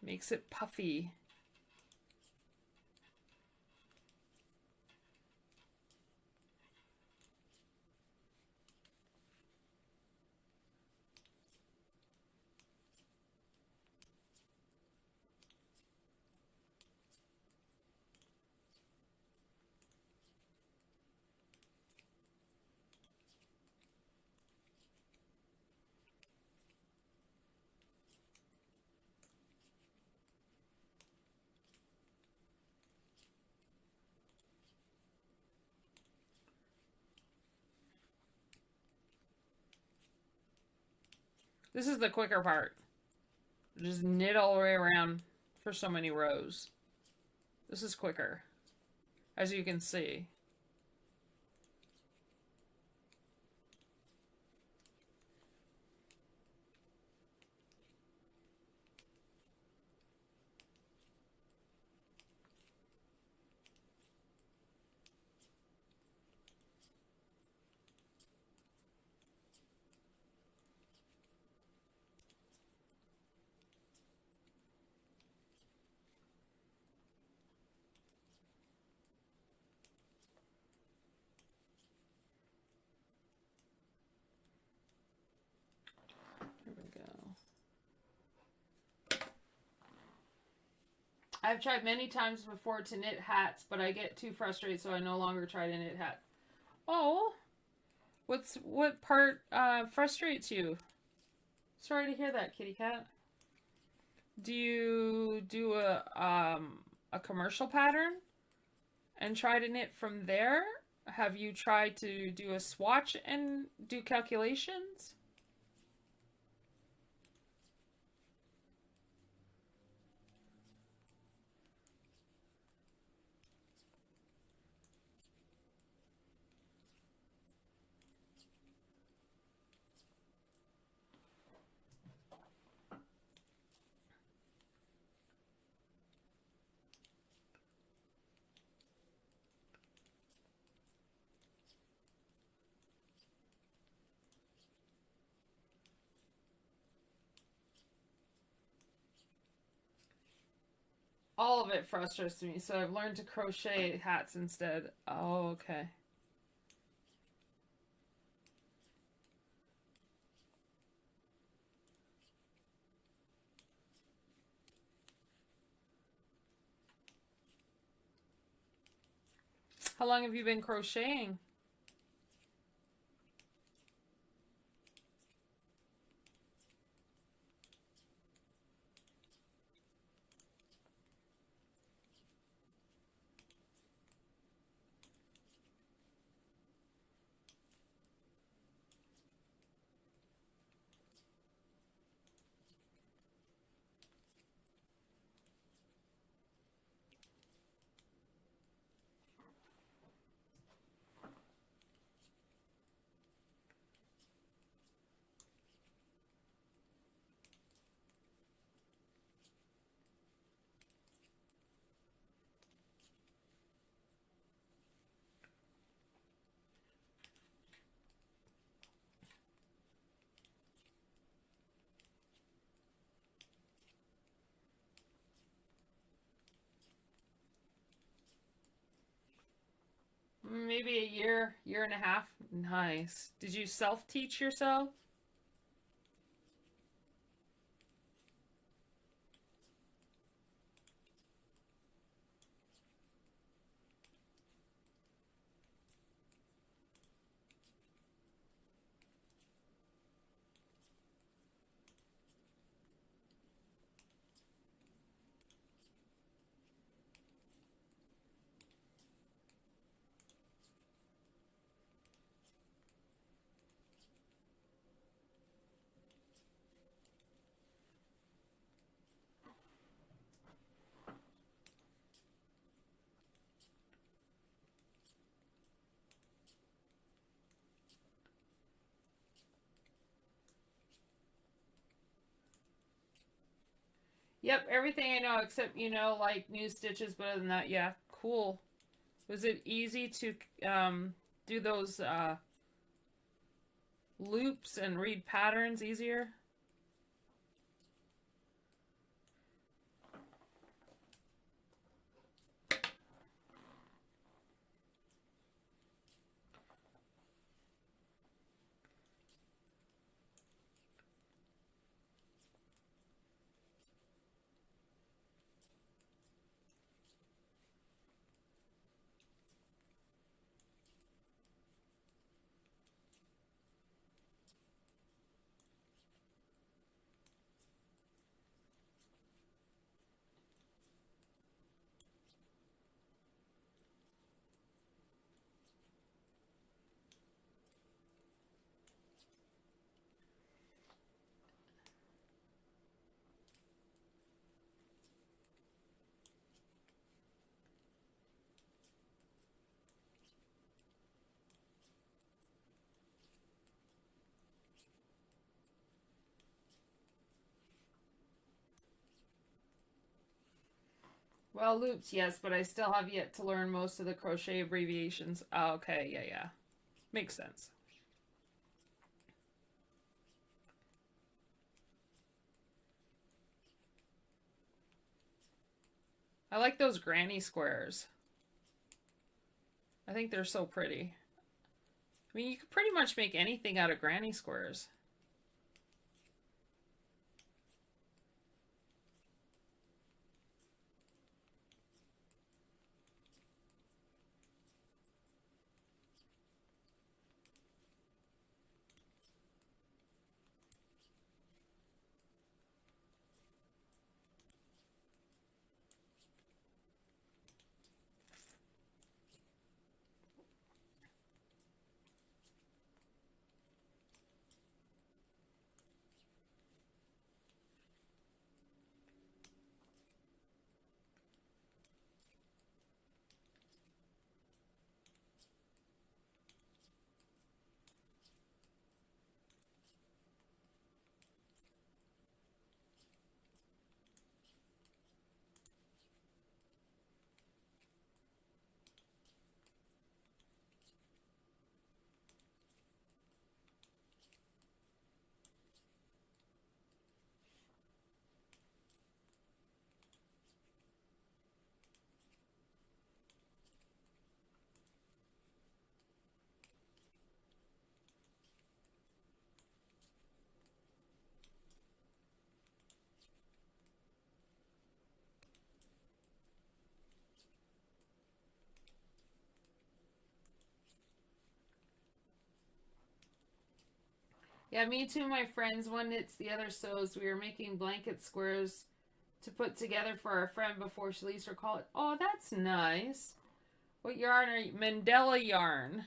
Makes it puffy. This is the quicker part. Just knit all the way around for so many rows. This is quicker, as you can see. Here we go. I've tried many times before to knit hats, but I get too frustrated, so I no longer try to knit hats. Oh, what part frustrates you? Sorry to hear that, kitty cat. Do you do a commercial pattern and try to knit from there? Have you tried to do a swatch and do calculations? All of it frustrates me, so I've learned to crochet hats instead. Oh, okay. How long have you been crocheting? Maybe a year, year and a half. Nice. Did you self-teach yourself? Yep, everything I know except, like new stitches, but other than that, yeah, cool. Was it easy to do those loops and read patterns easier? Well, loops, yes, but I still have yet to learn most of the crochet abbreviations. Oh, okay, yeah, yeah. Makes sense. I like those granny squares. I think they're so pretty. I mean, you could pretty much make anything out of granny squares. Yeah, me too, my friends. One knits, the other sews. We were making blanket squares to put together for our friend before she leaves for college. Oh, that's nice. What yarn are you? Mandela yarn.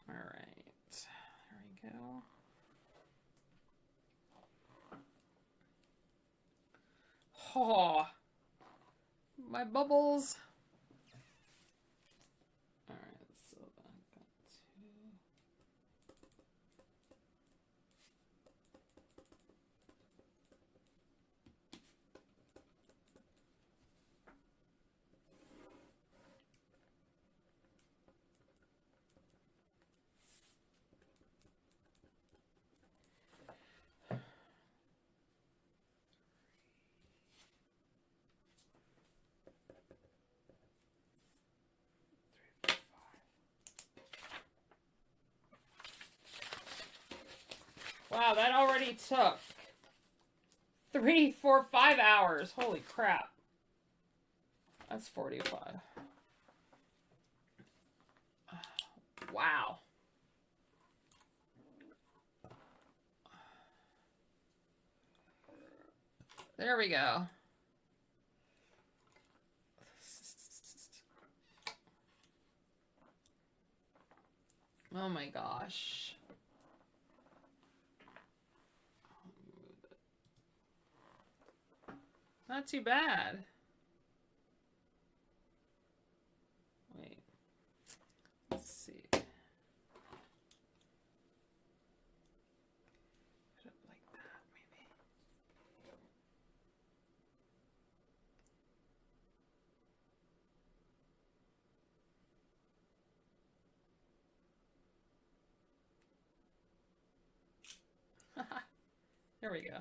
All right. There we go. Oh, my bubbles. All right, so I got two. Wow, that already took 3, 4, 5 hours. Holy crap. That's 45. Wow. There we go. Oh my gosh. Not too bad. Wait. Let's see. Put it like that, maybe. There we go.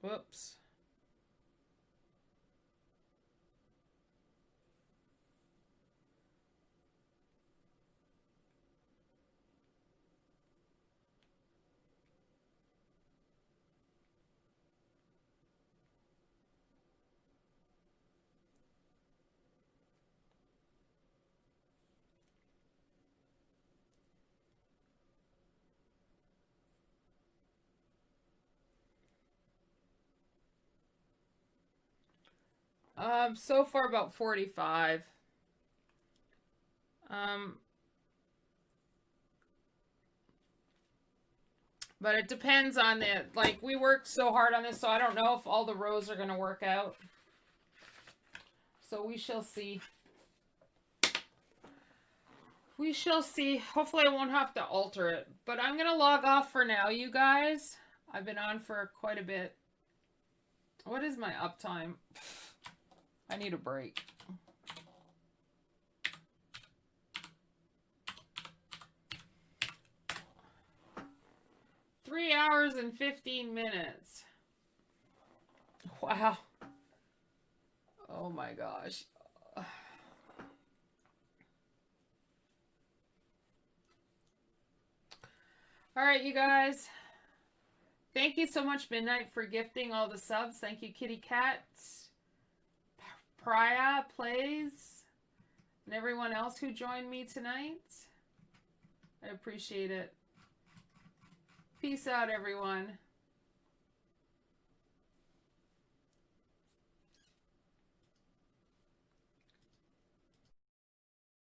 Whoops. So far about 45. But it depends on it. Like, we worked so hard on this, so I don't know if all the rows are going to work out. So we shall see. We shall see. Hopefully I won't have to alter it. But I'm going to log off for now, you guys. I've been on for quite a bit. What is my uptime? I need a break. Three hours and 15 minutes. Wow. Oh my gosh. All right, you guys. Thank you so much, Midnight, for gifting all the subs. Thank you, Kitty Cat, Priya Plays, and everyone else who joined me tonight. I appreciate it. Peace out, everyone.